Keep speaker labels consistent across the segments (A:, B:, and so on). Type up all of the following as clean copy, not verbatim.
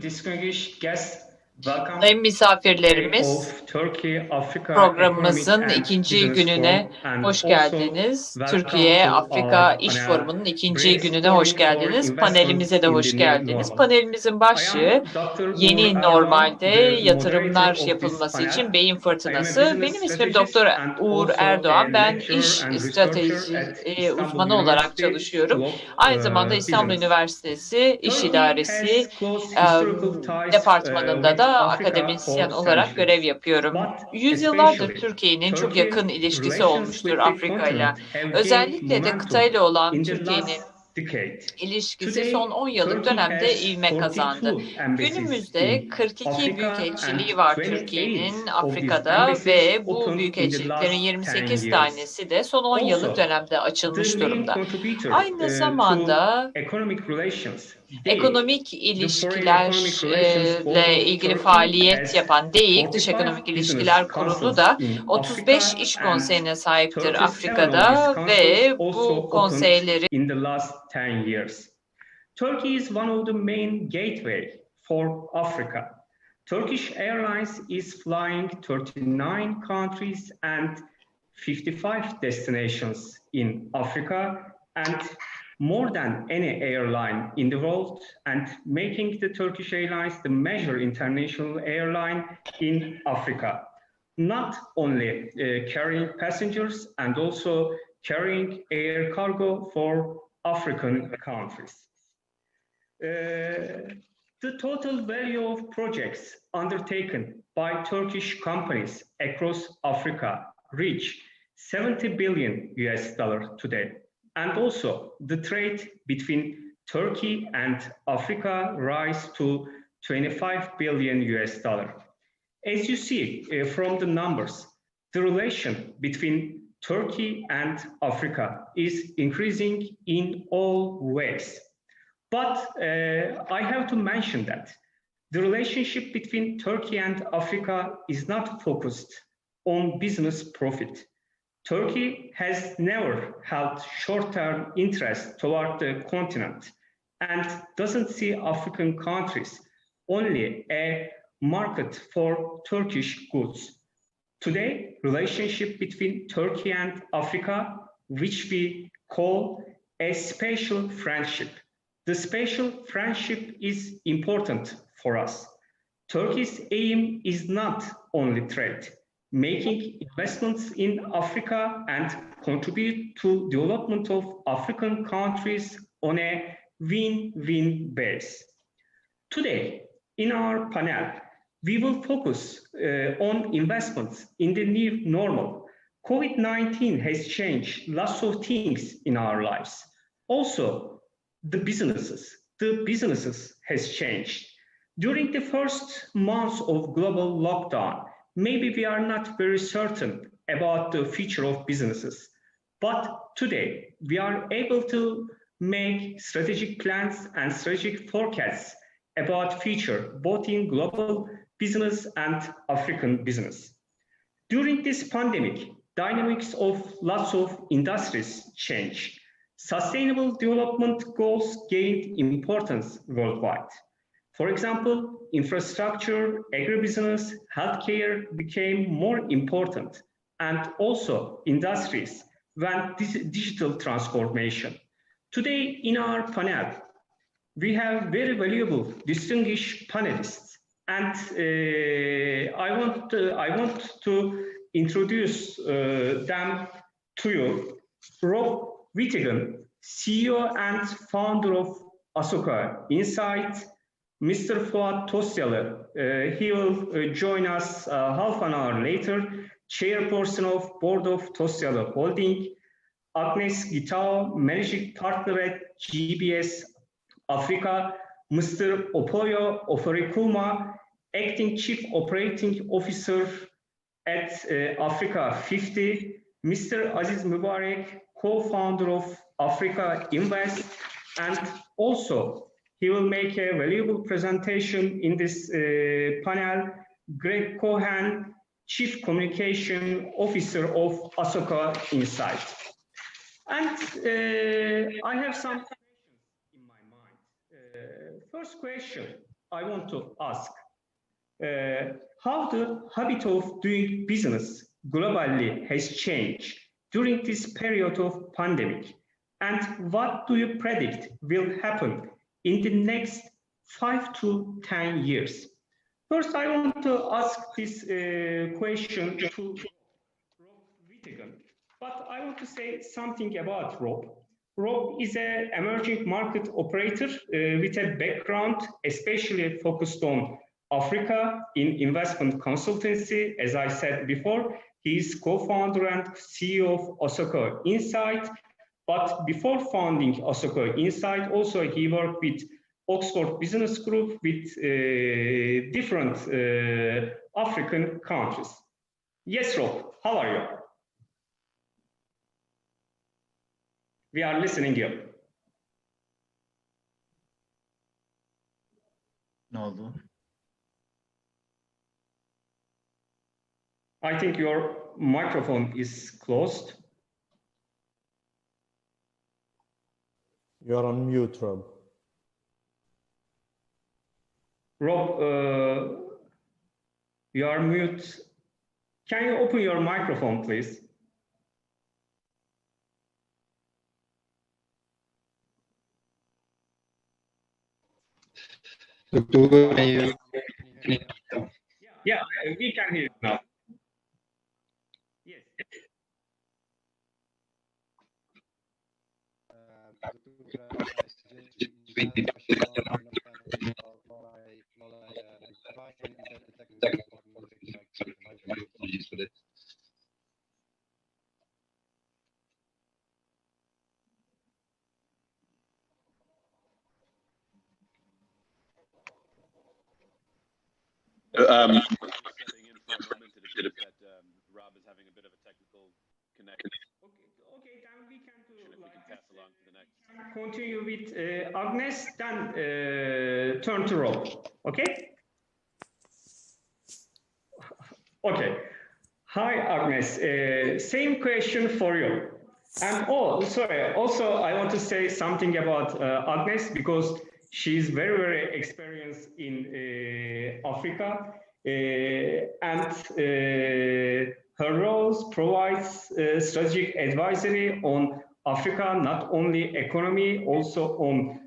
A: distinguished guests, welcome
B: Sayın misafirlerimiz, programımızın ikinci gününe hoş geldiniz. Türkiye-Afrika İş Forumu'nun ikinci gününe hoş geldiniz. Panelimize de hoş geldiniz. Panelimizin başlığı yeni normalde yatırımlar yapılması için beyin fırtınası. Benim ismim Doktor Uğur Erdoğan. Ben iş strateji uzmanı olarak çalışıyorum. Aynı zamanda İstanbul Üniversitesi İş İdaresi departmanında da akademisyen olarak görev yapıyorum. Yüzyıllardır Türkiye'nin çok yakın ilişkisi olmuştur Afrika ile. Özellikle de kıtayla olan Türkiye'nin ilişkisi son 10 yıllık dönemde ivme kazandı. Günümüzde 42 büyükelçiliği var Türkiye'nin Afrika'da ve bu büyükelçiliklerin 28 tanesi de son 10 yıllık dönemde açılmış durumda. Aynı zamanda ekonomik ilişkilerle ilgili faaliyet yapan DEİK, Dış Ekonomik İlişkiler Kurulu da 35 iş konseyine sahiptir Afrika'da ve bu konseyleri
A: Turkey is one of the main gateway for Africa. Turkish Airlines is flying 39 countries and 55 destinations in Africa and more than any airline in the world, and making the Turkish Airlines the major international airline in Africa. Not only carrying passengers and also carrying air cargo for African countries. The total value of projects undertaken by Turkish companies across Africa reach $70 billion today. And also the trade between Turkey and Africa rise to $25 billion. As you see from the numbers, the relation between Turkey and Africa is increasing in all ways. But I have to mention that the relationship between Turkey and Africa is not focused on business profit. Turkey has never held short-term interest toward the continent and doesn't see African countries only a market for Turkish goods. Today, relationship between Turkey and Africa, which we call a special friendship. The special friendship is important for us. Turkey's aim is not only trade, making investments in Africa and contribute to development of African countries on a win-win base. Today, in our panel, we will focus on investments in the new normal. COVID-19 has changed lots of things in our lives. Also, the businesses has changed. During the first months of global lockdown, maybe we are not very certain about the future of businesses. But today, we are able to make strategic plans and strategic forecasts about future, both in global business and African business. During this pandemic, dynamics of lots of industries change. Sustainable development goals gained importance worldwide. For example, infrastructure, agribusiness, healthcare became more important, and also industries went digital transformation. Today in our panel, we have very valuable, distinguished panelists, and I want to introduce them to you. Rob Whittigan, CEO and founder of Asoka Insight, Mr. Fuat Tosyalı, he will join us half an hour later, chairperson of board of Tosyalı Holding, Agnes Gitao, managing partner at GBS Africa, Mr. Opoyo Ofarikuma, acting chief operating officer at Africa 50, Mr. Aziz Mübarek, co-founder of Africa Invest, and also he will make a valuable presentation in this panel, Greg Cohen, Chief Communication Officer of Asoka Insight. And I have some questions in my mind. First question, I want to ask, how the habit of doing business globally has changed during this period of pandemic? And what do you predict will happen in the next 5 to 10 years? First, I want to ask this question to Rob Whittaker, but I want to say something about Rob. Rob is an emerging market operator with a background especially focused on Africa in investment consultancy. As I said before, he is co-founder and CEO of Osaka Insight. But before founding Osaka Insight, also he worked with Oxford Business Group with different African countries. Yes, Rob, how are you? We are listening to you.
C: Ne oldu?
A: I think your microphone is closed.
D: You are on mute, Rob.
A: Rob, you are mute. Can you open your microphone, please? Yeah, we can hear you now. Yes.
E: Stepping in for a moment, it appears that Rob is having a bit of a technical connection.
A: Okay, then we can do
E: If we can pass along to the next.
A: Continue with Agnes, then turn to Rob. Okay? Okay. Hi, Agnes. Same question for you. And sorry. Also, I want to say something about Agnes because she's very, very experienced in Africa, and her roles provides strategic advisory on Africa, not only economy, also on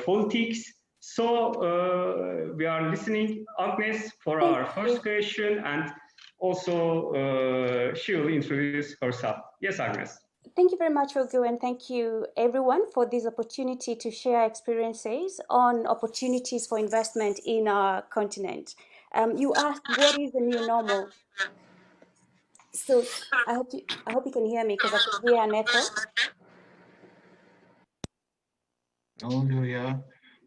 A: politics. So we are listening, Agnes, for our first question, and also she will introduce herself. Yes, Agnes.
F: Thank you very much, Ogu, and thank you everyone for this opportunity to share experiences on opportunities for investment in our continent. You asked, what is the new normal? So I hope you can hear me because I can hear an echo.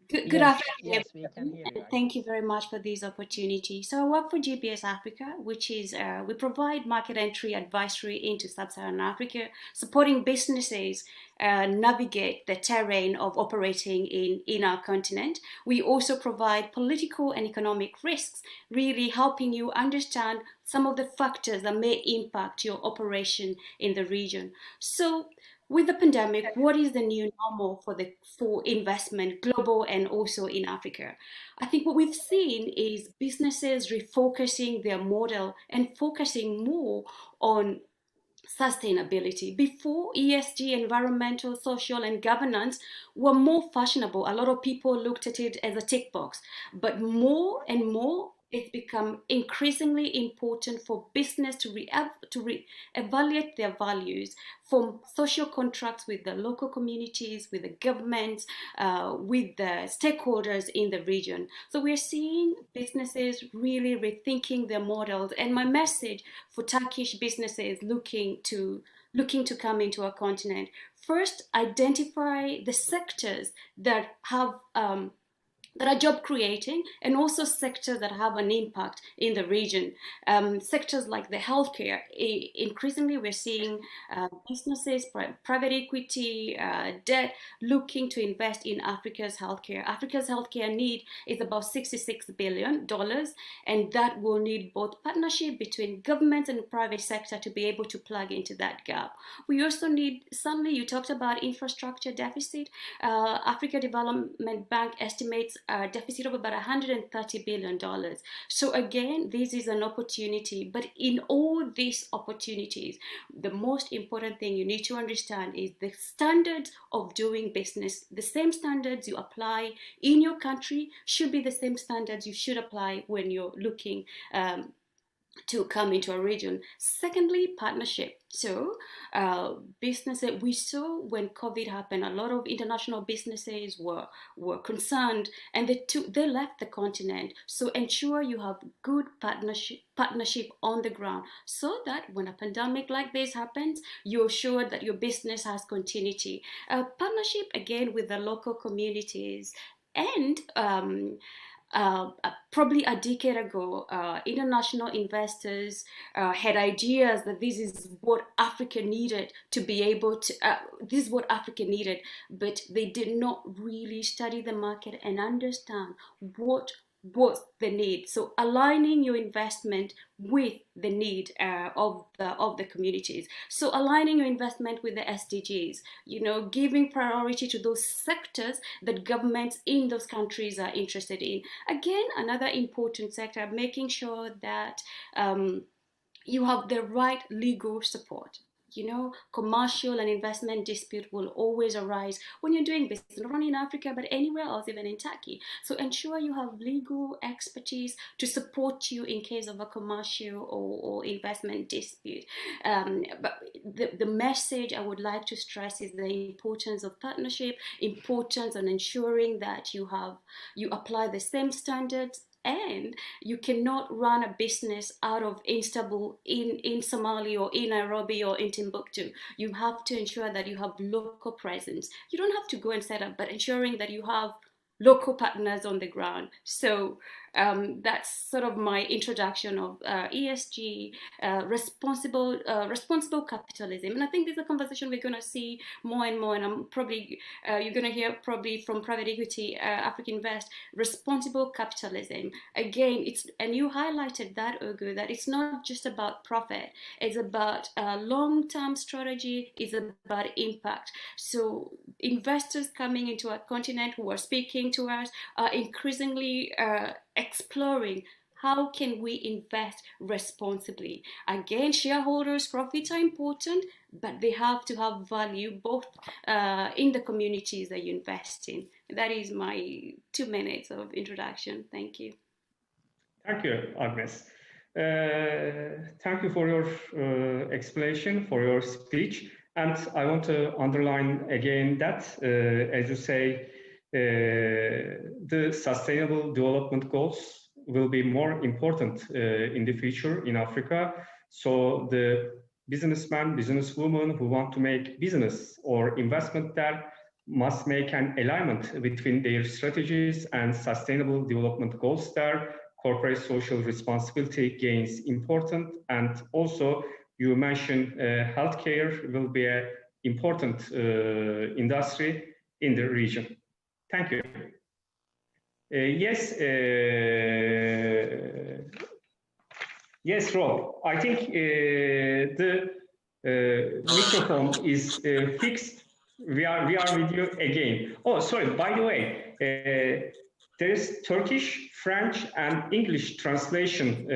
F: Good afternoon.
C: Yes, we can hear you.
F: Thank you very much for this opportunity. So I work for GPS Africa, which is we provide market entry advisory into sub-Saharan Africa, supporting businesses navigate the terrain of operating in our continent. We also provide political and economic risks, really helping you understand some of the factors that may impact your operation in the region. So with the pandemic, what is the new normal for investment, global and also in Africa? I think what we've seen is businesses refocusing their model and focusing more on sustainability. Before, ESG, environmental, social, and governance were more fashionable. A lot of people looked at it as a tick box, but more and more, it's become increasingly important for business to evaluate their values from social contracts with the local communities, with the governments, with the stakeholders in the region. So we're seeing businesses really rethinking their models. And my message for Turkish businesses looking to come into our continent, first, identify the sectors that have that are job creating and also sectors that have an impact in the region. Sectors like the healthcare, increasingly we're seeing businesses, private equity, debt looking to invest in Africa's healthcare. Africa's healthcare need is about $66 billion, and that will need both partnership between government and private sector to be able to plug into that gap. We also need, Sunny, you talked about infrastructure deficit. Africa Development Bank estimates a deficit of about $130 billion. So again, this is an opportunity, but in all these opportunities, the most important thing you need to understand is the standards of doing business. The same standards you apply in your country should be the same standards you should apply when you're looking to come into a region. Secondly, partnership. So businesses, we saw when COVID happened, a lot of international businesses were concerned and they left the continent. So ensure you have good partnership on the ground so that when a pandemic like this happens, you're sure that your business has continuity. Partnership again with the local communities and probably a decade ago, international investors had ideas that this is what Africa needed to be able to, this is what Africa needed, but they did not really study the market and understand what was the need. So aligning your investment with the need of the communities. So aligning your investment with the SDGs, giving priority to those sectors that governments in those countries are interested in. Again, another important sector, making sure that you have the right legal support. Commercial and investment dispute will always arise when you're doing business, not only in Africa, but anywhere else, even in Turkey. So ensure you have legal expertise to support you in case of a commercial or investment dispute. But the message I would like to stress is the importance of partnership, importance on ensuring that you apply the same standards, and you cannot run a business out of Istanbul, in Somalia, or in Nairobi, or in Timbuktu. You have to ensure that you have local presence. You don't have to go and set up, but ensuring that you have local partners on the ground. So that's sort of my introduction of ESG, responsible capitalism. And I think this is a conversation we're going to see more and more. And I'm probably you're going to hear probably from private equity, Africa Invest, responsible capitalism. Again, and you highlighted that, Ugo, that it's not just about profit. It's about long-term strategy. It's about impact. So investors coming into our continent who are speaking to us are increasingly exploring how can we invest responsibly. Again, shareholders' profits are important, but they have to have value both in the communities that you invest in. That is my 2 minutes of introduction. Thank you.
A: Thank you, Agnes. Thank you for your explanation, for your speech. And I want to underline again that, as you say, the Sustainable Development Goals will be more important in the future in Africa. So the businessman, businesswoman who want to make business or investment there must make an alignment between their strategies and Sustainable Development Goals there. Corporate social responsibility gains important, and also you mentioned healthcare will be an important industry in the region. Thank you. Yes, Rob. I think the microphone is fixed. We are with you again. Oh, sorry. By the way, there is Turkish, French, and English translation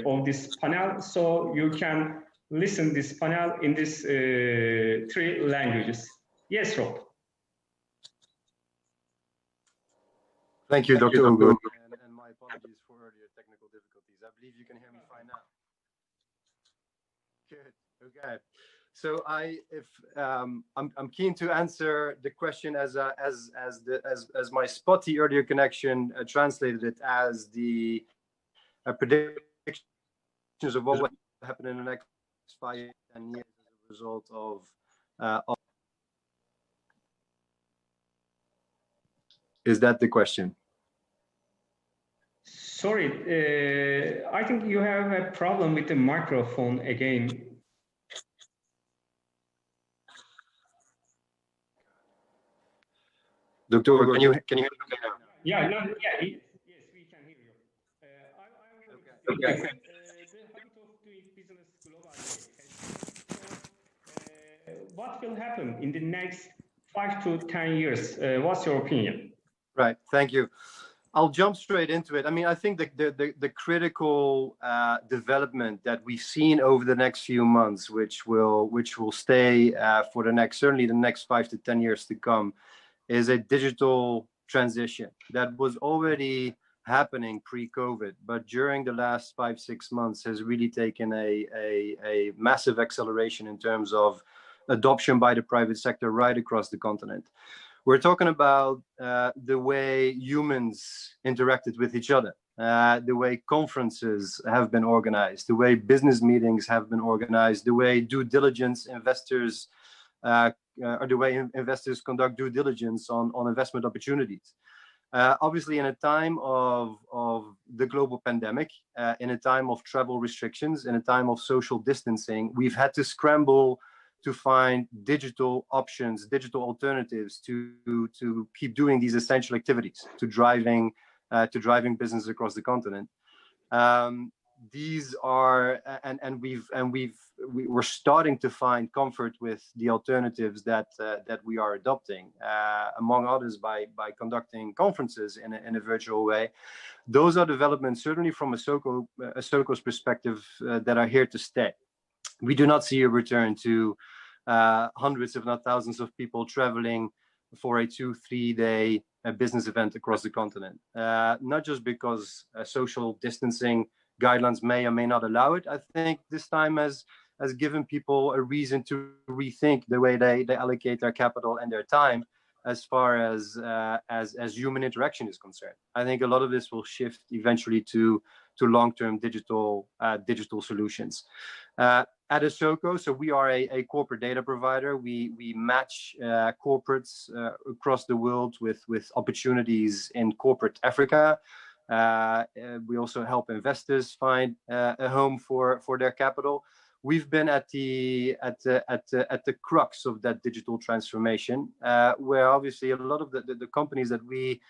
A: of this panel, so you can listen this panel in these 3 languages. Yes, Rob.
C: Thank you, Dr. Ugo, and my apologies for earlier technical difficulties. I believe you can hear me fine now. Good. Okay. So I'm keen to answer the question as my spotty earlier connection translated it as the predictions of what will happen in the next 5 to 10 years as a result of is that the question?
A: Sorry, I think you have a problem with the microphone again.
C: Doctor, can you hear me now?
A: Yeah, yes, we can hear you. Okay. The habit of doing business globally has what will happen in the next 5 to 10 years? What's your opinion?
C: Right. Thank you. I'll jump straight into it. I mean, I think the critical development that we've seen over the next few months, which will stay for certainly the next 5 to 10 years to come, is a digital transition that was already happening pre-COVID, but during the last 5-6 months has really taken a massive acceleration in terms of adoption by the private sector right across the continent. We're talking about the way humans interacted with each other, the way conferences have been organized, the way business meetings have been organized, the way due diligence investors or the way investors conduct due diligence on investment opportunities. Obviously, in a time of the global pandemic, in a time of travel restrictions, in a time of social distancing, we've had to scramble to find digital options, digital alternatives to keep doing these essential activities, to driving business across the continent. These are, and we're starting to find comfort with the alternatives that we are adopting, among others by conducting conferences in a virtual way. Those are developments, certainly from Asoko's perspective, that are here to stay. We do not see a return to hundreds, if not thousands, of people traveling for a 2-3 day business event across the continent. Not just because social distancing guidelines may or may not allow it. I think this time has given people a reason to rethink the way they allocate their capital and their time as far as human interaction is concerned. I think a lot of this will shift eventually to long-term digital solutions. At Asoko, so we are a corporate data provider. We match corporates across the world with opportunities in corporate Africa. We also help investors find a home for their capital. We've been at the crux of that digital transformation, where obviously a lot of the companies that we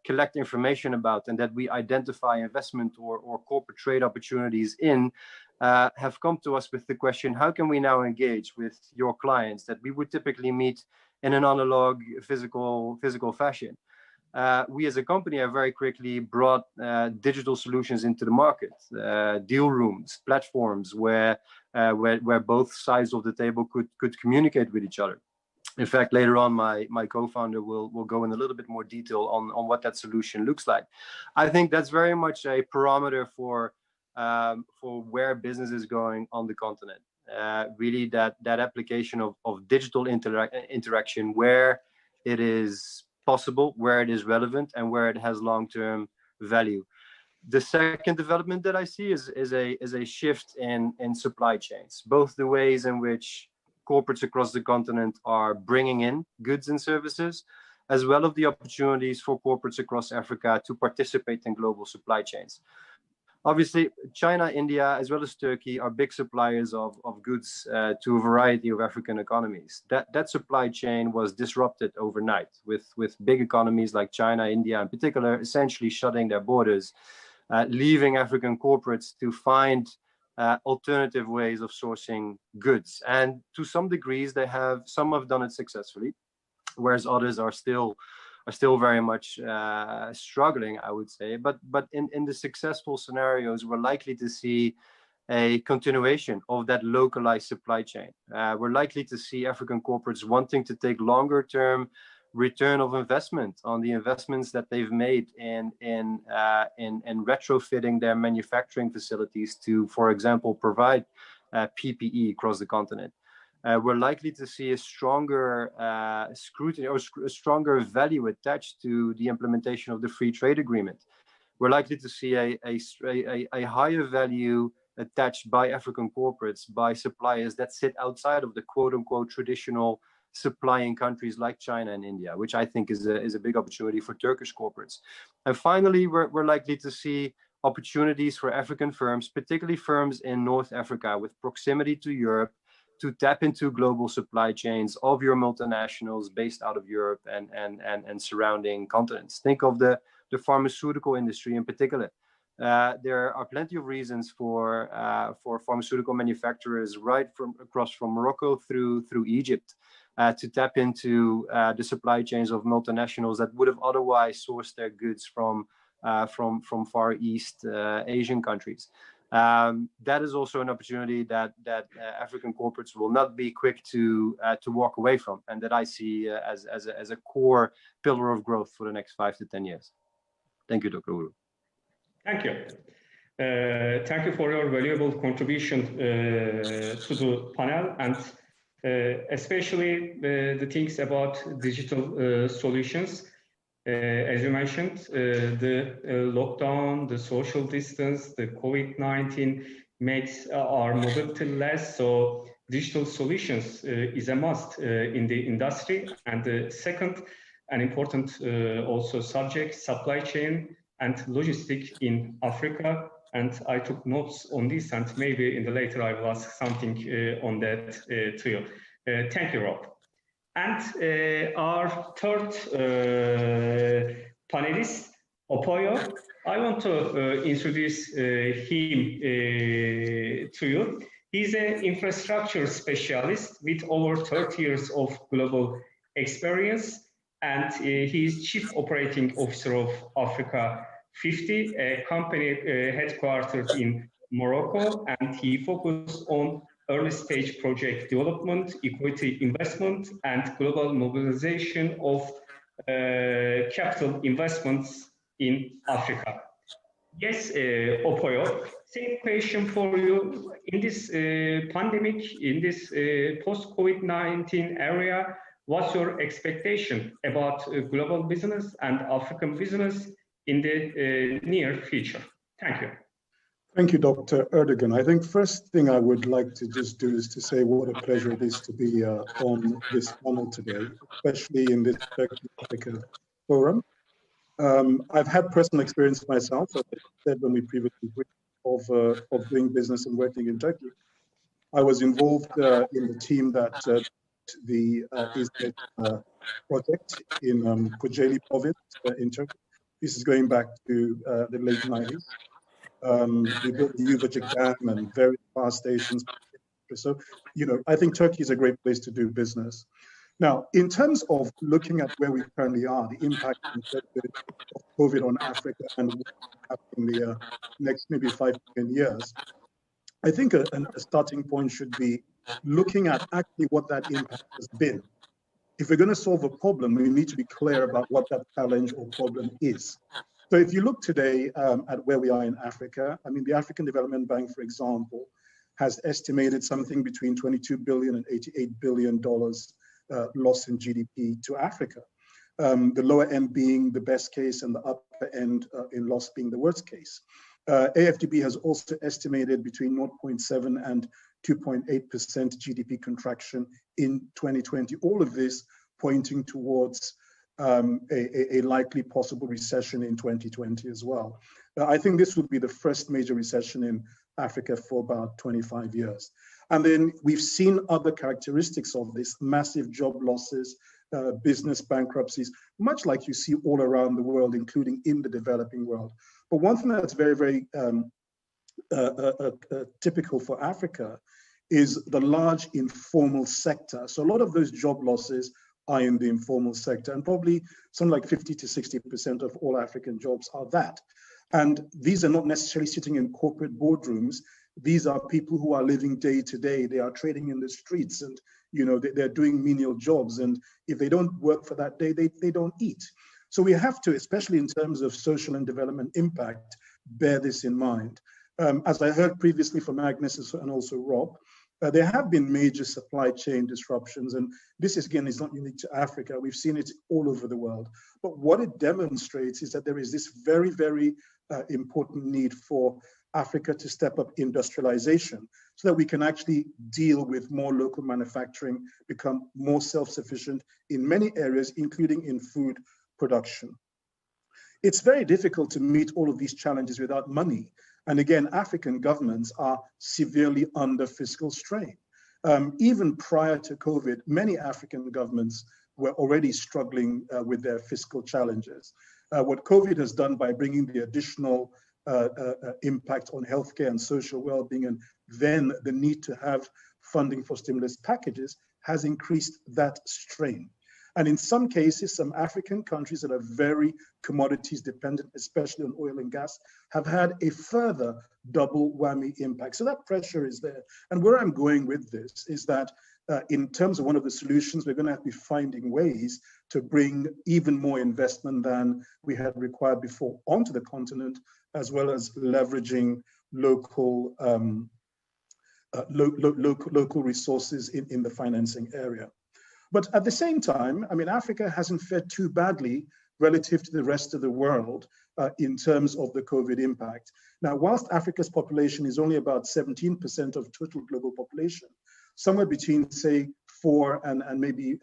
C: collect information about and that we identify investment or corporate trade opportunities in have come to us with the question: how can we now engage with your clients that we would typically meet in an analog physical fashion? We as a company have very quickly brought digital solutions into the market, deal rooms, platforms where both sides of the table could communicate with each other. In fact, later on, my co-founder will go in a little bit more detail on what that solution looks like. I think that's very much a parameter for where business is going on the continent. Really, that application of digital interaction where it is possible, where it is relevant, and where it has long-term value. The second development that I see is a shift in supply chains, both the ways in which corporates across the continent are bringing in goods and services, as well as the opportunities for corporates across Africa to participate in global supply chains. Obviously, China, India, as well as Turkey are big suppliers of goods to a variety of African economies. That supply chain was disrupted overnight with big economies like China, India in particular, essentially shutting their borders, leaving African corporates to find alternative ways of sourcing goods. And to some degrees, some have done it successfully, whereas others are still very much struggling, I would say. But in the successful scenarios, we're likely to see a continuation of that localized supply chain. We're likely to see African corporates wanting to take longer term return of investment on the investments that they've made in retrofitting their manufacturing facilities to, for example, provide PPE across the continent. We're likely to see a stronger scrutiny or a stronger value attached to the implementation of the free trade agreement. We're likely to see a higher value attached by African corporates, by suppliers that sit outside of the quote-unquote traditional supplying countries like China and India, which I think is a big opportunity for Turkish corporates. And finally, we're likely to see opportunities for African firms, particularly firms in North Africa with proximity to Europe, to tap into global supply chains of your multinationals based out of Europe and surrounding continents. Think of the pharmaceutical industry in particular. There are plenty of reasons for pharmaceutical manufacturers across from Morocco through Egypt to tap into the supply chains of multinationals that would have otherwise sourced their goods from Far East Asian countries. That is also an opportunity that African corporates will not be quick to walk away from, and that I see as a core pillar of growth for the next 5 to 10 years. Thank you, Dr. Uru.
A: Thank you. Thank you for your valuable contribution to the panel, and especially the things about digital solutions. As you mentioned, the lockdown, the social distance, the COVID-19 makes our mobility less, so digital solutions is a must in the industry. And the second, an important also subject, supply chain and logistics in Africa. And I took notes on this, and maybe in the later I will ask something on that to you. Thank you, Rob. And our third panelist, Opoyo, I want to introduce him to you. He's an infrastructure specialist with over 30 years of global experience, and he's Chief Operating Officer of Africa 50, a company headquartered in Morocco, and he focused on early stage project development, equity investment, and global mobilization of capital investments in Africa. Yes, Opoyo, same question for you. In this pandemic, in this post-COVID-19 area, what's your expectation about global business and African business in the near future? Thank you.
G: Thank you, Dr. Erdogan. I think first thing I would like to just do is to say what a pleasure it is to be on this panel today, especially in this Africa forum. I've had personal experience myself, as I said when we previously of doing business and working in Turkey. I was involved in the team that the Izmit project in Kocaeli province in Turkey. This is going back to the late 90s. We built the Yuvacık Dam and various power stations. So, you know, I think Turkey is a great place to do business. Now, in terms of looking at where we currently are, the impact of COVID on Africa and what will happen in the next maybe 5 to 10 years, I think a starting point should be looking at actually what that impact has been. If we're going to solve a problem, we need to be clear about what that challenge or problem is. So if you look today at where we are in Africa, I mean, the African Development Bank, for example, has estimated something between $22 billion and $88 billion loss in GDP to Africa. The lower end being the best case and the upper end in loss being the worst case. AFDB has also estimated between 0.7 and 2.8% GDP contraction in 2020. All of this pointing towards a likely possible recession in 2020 as well. I think this would be the first major recession in Africa for about 25 years. And then we've seen other characteristics of this, massive job losses, business bankruptcies, much like you see all around the world, including in the developing world. But one thing that's very, very typical for Africa is the large informal sector. So a lot of those job losses are in the informal sector, and probably something like 50 to 60% of all African jobs are that. And these are not necessarily sitting in corporate boardrooms. These are people who are living day to day. They are trading in the streets, and you know they're doing menial jobs. And if they don't work for that day, they don't eat. So we have to, especially in terms of social and development impact, bear this in mind. As I heard previously from Agnes and also Rob, there have been major supply chain disruptions, and this again is not unique to Africa. We've seen it all over the world. But what it demonstrates is that there is this very, very important need for Africa to step up industrialization so that we can actually deal with more local manufacturing, become more self-sufficient in many areas, including in food production. It's very difficult to meet all of these challenges without money. And again, African governments are severely under fiscal strain. Even prior to COVID, many African governments were already struggling with their fiscal challenges. What COVID has done by bringing the additional impact on healthcare and social well-being, and then the need to have funding for stimulus packages, has increased that strain. And in some cases, some African countries that are very commodities dependent, especially on oil and gas, have had a further double whammy impact. So that pressure is there. And where I'm going with this is that in terms of one of the solutions, we're going to have to be finding ways to bring even more investment than we had required before onto the continent, as well as leveraging local local resources in the financing area. But at the same time, I mean, Africa hasn't fared too badly relative to the rest of the world in terms of the COVID impact. Now, whilst Africa's population is only about 17% of total global population, somewhere between, say, 4 and maybe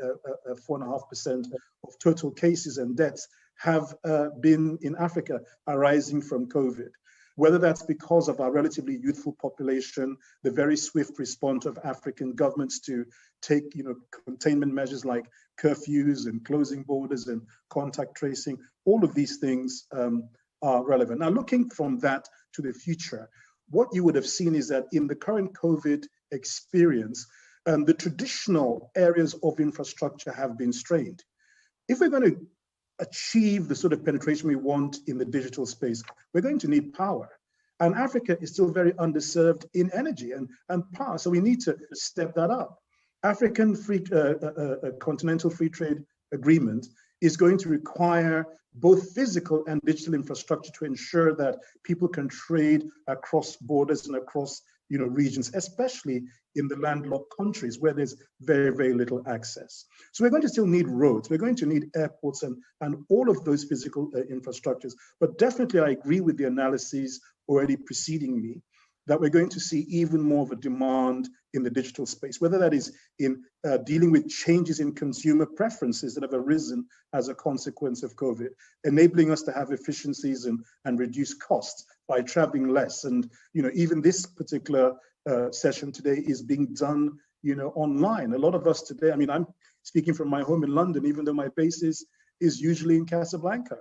G: 4.5% of total cases and deaths have been in Africa arising from COVID. Whether that's because of our relatively youthful population, the very swift response of African governments to take, containment measures like curfews and closing borders and contact tracing, all of these things are relevant. Now, looking from that to the future, what you would have seen is that in the current COVID experience, the traditional areas of infrastructure have been strained. If we're going to achieve the sort of penetration we want in the digital space, we're going to need power. And Africa is still very underserved in energy and power. So we need to step that up. African continental free trade agreement is going to require both physical and digital infrastructure to ensure that people can trade across borders and across regions, especially in the landlocked countries where there's very, very little access. So we're going to still need roads, we're going to need airports and all of those physical infrastructures. But definitely I agree with the analyses already preceding me that we're going to see even more of a demand in the digital space, whether that is in dealing with changes in consumer preferences that have arisen as a consequence of COVID, enabling us to have efficiencies and reduce costs by traveling less. And even this particular session today is being done online. A lot of us today, I mean, I'm speaking from my home in London, even though my base is usually in Casablanca.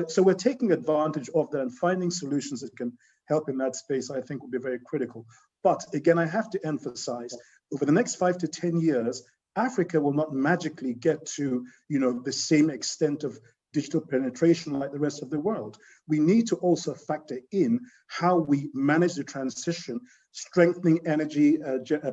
G: So we're taking advantage of that and finding solutions that can help in that space, I think will be very critical. But again, I have to emphasize, over the next 5 to 10 years, Africa will not magically get to the same extent of digital penetration like the rest of the world. We need to also factor in how we manage the transition, strengthening energy,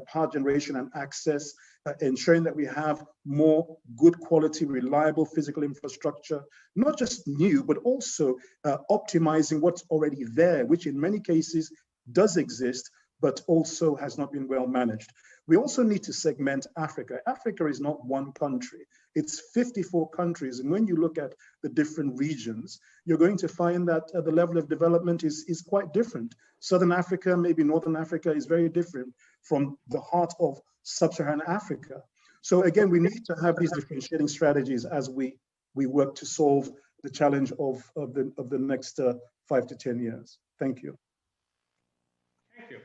G: power generation and access, ensuring that we have more good quality, reliable physical infrastructure, not just new, but also optimizing what's already there, which in many cases does exist, but also has not been well managed. We also need to segment Africa. Africa is not one country. It's 54 countries. And when you look at the different regions, you're going to find that the level of development is quite different. Southern Africa, maybe Northern Africa, is very different from the heart of Sub-Saharan Africa. So again, we need to have these differentiating strategies as we work to solve the challenge of the next 5 to 10 years. Thank you.
A: Thank you.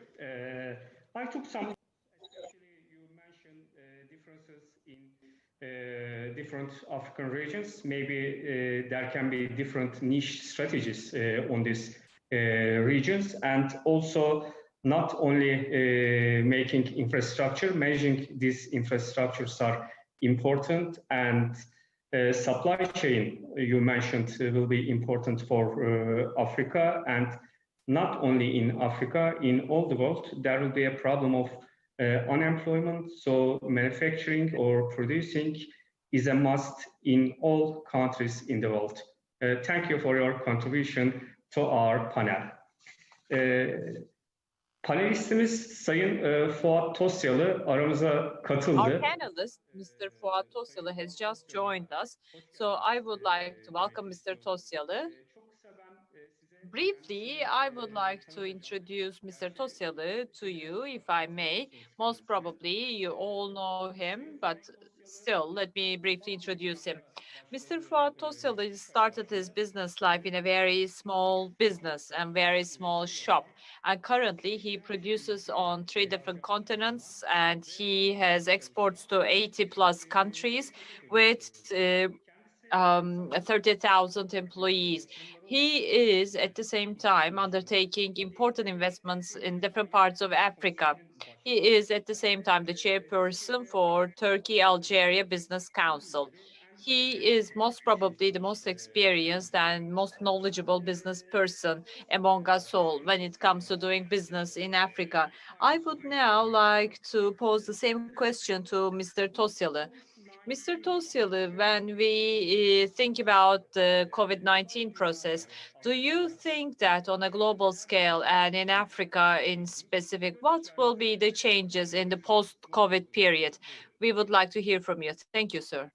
A: I took some, especially you mentioned differences in different African regions. Maybe there can be different niche strategies on these regions, and also not only making infrastructure, managing these infrastructures are important, and supply chain you mentioned will be important for Africa, and not only in Africa, in all the world, there will be a problem of unemployment. So manufacturing or producing is a must in all countries in the world. Thank you for your contribution to our panel. Panelistimiz Sayın Fuat Tosyalı aramıza katıldı.
B: Our panelist, Mr. Fuat Tosyalı, has just joined us. So I would like to welcome Mr. Tosyalı. Briefly, I would like to introduce Mr. Tosyalı to you, if I may. Most probably you all know him, but still, let me briefly introduce him. Mr. Fuat Tosyalı started his business life in a very small business and very small shop. And currently he produces on 3 different continents, and he has exports to 80 plus countries with 30,000 employees. He is at the same time undertaking important investments in different parts of Africa. He is at the same time the chairperson for Turkey-Algeria Business Council. He is most probably the most experienced and most knowledgeable business person among us all when it comes to doing business in Africa. I would now like to pose the same question to Mr. Tosyalı. Mr. Tosyalı, when we think about the COVID-19 process, do you think that on a global scale and in Africa in specific, what will be the changes in the post-COVID period? We would like to hear from you. Thank you, sir.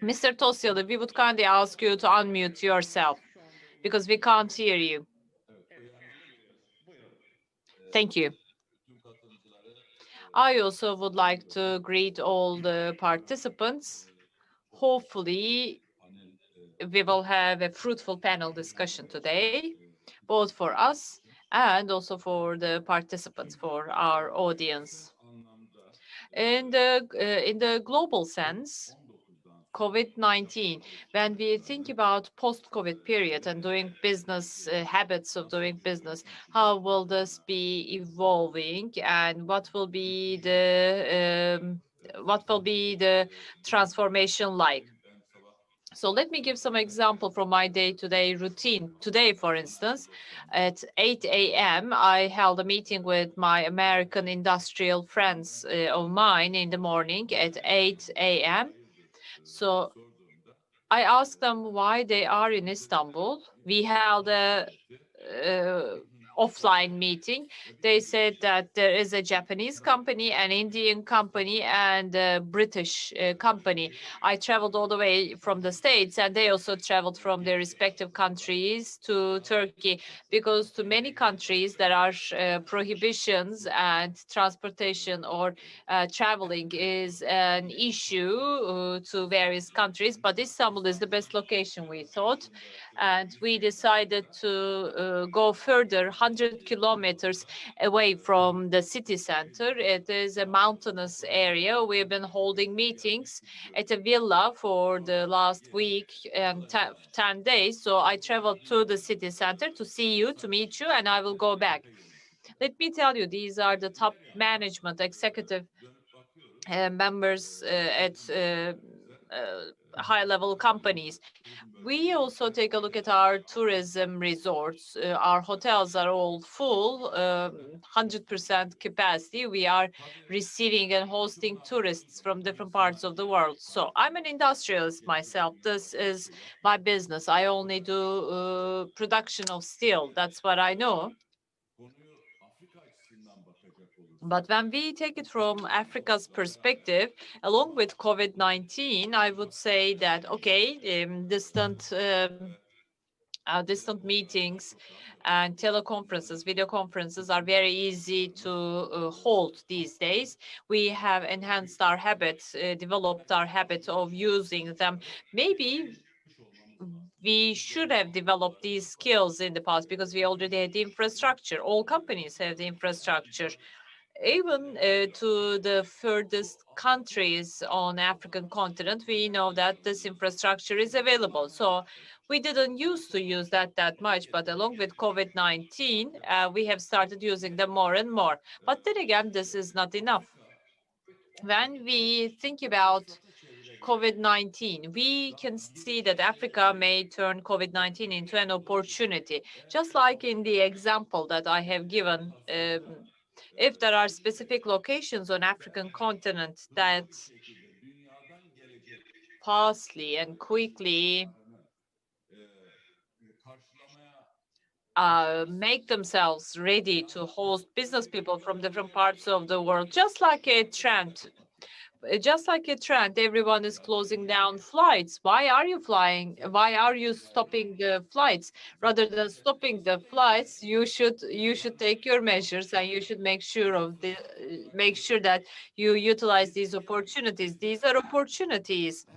B: Mr. Tosyalı, we would kindly ask you to unmute yourself because we can't hear you. Thank you. I also would like to greet all the participants. Hopefully, we will have a fruitful panel discussion today, both for us and also for the participants, for our audience. In the global sense, COVID-19, when we think about post-COVID period and doing business, habits of doing business, how will this be evolving and what will be the transformation like? So let me give some example from my day-to-day routine. Today, for instance, at 8 a.m., I held a meeting with my American industrial friends of mine in the morning at 8 a.m. So I asked them why they are in Istanbul. We held a offline meeting. They said that there is a Japanese company, an Indian company, and a British company. I traveled all the way from the States, and they also traveled from their respective countries to Turkey, because to many countries there are prohibitions and transportation or traveling is an issue to various countries. But Istanbul is the best location, we thought. And we decided to go further 100 kilometers away from the city center. It is a mountainous area. We've been holding meetings at a villa for the last week and 10 days. So I traveled to the city center to see you, to meet you, and I will go back. Let me tell you, these are the top management, executive members at high-level companies. We also take a look at our tourism resorts. Our hotels are all full, 100% capacity. We are receiving and hosting tourists from different parts of the world. So I'm an industrialist myself. This is my business. I only do production of steel. That's what I know. But when we take it from Africa's perspective, along with COVID-19, I would say that, okay, distant meetings and teleconferences, video conferences are very easy to hold these days. We have enhanced our habits, developed our habit of using them. Maybe we should have developed these skills in the past because we already had the infrastructure. All companies have the infrastructure. Even to the furthest countries on African continent, we know that this infrastructure is available. So we didn't used to use that much, but along with COVID-19, we have started using them more and more. But then again, this is not enough. When we think about COVID-19, we can see that Africa may turn COVID-19 into an opportunity, just like in the example that I have given. If there are specific locations on African continent that fastly and quickly make themselves ready to host business people from different parts of the world, just like a trend. Just like a trend, everyone is closing down flights. Why are you flying? Why are you stopping the flights? Rather than stopping the flights, you should take your measures and you should make sure that you utilize these opportunities. These are opportunities.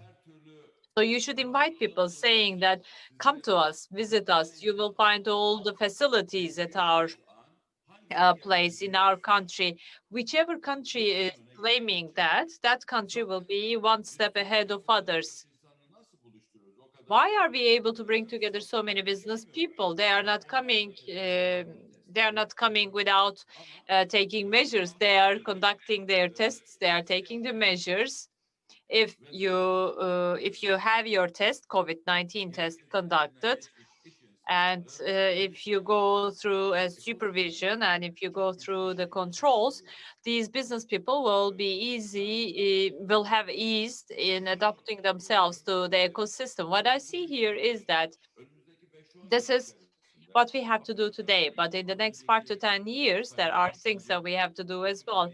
B: So you should invite people, saying that, come to us, visit us. You will find all the facilities at our place in our country. Whichever country is claiming that, that country will be one step ahead of others. Why are we able to bring together so many business people? They are not coming. They are not coming without taking measures. They are conducting their tests. They are taking the measures. If you have your test, COVID-19 test conducted, and if you go through a supervision and if you go through the controls, these business people will have eased in adapting themselves to the ecosystem. What I see here is that this is what we have to do today, but in the next 5 to 10 years, there are things that we have to do as well.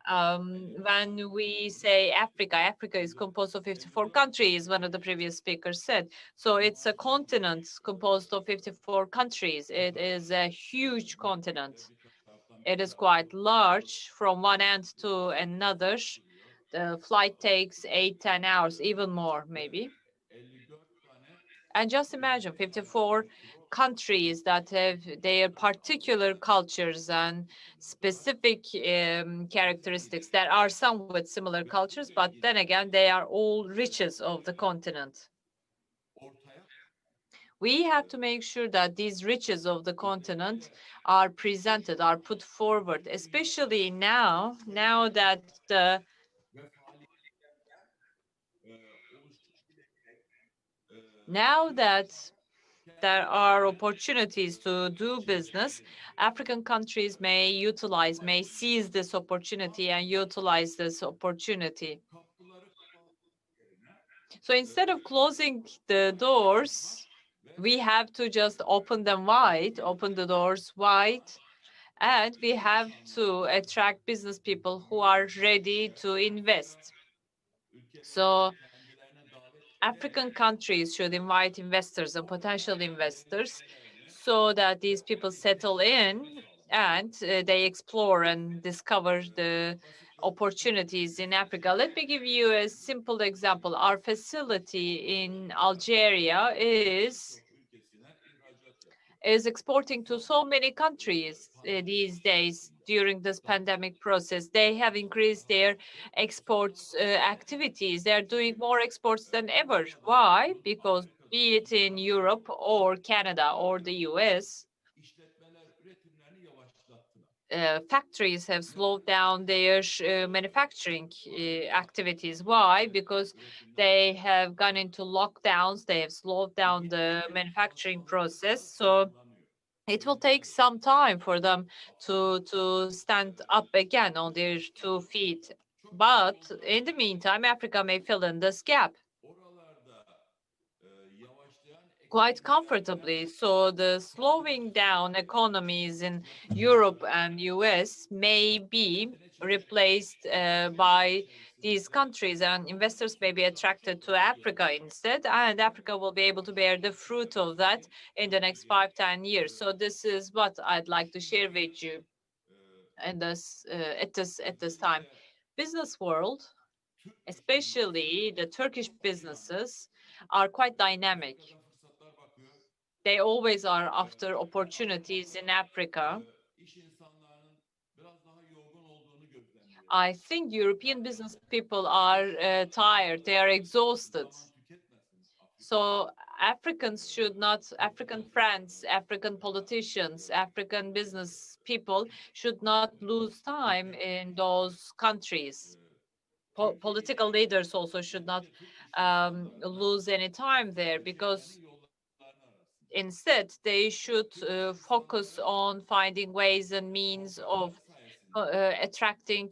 B: When we say Africa, Africa is composed of 54 countries, one of the previous speakers said. So it's a continent composed of 54 countries. It is a huge continent. It is quite large from one end to another. The flight takes 8-10 hours, even more maybe. And just imagine 54 countries that have their particular cultures and specific characteristics. There are some with similar cultures, but then again, they are all riches of the continent. We have to make sure that these riches of the continent are presented, are put forward, especially now that there are opportunities to do business, African countries may seize this opportunity and utilize this opportunity. So instead of closing the doors, we have to just open them wide, open the doors wide, and we have to attract business people who are ready to invest. So African countries should invite investors and potential investors so that these people settle in and they explore and discover the opportunities in Africa. Let me give you a simple example. Our facility in Algeria is exporting to so many countries these days during this pandemic process. They have increased their exports activities. They're doing more exports than ever. Why? Because be it in Europe or Canada or the US, factories have slowed down their manufacturing activities. Why? Because they have gone into lockdowns. They have slowed down the manufacturing process. So it will take some time for them to stand up again on their 2 feet. But in the meantime, Africa may fill in this gap quite comfortably. So the slowing down economies in Europe and US may be replaced by these countries, and investors may be attracted to Africa instead, and Africa will be able to bear the fruit of that in the next 5-10 years. So this is what I'd like to share with you and at this time. Business world, especially the Turkish businesses, are quite dynamic. They always are after opportunities in Africa. I think European business people are tired. They are exhausted. So Africans should not, African friends, African politicians, African business people should not lose time in those countries. Political leaders also should not lose any time there, because instead, they should focus on finding ways and means of attracting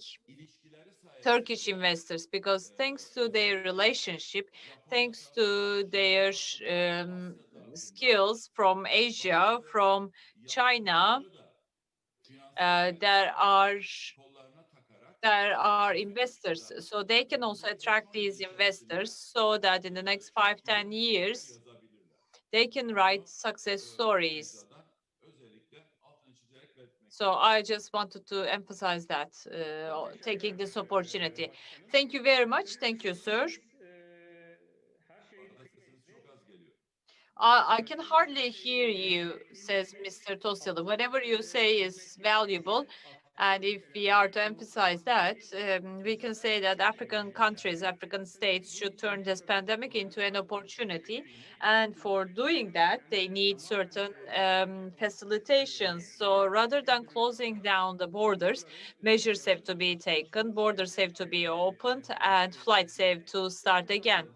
B: Turkish investors, because thanks to their relationship, thanks to their skills from Asia, from China, there are investors. So they can also attract these investors so that in the next 5-10 years, they can write success stories. So I just wanted to emphasize that, taking this opportunity. Thank you very much. Thank you, sir. I can hardly hear you, says Mr. Tosyalı. Whatever you say is valuable. And if we are to emphasize that, we can say that African countries, African states should turn this pandemic into an opportunity. And for doing that, they need certain facilitations. So rather than closing down the borders, measures have to be taken, borders have to be opened, and flights have to start again.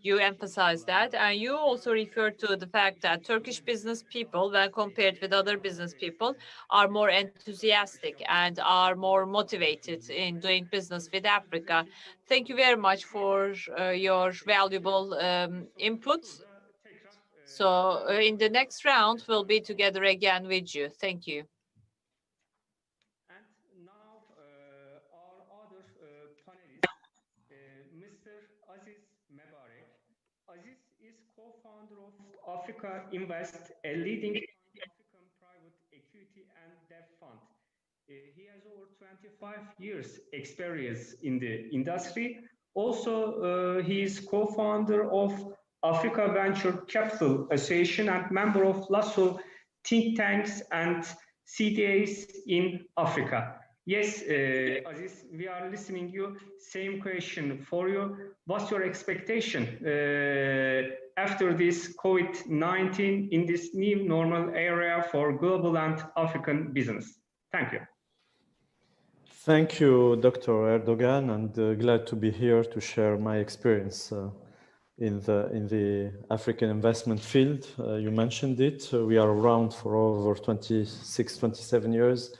B: You emphasize that, and you also refer to the fact that Turkish business people, when compared with other business people, are more enthusiastic and are more motivated in doing business with Africa. Thank you very much for your valuable input. So in the next round, we'll be together again with you. Thank you.
A: And now our other panelist, Mr. Aziz Mebarek. Aziz is co-founder of Africa Invest, a leading Pan-African private equity and debt fund. He has over 25 years experience in the industry. Also, he is co-founder of Africa Venture Capital Association and member of LASO think tanks and CDAs in Africa. Yes, Aziz, we are listening you. Same question for you. What's your expectation after this COVID-19 in this new normal area for global and African business? Thank you.
D: Thank you, Dr. Erdogan, and glad to be here to share my experience in the African investment field. You mentioned it. We are around for over 26, 27 years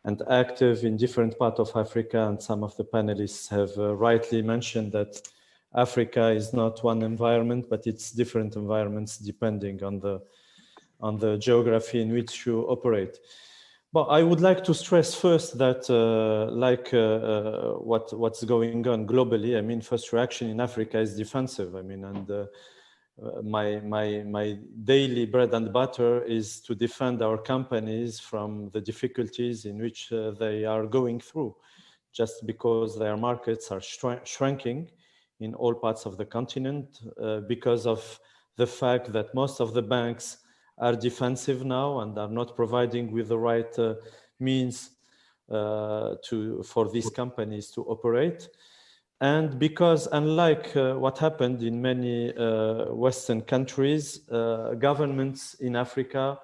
D: and active in different parts of Africa. And some of the panelists have rightly mentioned that Africa is not one environment, but it's different environments depending on the geography in which you operate. But I would like to stress first that what's going on globally, I mean, first reaction in Africa is defensive. I mean, and my daily bread and butter is to defend our companies from the difficulties in which they are going through, just because their markets are shrinking in all parts of the continent, because of the fact that most of the banks are defensive now and are not providing with the right means for these companies to operate. And because unlike what happened in many Western countries, governments in Africa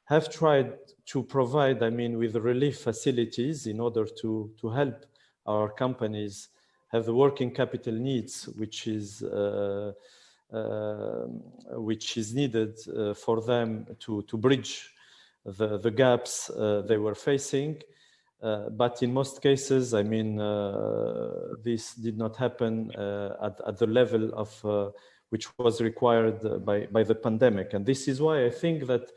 D: have tried to provide, I mean, with relief facilities in order to help our companies have the working capital needs, which is needed for them to bridge the gaps they were facing. But in most cases, I mean, this did not happen at the level of which was required by the pandemic. And this is why I think that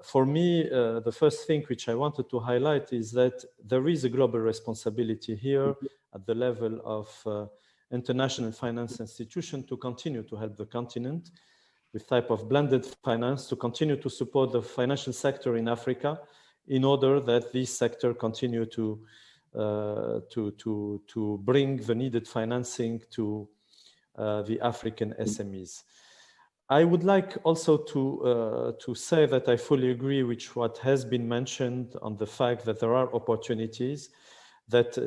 D: for me, the first thing which I wanted to highlight is that there is a global responsibility here at the level of international finance institution to continue to help the continent with type of blended finance, to continue to support the financial sector in Africa in order that this sector continue to bring the needed financing to the African SMEs. I would like also to say that I fully agree with what has been mentioned on the fact that there are opportunities, that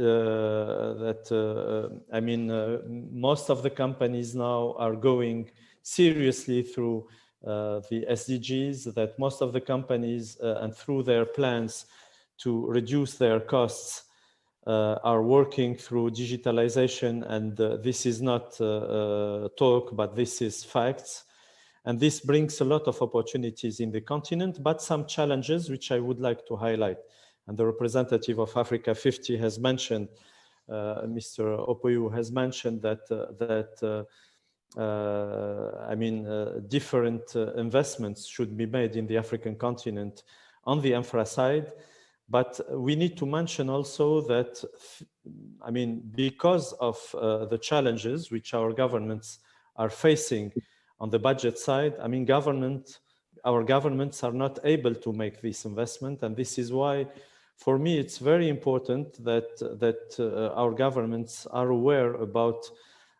D: I mean, most of the companies now are going seriously through the SDGs, that most of the companies and through their plans to reduce their costs are working through digitalization, and this is not talk, but this is facts. And this brings a lot of opportunities in the continent, but some challenges which I would like to highlight. And the representative of Africa 50 has mentioned, Mr. Opoyu has mentioned that I mean, different investments should be made in the African continent on the infra side. But we need to mention also that, I mean, because of the challenges which our governments are facing on the budget side, I mean, our governments are not able to make this investment. And this is why, for me, it's very important that our governments are aware about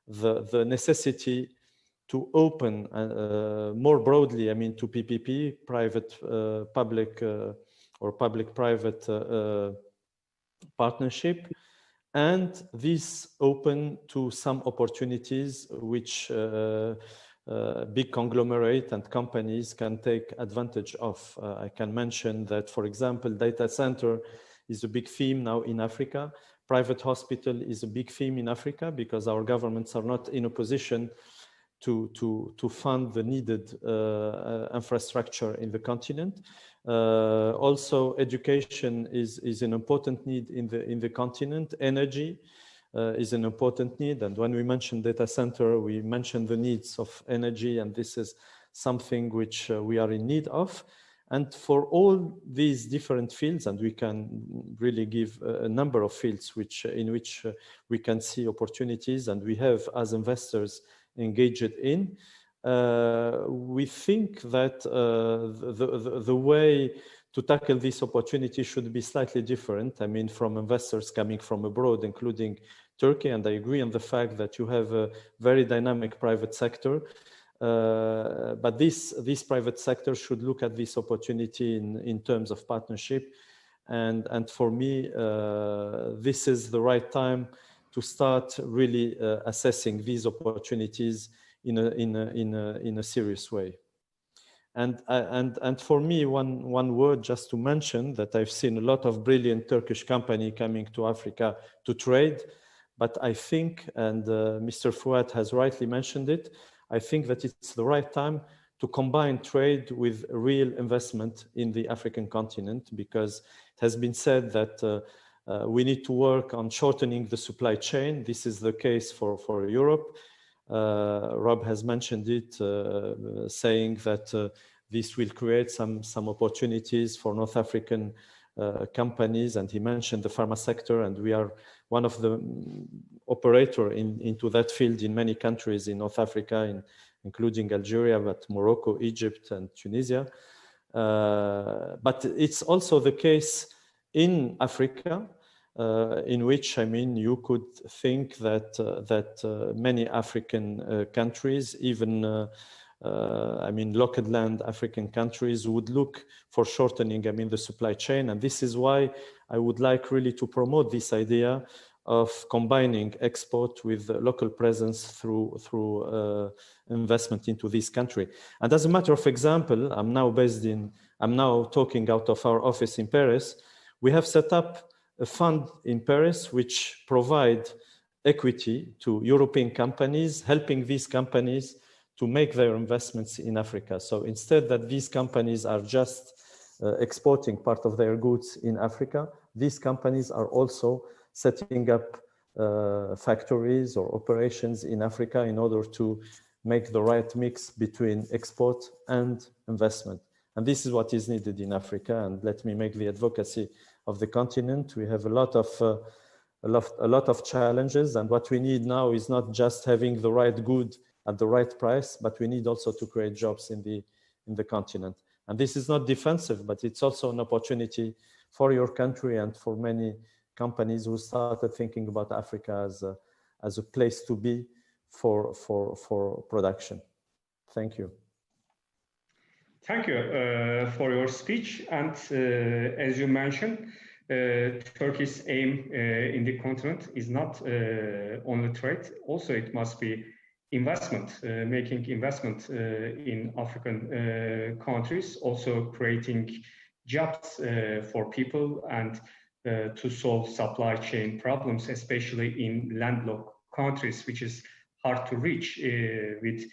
D: the necessity to open more broadly, I mean, to PPP, private public or public-private partnership, and this open to some opportunities which big conglomerate and companies can take advantage of. I can mention that, for example, data center is a big theme now in Africa. Private hospital is a big theme in Africa because our governments are not in a position to fund the needed infrastructure in the continent. Also, education is an important need in the continent. Energy is an important need, and when we mention data center, we mention the needs of energy, and this is something which we are in need of. And for all these different fields, and we can really give a number of fields in which we can see opportunities, and we have as investors engaged in, we think that the way to tackle this opportunity should be slightly different. I mean, from investors coming from abroad, including Turkey, and I agree on the fact that you have a very dynamic private sector. But this private sector should look at this opportunity in terms of partnership. And for me, this is the right time to start really assessing these opportunities in a serious way. And for me, one word just to mention that I've seen a lot of brilliant Turkish company coming to Africa to trade, but I think, and Mr. Fuat has rightly mentioned it, I think that it's the right time to combine trade with real investment in the African continent, because it has been said that we need to work on shortening the supply chain. This is the case for Europe. Rob has mentioned it, saying that this will create some opportunities for North African companies, and he mentioned the pharma sector, and we are one of the operator into that field in many countries in North Africa, including Algeria, but Morocco, Egypt, and Tunisia. But it's also the case in Africa, in which, I mean, you could think that many African countries, even I mean, local land African countries, would look for shortening, I mean, the supply chain. And this is why I would like really to promote this idea of combining export with local presence through investment into this country. And as a matter of example, I'm now talking out of our office in Paris. We have set up a fund in Paris which provide equity to European companies, helping these companies to make their investments in Africa. So instead that these companies are just exporting part of their goods in Africa, these companies are also setting up factories or operations in Africa in order to make the right mix between export and investment. And this is what is needed in Africa. And let me make the advocacy of the continent. We have a lot of challenges, and what we need now is not just having the right good at the right price, but we need also to create jobs in the continent. And this is not defensive, but it's also an opportunity for your country and for many companies who started thinking about Africa as a place to be for production. Thank you.
A: Thank you for your speech. And as you mentioned, Turkey's aim in the continent is not only trade. Also, it must be investment, making investment in African countries, also creating jobs for people and to solve supply chain problems, especially in landlocked countries, which is hard to reach with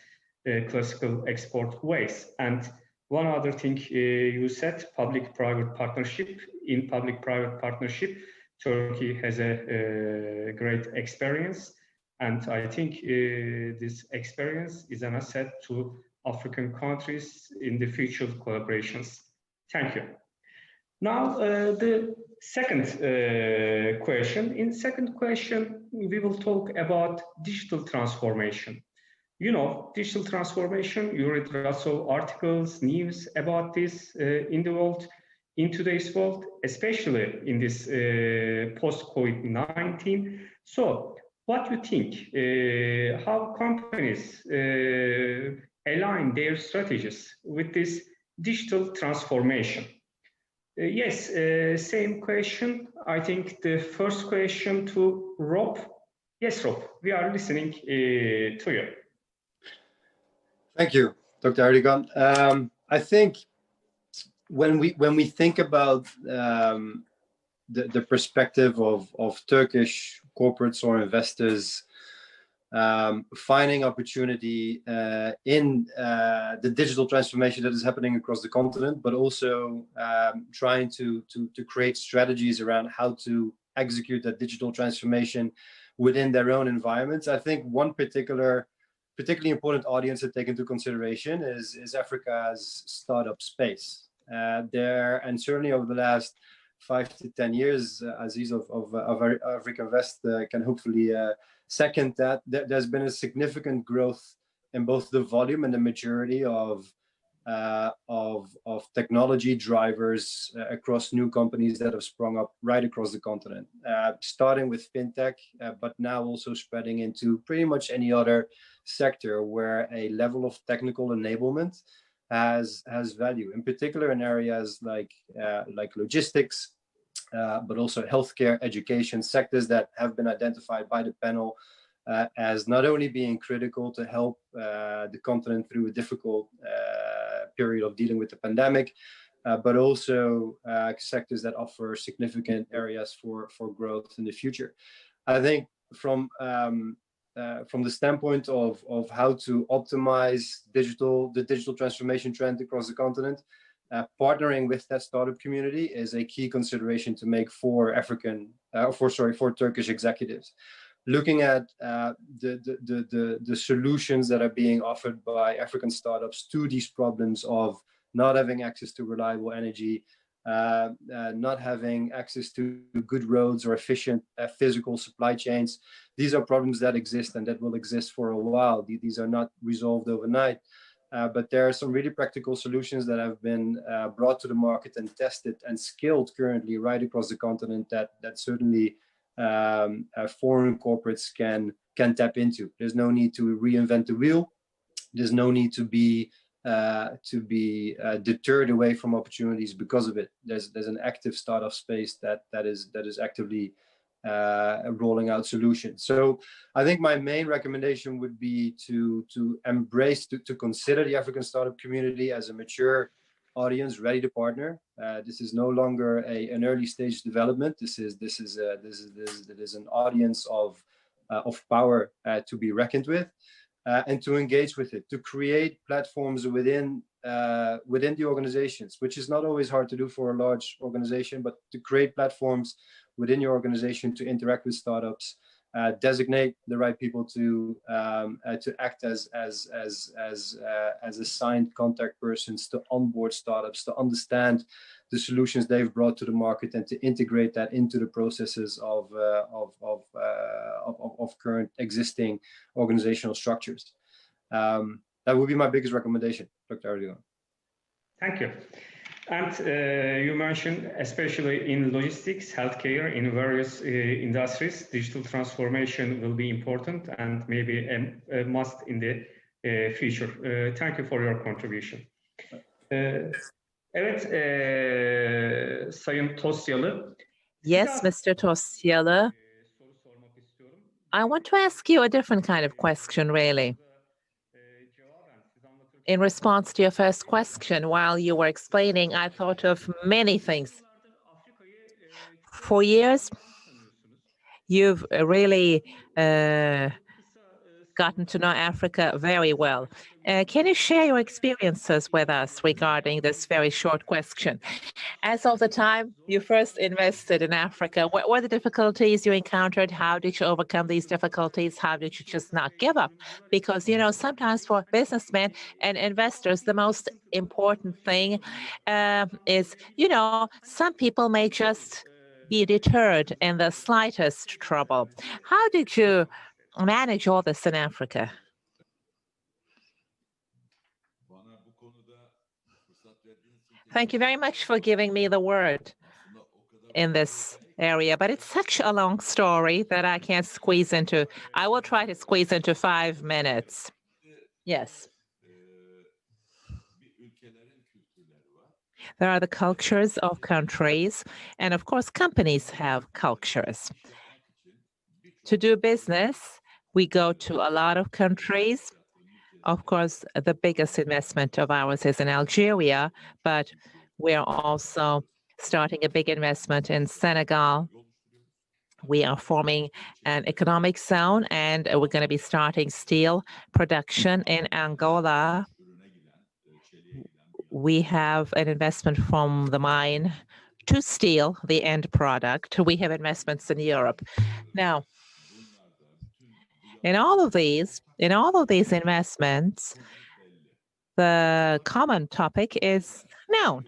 A: classical export ways. And one other thing you said, public-private partnership. In public-private partnership, Turkey has a great experience. And I think this experience is an asset to African countries in the future collaborations. Thank you. Now, the second question. In second question, we will talk about digital transformation. You know, digital transformation, you read lots of articles, news about this in the world, in today's world, especially in this post-COVID-19. So what you think? How companies align their strategies with this digital transformation? Yes, same question. I think the first question to Rob. Yes, Rob, we are listening to you.
C: Thank you, Dr. Erdogan. I think when we think about the perspective of Turkish corporates or investors finding opportunity in the digital transformation that is happening across the continent, but also trying to create strategies around how to execute that digital transformation within their own environments. I think one particularly important audience to take into consideration is Africa's startup space. There, and certainly over the last 5 to 10 years, Aziz of Africa Invest can hopefully second that, there's been a significant growth in both the volume and the maturity of technology drivers across new companies that have sprung up right across the continent, starting with fintech, but now also spreading into pretty much any other sector where a level of technical enablement has value, in particular in areas like logistics, but also healthcare, education, sectors that have been identified by the panel as not only being critical to help the continent through a difficult period of dealing with the pandemic, but also sectors that offer significant areas for growth in the future. I think from the standpoint of how to optimize the digital transformation trend across the continent, partnering with that startup community is a key consideration to make for Turkish executives. Looking at the solutions that are being offered by African startups to these problems of not having access to reliable energy, not having access to good roads or efficient physical supply chains. These are problems that exist and that will exist for a while. These are not resolved overnight. But there are some really practical solutions that have been brought to the market and tested and scaled currently right across the continent that certainly foreign corporates can tap into. There's no need to reinvent the wheel. There's no need to be deterred away from opportunities because of it. There's an active startup space that is actively rolling out solutions. So I think my main recommendation would be to embrace, to consider the African startup community as a mature audience ready to partner. This is no longer an early stage development. This is an audience of power to be reckoned with, and to engage with it, to create platforms within the organizations, which is not always hard to do for a large organization, but to create platforms within your organization to interact with startups, designate the right people to act as assigned contact persons to onboard startups, to understand the solutions they've brought to the market, and to integrate that into the processes of current existing organizational structures. That would be my biggest recommendation, Dr. Erdogan.
A: Thank you. And you mentioned, especially in logistics, healthcare, in various industries, digital transformation will be important and maybe a must in the future. Thank you for your contribution. Evet, Sayın Tosyalı.
H: Yes, Mr. Tosyalı. I want to ask you a different kind of question, really. In response to your first question, while you were explaining, I thought of many things. For years, you've really gotten to know Africa very well. Can you share your experiences with us regarding this very short question? As of the time you first invested in Africa, what were the difficulties you encountered? How did you overcome these difficulties? How did you just not give up? Because, you know, sometimes for businessmen and investors, the most important thing is, you know, some people may just be deterred in the slightest trouble. How did you manage all this in Africa? Thank you very much for giving me the word in this area, but it's such a long story that I can't squeeze into. I will try to squeeze into 5 minutes. Yes. There are the cultures of countries, and of course, companies have cultures. To do business, we go to a lot of countries. Of course, the biggest investment of ours is in Algeria, but we are also starting a big investment in Senegal. We are forming an economic zone, and we're going to be starting steel production in Angola. We have an investment from the mine to steel, the end product. We have investments in Europe. Now, in all of these investments, the common topic is known.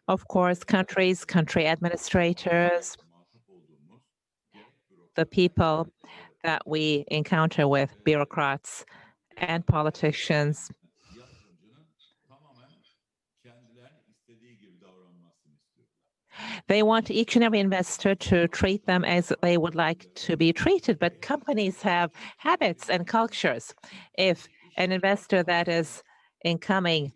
H: Of course, country administrators, the people that we encounter with, bureaucrats and politicians. They want each and every investor to treat them as they would like to be treated, but companies have habits and cultures. If an investor that is incoming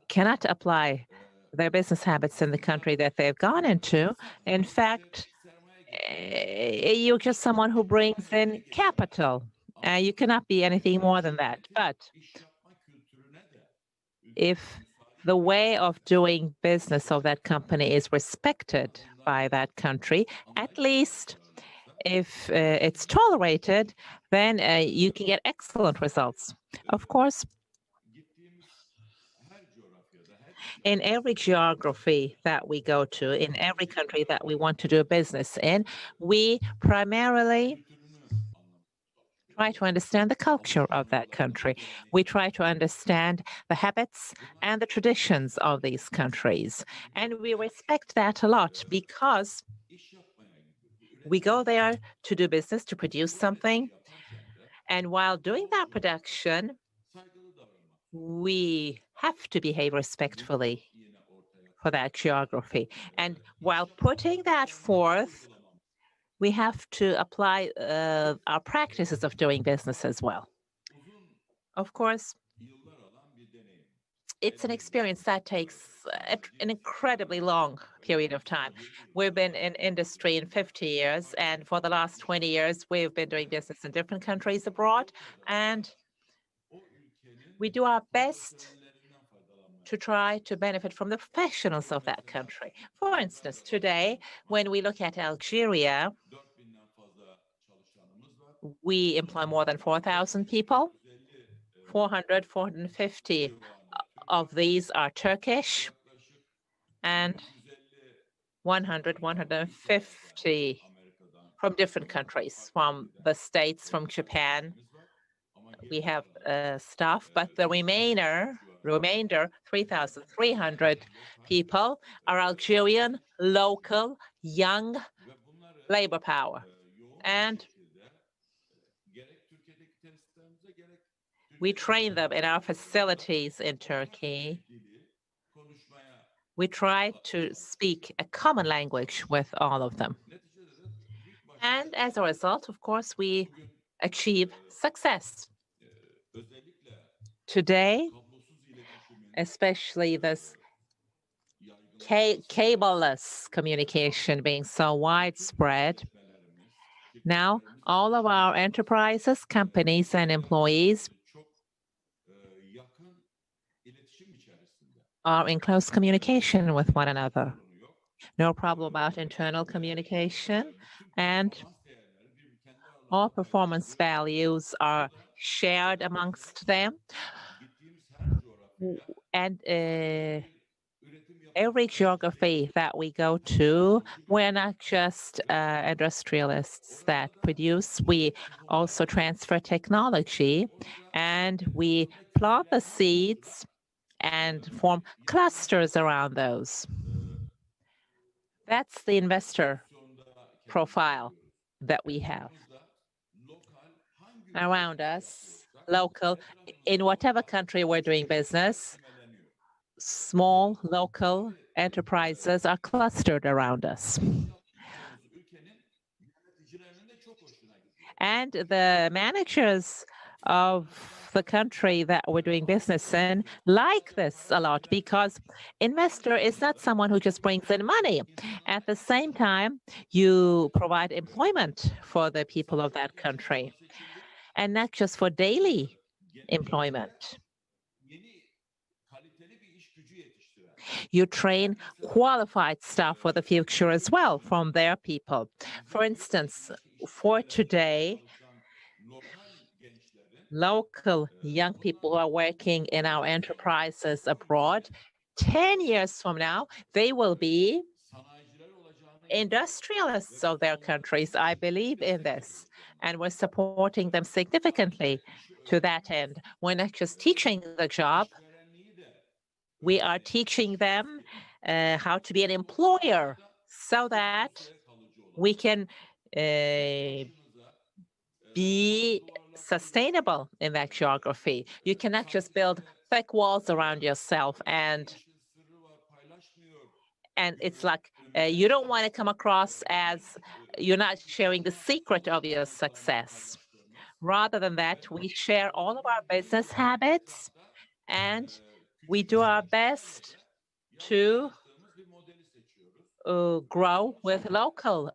H: cannot apply their business habits in the country that they've gone into, in fact, you're just someone who brings in capital. You cannot be anything more than that. But if the way of doing business of that company is respected by that country, at least if it's tolerated, then you can get excellent results. Of course, in every geography that we go to, in every country that we want to do business in, we primarily try to understand the culture of that country. We try to understand the habits and the traditions of these countries. And we respect that a lot because we go there to do business, to produce something. And while doing that production, we have to behave respectfully for that geography. And while putting that forth, we have to apply our practices of doing business as well. Of course, it's an experience that takes an incredibly long period of time. We've been in industry in 50 years, and for the last 20 years, we've been doing business in different countries abroad, and we do our best to try to benefit from the professionals of that country. For instance, today, when we look at Algeria, we employ more than 4,000 people. 450 of these are Turkish, and 150 from different countries, from the States, from Japan. We have staff, but the remainder, 3,300 people, are Algerian, local, young labor power. And we train them in our facilities in Turkey. We try to speak a common language with all of them. And as a result, of course, we achieve success. Today, especially this cableless communication being so widespread, now all of our enterprises, companies, and employees are in close communication with one another. No problem about internal communication, and all performance values are shared amongst them. And every geography that we go to, we're not just industrialists that produce, we also transfer technology, and we plant the seeds and form clusters around those. That's the investor profile that we have around us, local, in whatever country we're doing business, small, local, enterprises are clustered around us. And the managers of the country that we're doing business in like this a lot, because investor is not someone who just brings in money. At the same time, you provide employment for the people of that country, and not just for daily employment. You train qualified staff for the future as well from their people. For instance, for today, local young people who are working in our enterprises abroad, 10 years from now, they will be industrialists of their countries. I believe in this, and we're supporting them significantly to that end. We're not just teaching the job, we are teaching them how to be an employer so that we can be sustainable in that geography. You cannot just build thick walls around yourself, and it's like you don't want to come across as you're not sharing the secret of your success. Rather than that, we share all of our business habits, and we do our best to grow with local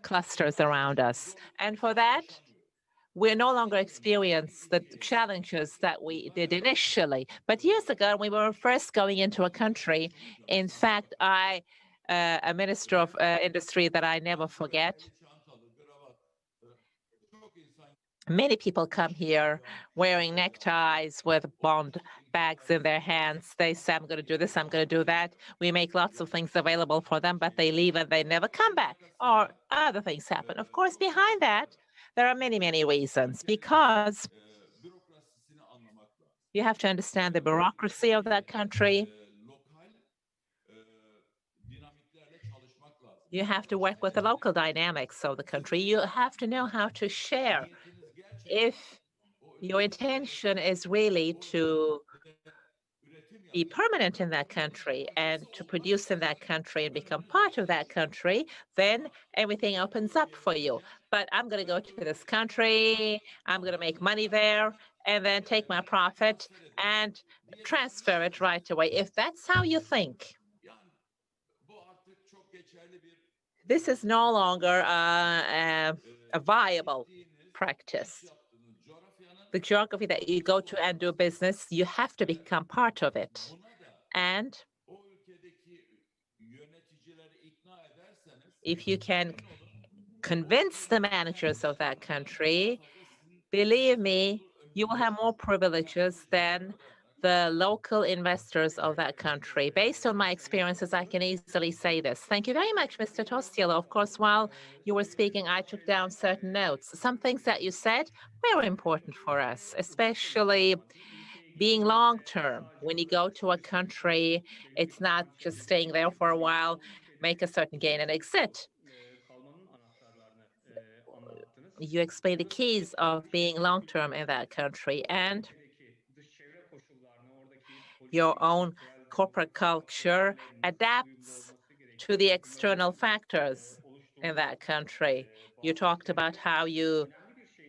H: clusters around us. And for that, we no longer experience the challenges that we did initially. But years ago, when we were first going into a country, in fact, a minister of industry that I never forget, many people come here wearing neckties with bond bags in their hands. They say, I'm going to do this, I'm going to do that. We make lots of things available for them, but they leave and they never come back, or other things happen. Of course, behind that, there are many, many reasons, because you have to understand the bureaucracy of that country. You have to work with the local dynamics of the country. You have to know how to share. If your intention is really to be permanent in that country and to produce in that country and become part of that country, then everything opens up for you. But I'm going to go to this country, I'm going to make money there, and then take my profit and transfer it right away. If that's how you think, this is no longer a viable practice. The geography that you go to and do business, you have to become part of it. And if you can convince the managers of that country, believe me, you will have more privileges than the local investors of that country. Based on my experiences, I can easily say this. Thank you very much, Mr. Tostielo. Of course, while you were speaking, I took down certain notes. Some things that you said were important for us, especially being long-term. When you go to a country, it's not just staying there for a while, make a certain gain and exit. You explain the keys of being long-term in that country, and your own corporate culture adapts to the external factors in that country. You talked about how you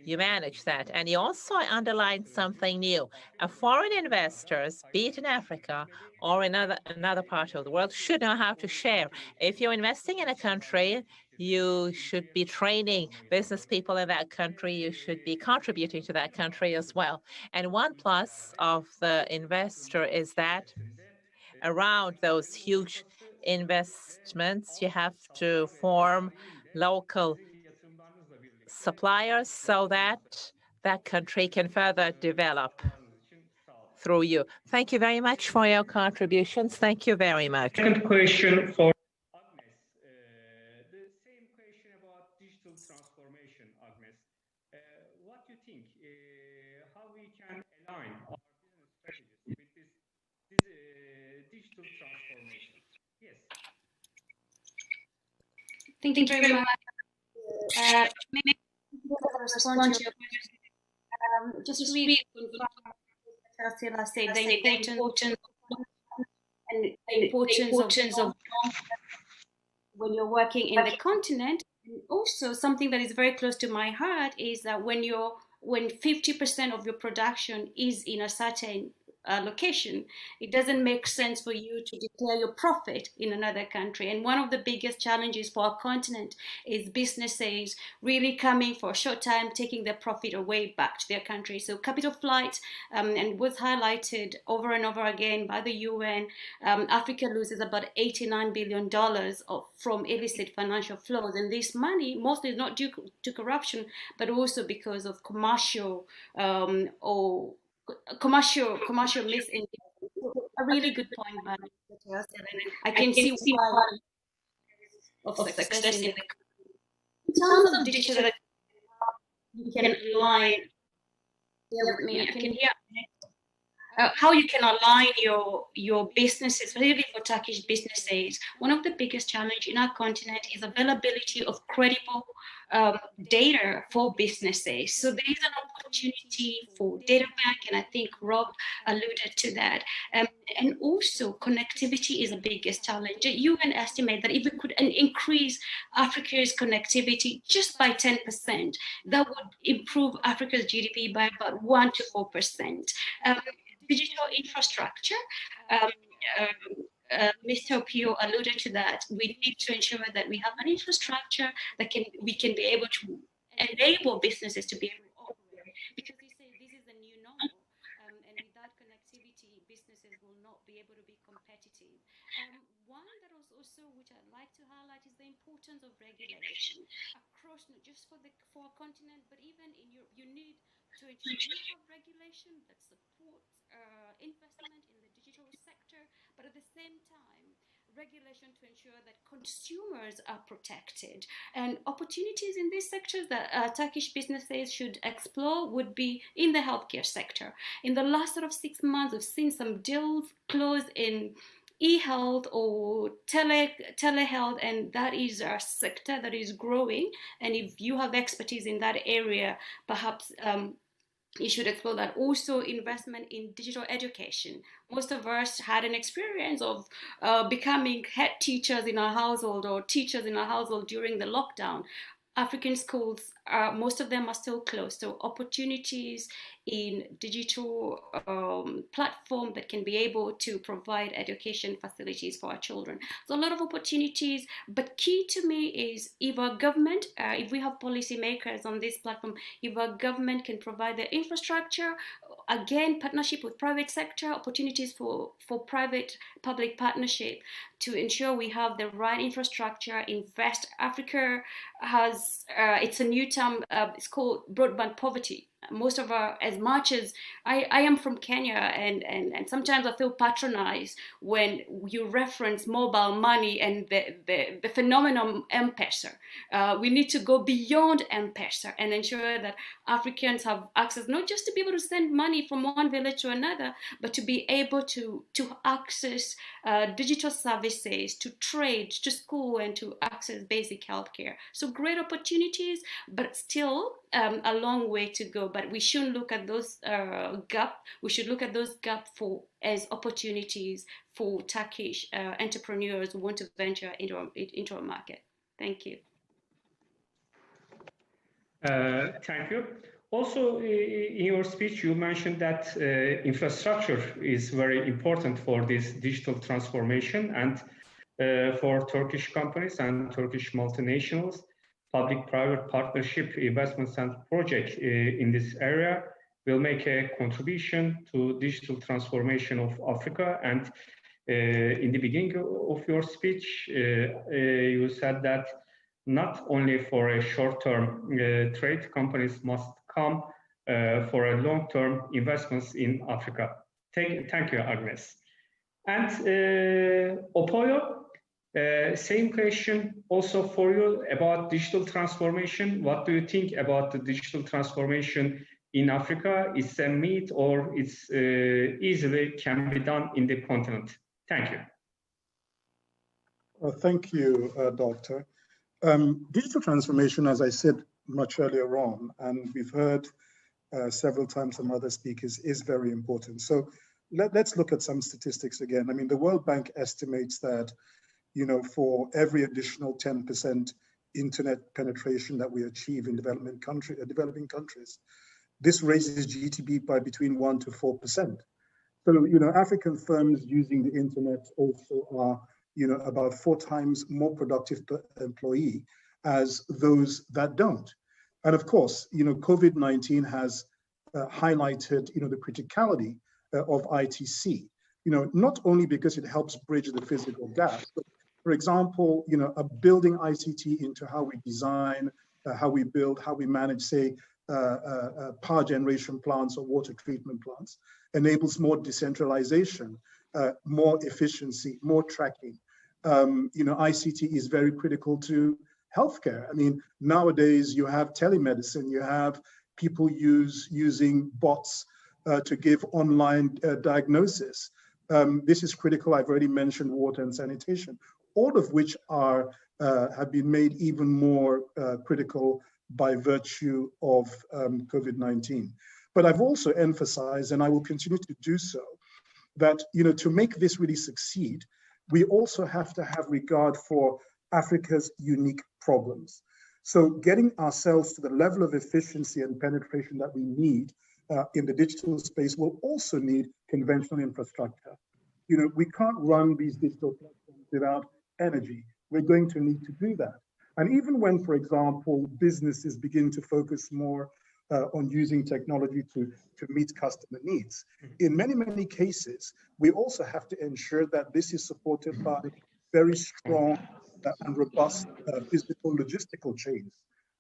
H: manage that. And you also underlined something new. Foreign investors, be it in Africa or in another part of the world, should know how to share. If you're investing in a country, you should be training business people in that country. You should be contributing to that country as well. And one plus of the investor is that around those huge investments, you have to form local suppliers so that that country can further develop through you. Thank you very much for your contributions. Thank you very much.
A: Second question for Agnes. The same question about digital transformation, Agnes. What do you think? How we can align our business strategies with this digital transformation? Yes.
F: Thank you very much. Maybe respond to your question. Just really confirm what Tarsila said, the importance and importance of when you're working in the continent. And also something that is very close to my heart is that when 50% of your production is in a certain location, it doesn't make sense for you to declare your profit in another country. And one of the biggest challenges for our continent is businesses really coming for a short time, taking their profit away back to their country. So capital flight, and was highlighted over and over again by the UN. Africa loses about $89 billion from illicit financial flows. And this money mostly is not due to corruption, but also because of commercial misinvestment. A really good point by Dr. Yasser, and I can see why of success in terms of digital. You can align. Bear with me. I can hear how you can align your businesses, really for Turkish businesses. One of the biggest challenges in our continent is availability of credible data for businesses. So there is an opportunity for data bank, and I think Rob alluded to that. And also connectivity is the biggest challenge. You can estimate that if we could increase Africa's connectivity just by 10%, that would improve Africa's GDP by about 1 to 4%. Digital infrastructure, Mr. Pio alluded to that. We need to ensure that we have an infrastructure that we can be able to enable businesses to be able to operate, because they say this is the new normal, and without connectivity, businesses will not be able to be competitive. One that was also, which I'd like to highlight, is the importance of regulation across, not just for our continent, but even in Europe. You need to ensure you have regulation that supports investment in the digital sector, but at the same time, regulation to ensure that consumers are protected. And opportunities in these sectors that Turkish businesses should explore would be in the healthcare sector. In the last sort of 6 months, we've seen some deals close in e-health or telehealth, and that is a sector that is growing. And if you have expertise in that area, perhaps you should explore that. Also, investment in digital education. Most of us had an experience of becoming head teachers in our household or teachers in our household during the lockdown. African schools, most of them are still closed. So opportunities in digital platform that can be able to provide education facilities for our children. So a lot of opportunities, but key to me is if our government, if we have policymakers on this platform, if our government can provide the infrastructure, again, partnership with private sector, opportunities for private-public partnership to ensure we have the right infrastructure, invest. Africa has, it's a new term, it's called broadband poverty. Most of our, as much as I am from Kenya, and sometimes I feel patronized when you reference mobile money and the phenomenon M-Pesa. We need to go beyond M-Pesa and ensure that Africans have access, not just to be able to send money from one village to another, but to be able to access digital services, to trade, to school, and to access basic healthcare. So great opportunities, but still a long way to go. But we shouldn't look at those gaps. We should look at those gaps as opportunities for Turkish entrepreneurs who want to venture into a market. Thank you.
A: Thank you. Also, in your speech, you mentioned that infrastructure is very important for this digital transformation, and for Turkish companies and Turkish multinationals. Public-private partnership investments and projects in this area will make a contribution to digital transformation of Africa. And in the beginning of your speech, you said that not only for a short-term trade, companies must come for a long-term investments in Africa. Thank you, Agnes. And Opoyo, same question also for you about digital transformation. What do you think about the digital transformation in Africa? It's a myth, or it's easily can be done in the continent? Thank you.
G: Thank you, Doctor. Digital transformation, as I said much earlier on, and we've heard several times from other speakers, is very important. So let's look at some statistics again. I mean, the World Bank estimates that, you know, for every additional 10% internet penetration that we achieve in developing countries, this raises GDP by between 1 to 4%. So, you know, African firms using the internet also are, you know, about 4 times more productive per employee as those that don't. And of course, you know, COVID-19 has highlighted, you know, the criticality of ITC, you know, not only because it helps bridge the physical gap, but for example, you know, building ICT into how we design, how we build, how we manage, say, power generation plants or water treatment plants, enables more decentralization, more efficiency, more tracking. You know, ICT is very critical to healthcare. I mean, nowadays you have telemedicine, you have people using bots to give online diagnosis. This is critical. I've already mentioned water and sanitation, all of which are have been made even more critical by virtue of COVID-19. But I've also emphasized, and I will continue to do so, that, you know, to make this really succeed, we also have to have regard for Africa's unique problems. So getting ourselves to the level of efficiency and penetration that we need in the digital space will also need conventional infrastructure. You know, we can't run these digital platforms without energy. We're going to need to do that. And even when, for example, businesses begin to focus more on using technology to meet customer needs, in many cases, we also have to ensure that this is supported by very strong and robust physical logistical chains.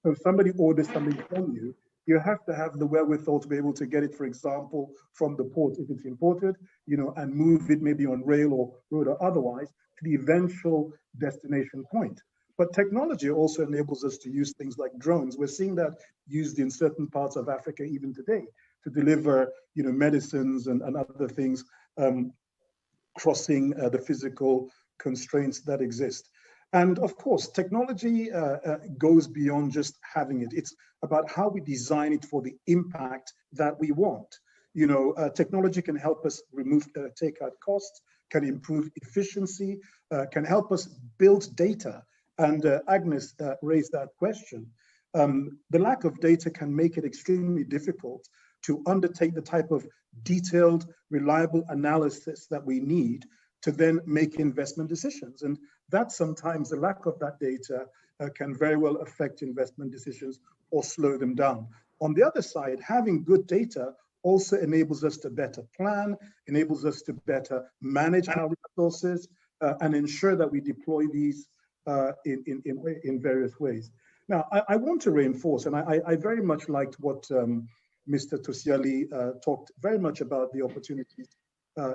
G: So if somebody orders something from you, you have to have the wherewithal to be able to get it, for example, from the port if it's imported, you know, and move it maybe on rail or road or otherwise to the eventual destination point. But technology also enables us to use things like drones. We're seeing that used in certain parts of Africa even today to deliver, you know, medicines and other things, crossing the physical constraints that exist. And of course, technology goes beyond just having it. It's about how we design it for the impact that we want. You know, technology can help us take out costs, can improve efficiency, can help us build data. And Agnes raised that question. The lack of data can make it extremely difficult to undertake the type of detailed, reliable analysis that we need to then make investment decisions. And that sometimes the lack of that data can very well affect investment decisions or slow them down. On the other side, having good data also enables us to better plan, enables us to better manage our resources and ensure that we deploy these in various ways. Now, I want to reinforce, and I very much liked what Mr. Tosiali talked very much about the opportunities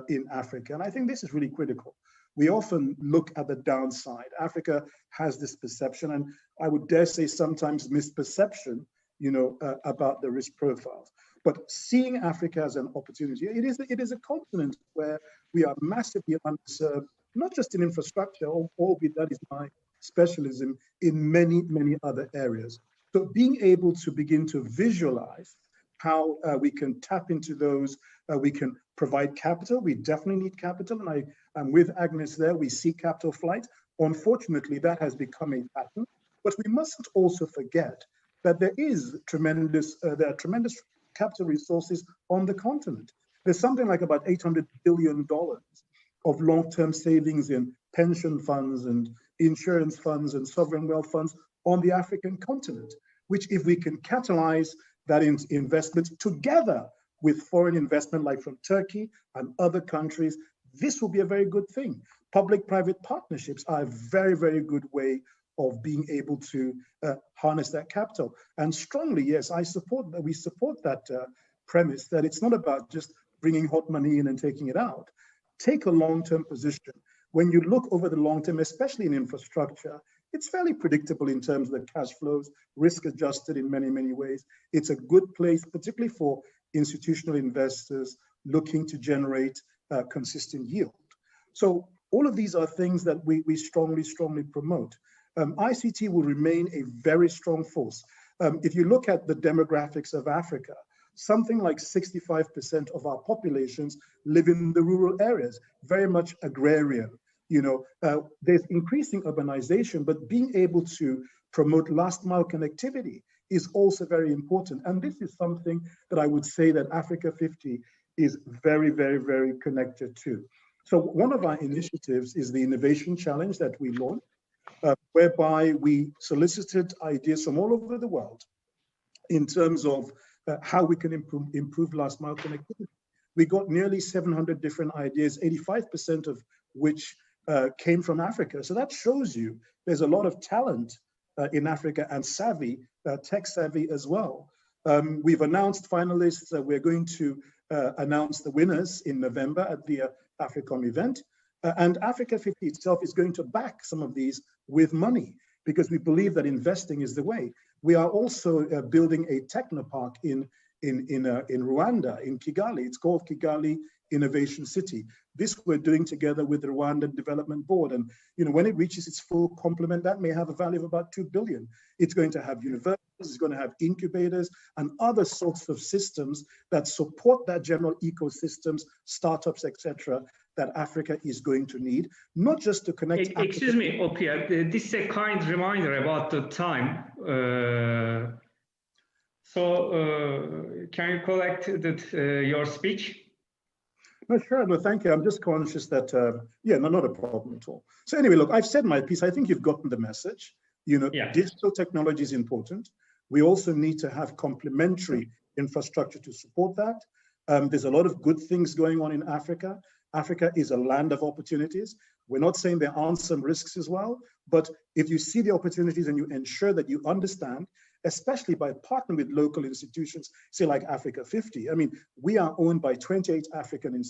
G: in Africa. And I think this is really critical. We often look at the downside. Africa has this perception, and I would dare say sometimes misperception, you know, about the risk profiles. But seeing Africa as an opportunity, it is a continent where we are massively underserved, not just in infrastructure, albeit that is my specialism, in many other areas. So being able to begin to visualize how we can tap into those, we can provide capital. We definitely need capital, and I'm with Agnes there. We see capital flight. Unfortunately, that has become a pattern. But we mustn't also forget that there are tremendous capital resources on the continent. There's something like about $800 billion of long-term savings in pension funds and insurance funds and sovereign wealth funds on the African continent, which if we can catalyze that investment together with foreign investment like from Turkey and other countries, this will be a very good thing. Public-private partnerships are a very good way of being able to harness that capital. And strongly, yes, we support that premise that it's not about just bringing hot money in and taking it out. Take a long-term position. When you look over the long term, especially in infrastructure, it's fairly predictable in terms of the cash flows, risk adjusted in many ways. It's a good place, particularly for institutional investors looking to generate consistent yield. So all of these are things that we strongly promote. ICT will remain a very strong force. If you look at the demographics of Africa, something like 65% of our populations live in the rural areas, very much agrarian. You know, there's increasing urbanization, but being able to promote last mile connectivity is also very important. And this is something that I would say that Africa 50 is very, very, very connected to. So one of our initiatives is the Innovation Challenge that we launched, whereby we solicited ideas from all over the world in terms of how we can improve last mile connectivity. We got nearly 700 different ideas, 85% of which came from Africa. So that shows you there's a lot of talent in Africa and savvy, tech savvy as well. We've announced finalists. We're going to announce the winners in November at the AFRICOM event. And Africa 50 itself is going to back some of these with money because we believe that investing is the way. We are also building a technopark in Rwanda, in Kigali. It's called Kigali Innovation City. This we're doing together with the Rwandan Development Board. And you know, when it reaches its full complement, that may have a value of about 2 billion. It's going to have universities, it's going to have incubators and other sorts of systems that support that general ecosystems, startups, etc., that Africa is going to need, not just to connect.
A: Excuse me, Opia, this is a kind reminder about the time. Can you collect your speech?
G: No, sure. No, thank you. I'm just conscious that, yeah, no, not a problem at all. So anyway, look, I've said my piece. I think you've gotten the message. You know, yeah. Digital technology is important. We also need to have complementary infrastructure to support that. There's a lot of good things going on in Africa. Africa is a land of opportunities. We're not saying there aren't some risks as well, but if you see the opportunities and you ensure that you understand, especially by partnering with local institutions, say like Africa 50. I mean, we are owned by 28 African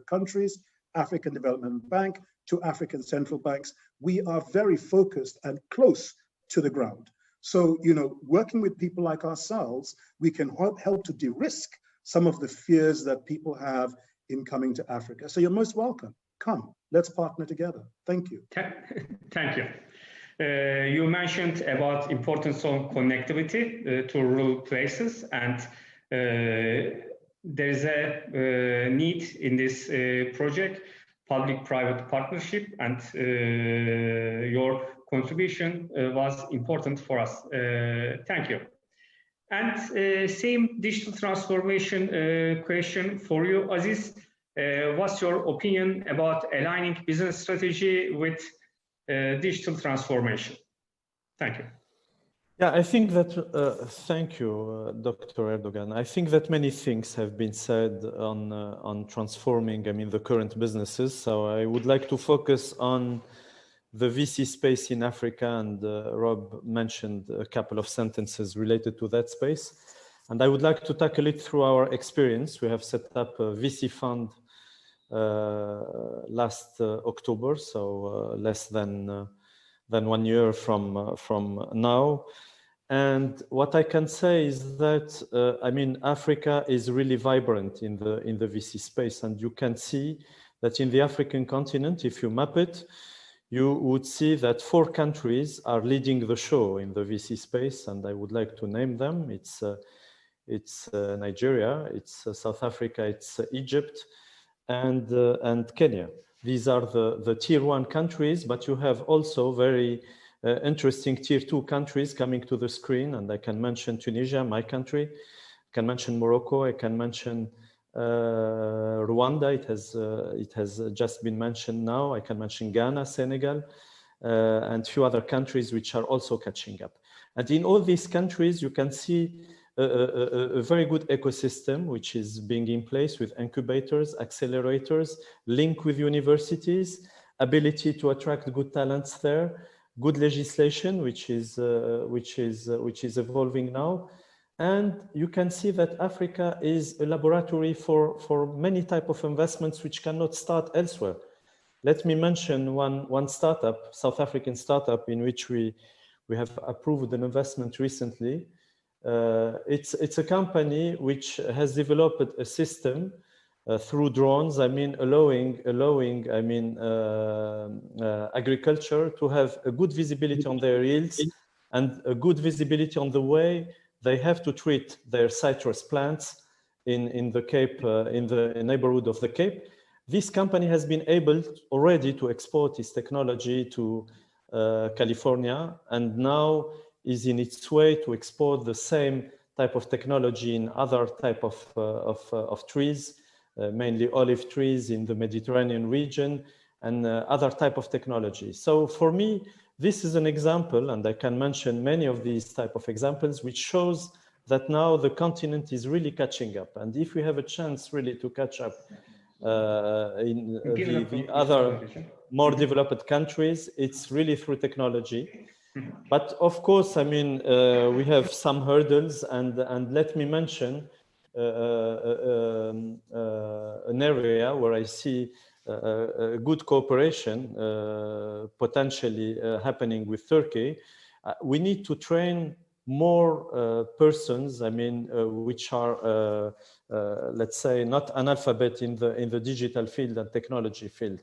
G: countries, African Development Bank, 2 African central banks. We are very focused and close to the ground. So, you know, working with people like ourselves, we can help to de-risk some of the fears that people have in coming to Africa. So you're most welcome. Come, let's partner together. Thank you.
A: Thank you. You mentioned about importance of connectivity to rural places, and there is a need in this project, public-private partnership, and your contribution was important for us. Thank you. And same digital transformation question for you, Aziz. What's your opinion about aligning business strategy with digital transformation? Thank you.
D: Yeah, I think that, thank you, Dr. Erdogan. I think that many things have been said on transforming, I mean, the current businesses. So I would like to focus on the VC space in Africa, and Rob mentioned a couple of sentences related to that space. And I would like to tackle it through our experience. We have set up a VC fund last October, so less than 1 year from now. And what I can say is that I mean, Africa is really vibrant in the VC space, and you can see that in the African continent, if you map it, you would see that 4 countries are leading the show in the VC space, and I would like to name them. It's Nigeria, it's South Africa, it's Egypt, and Kenya. These are the tier 1 countries, but you have also very interesting tier 2 countries coming to the screen, and I can mention Tunisia, my country. I can mention Morocco. I can mention Rwanda. It has just been mentioned now. I can mention Ghana, Senegal, and a few other countries which are also catching up. And in all these countries, you can see a very good ecosystem which is being in place with incubators, accelerators, link with universities, ability to attract good talents there, good legislation which is evolving now. And you can see that Africa is a laboratory for many types of investments which cannot start elsewhere. Let me mention one startup, South African startup, in which we have approved an investment recently. It's a company which has developed a system through drones, I mean, allowing I mean, agriculture to have a good visibility on their yields and a good visibility on the way they have to treat their citrus plants in the Cape, in the neighborhood of the Cape. This company has been able already to export its technology to California, and now is in its way to export the same type of technology in other type of trees, mainly olive trees in the Mediterranean region, and other type of technology. So for me, this is an example, and I can mention many of these type of examples, which shows that now the continent is really catching up. And if we have a chance really to catch up in the other more developed countries, it's really through technology. But of course, I mean, we have some hurdles, and let me mention an area where I see a good cooperation potentially happening with Turkey. We need to train more persons, I mean, which are, let's say, not analphabet in the digital field and technology field.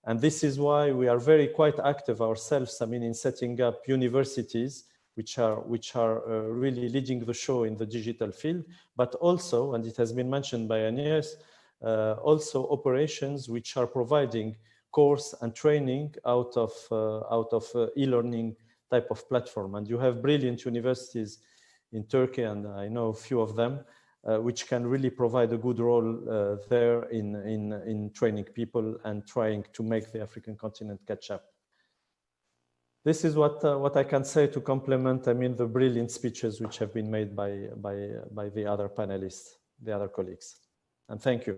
D: And this is why we are quite active ourselves, I mean, in setting up universities which are really leading the show in the digital field, but also, and it has been mentioned by Agnes, also operations which are providing course and training out of e-learning type of platform. And you have brilliant universities in Turkey, and I know a few of them, which can really provide a good role there in training people and trying to make the African continent catch up. This is what I can say to complement, I mean, the brilliant speeches which have been made by the other panelists, the other colleagues. And thank you.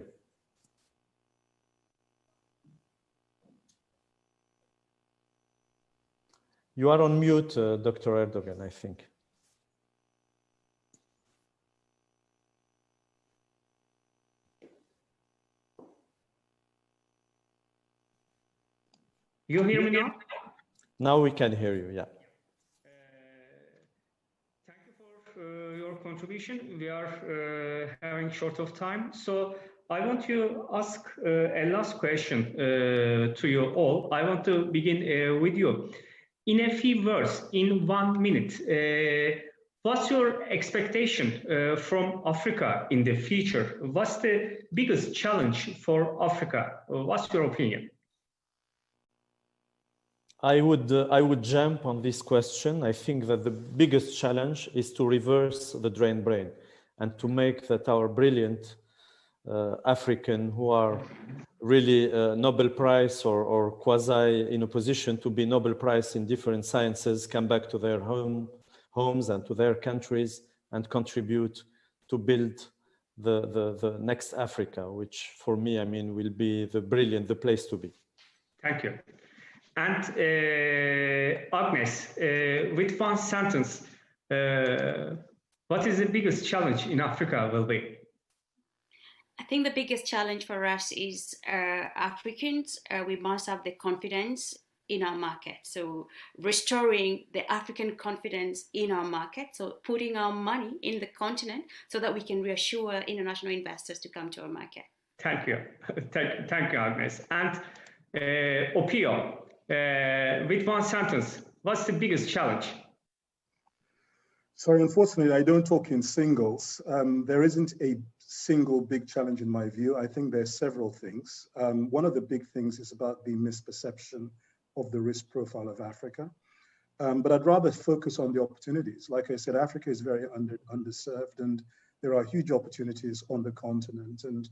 D: You are on mute, Dr. Erdogan, I think.
A: You hear me now?
D: Now we can hear you, yeah.
A: Thank you for your contribution. We are having short of time. So I want to ask a last question to you all. I want to begin with you. In a few words, in 1 minute, what's your expectation from Africa in the future? What's the biggest challenge for Africa? What's your opinion?
D: I would jump on this question. I think that the biggest challenge is to reverse the drain brain and to make that our brilliant African who are really Nobel Prize or quasi in a position to be Nobel Prize in different sciences come back to their homes and to their countries and contribute to build the next Africa, which for me, I mean, will be the place to be.
A: Thank you. And Agnes, with one sentence, what is the biggest challenge in Africa will be?
F: I think the biggest challenge for us is Africans. We must have the confidence in our market. So restoring the African confidence in our market. So putting our money in the continent so that we can reassure international investors to come to our market.
A: Thank you. Thank you, Agnes. And Opio, with one sentence, what's the biggest challenge?
G: Sorry, unfortunately, I don't talk in singles. There isn't a single big challenge in my view. I think there's several things. One of the big things is about the misperception of the risk profile of Africa. But I'd rather focus on the opportunities. Like I said, Africa is very underserved, and there are huge opportunities on the continent. And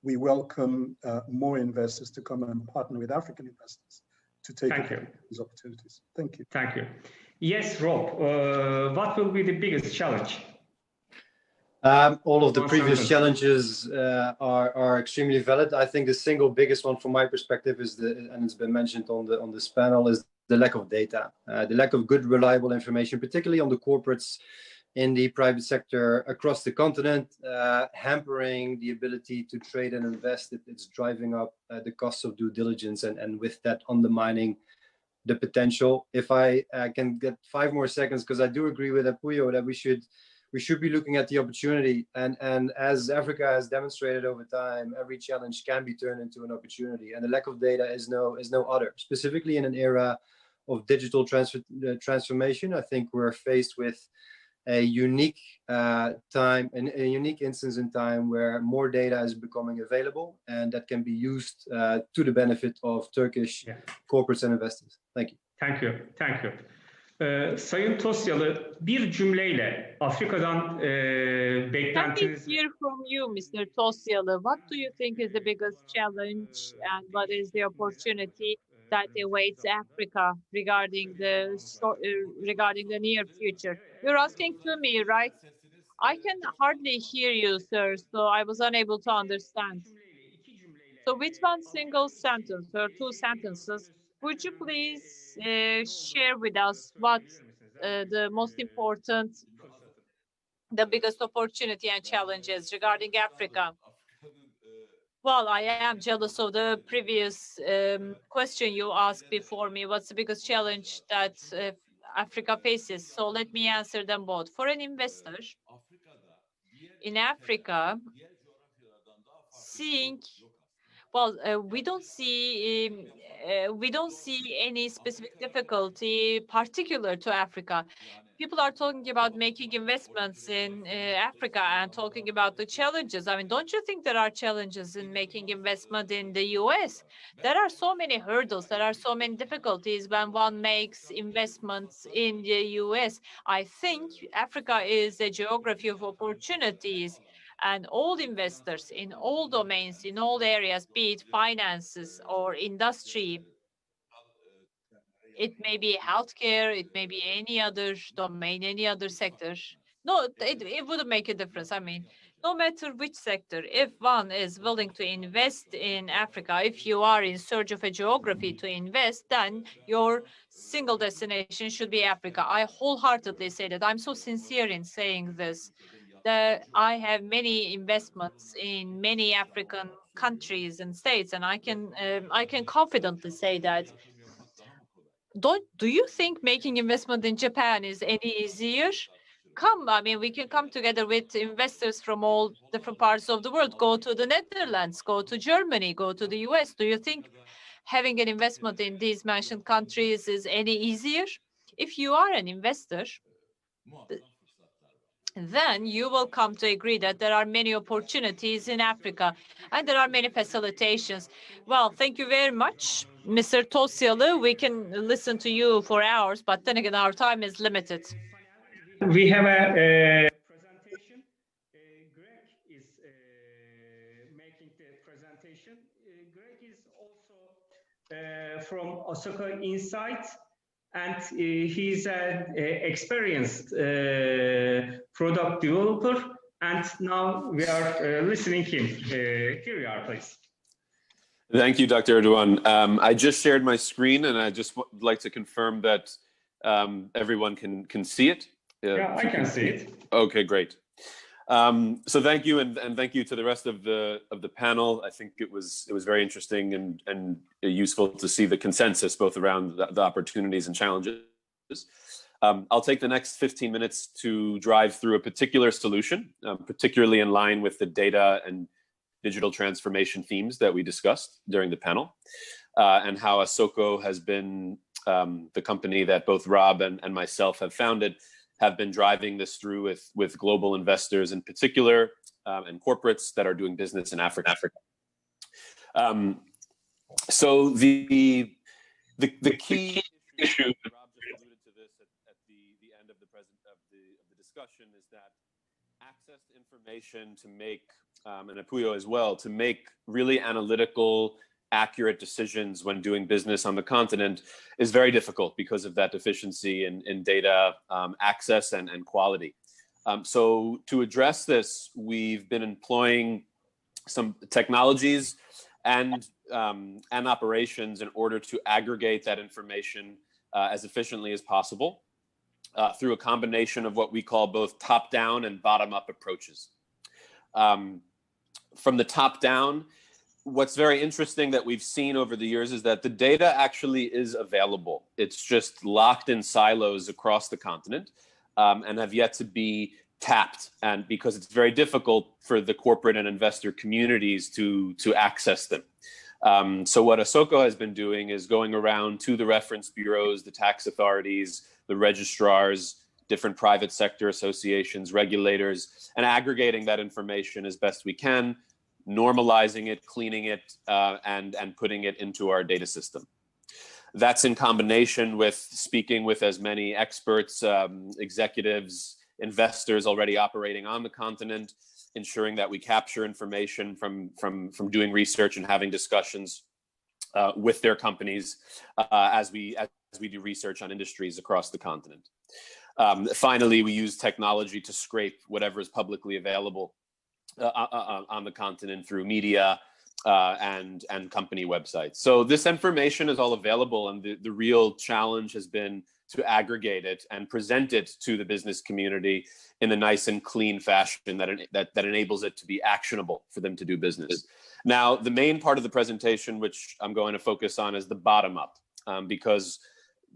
G: we welcome more investors to come and partner with African investors to take advantage of these opportunities. Thank you.
A: Thank you. Yes, Rob, what will be the biggest challenge?
C: All of the previous challenges are extremely valid. I think the single biggest one from my perspective is and it's been mentioned on this panel, is the lack of data, the lack of good, reliable information, particularly on the corporates in the private sector across the continent, hampering the ability to trade and invest. It's driving up the costs of due diligence and with that undermining the potential. If I can get 5 more seconds, because I do agree with Apuyo that we should be looking at the opportunity, and as Africa has demonstrated over time, every challenge can be turned into an opportunity, and the lack of data is no other. Specifically in an era of digital transformation, I think we're faced with a unique time, a unique instance in time where more data is becoming available, and that can be used to the benefit of Turkish corporates and investors. Thank you.
A: Thank you. Thank you. Sayın Tosyalı, bir cümleyle Afrika'dan beklentiniz...
B: Can we hear from you, Mr. Tosyalı? What do you think is the biggest challenge and what is the opportunity that awaits Africa regarding the near future? You're asking to me, right? I can hardly hear you, sir, so I was unable to understand. So with one single sentence or two sentences, would you please share with us what the most important, the biggest opportunity and challenges regarding Africa? Well, I am jealous of the previous question you asked before me. What's the biggest challenge that Africa faces? So let me answer them both. For an investor in Africa, seeing, well, we don't see any specific difficulty particular to Africa. People are talking about making investments in Africa and talking about the challenges. I mean, don't you think there are challenges in making investment in the US? There are so many hurdles, there are so many difficulties when one makes investments in the US. I think Africa is a geography of opportunities. And all investors in all domains, in all areas, be it finances or industry, it may be healthcare, it may be any other domain, any other sector. No, it wouldn't make a difference. I mean, no matter which sector, if one is willing to invest in Africa, if you are in search of a geography to invest, then your single destination should be Africa. I wholeheartedly say that. I'm so sincere in saying this, that I have many investments in many African countries and states, and I can confidently say that. Do you think making investment in Japan is any easier? Come, I mean, we can come together with investors from all different parts of the world. Go to the Netherlands, go to Germany, go to the US. Do you think having an investment in these mentioned countries is any easier? If you are an investor, then you will come to agree that there are many opportunities in Africa and there are many facilitations. Well, thank you very much, Mr. Tosyalı. We can listen to you for hours, but then again, our time is limited.
A: We have a presentation. Greg is making the presentation. Greg is also from Osaka Insight, and he's an experienced product developer. And now we are listening him. Here you are, please.
E: Thank you, Dr. Erdoğan. I just shared my screen, and I just would like to confirm that everyone can see it.
A: Yeah, I can see it.
E: Okay, great. So thank you, and thank you to the rest of the panel. I think it was very interesting and useful to see the consensus both around the opportunities and challenges. I'll take the next 15 minutes to drive through a particular solution, particularly in line with the data and digital transformation themes that we discussed during the panel, and how Asoko has been the company that both Rob and myself have founded, have been driving this through with global investors in particular, and corporates that are doing business in Africa. So the key issue, and Rob just alluded to this at the end of the discussion, is that access to information to make, and Apuyo as well, to make really analytical, accurate decisions when doing business on the continent is very difficult because of that deficiency in data access and quality. So to address this, we've been employing some technologies and operations in order to aggregate that information as efficiently as possible through a combination of what we call both top-down and bottom-up approaches. From the top down, what's very interesting that we've seen over the years is that the data actually is available. It's just locked in silos across the continent and have yet to be tapped, and because it's very difficult for the corporate and investor communities to access them. So what Asoko has been doing is going around to the reference bureaus, the tax authorities, the registrars, different private sector associations, regulators, and aggregating that information as best we can, normalizing it, cleaning it, and putting it into our data system. That's in combination with speaking with as many experts, executives, investors already operating on the continent, ensuring that we capture information from doing research and having discussions with their companies as we do research on industries across the continent. Finally, we use technology to scrape whatever is publicly available on the continent through media and company websites. So this information is all available, and the real challenge has been to aggregate it and present it to the business community in a nice and clean fashion that enables it to be actionable for them to do business. Now, the main part of the presentation, which I'm going to focus on, is the bottom up, because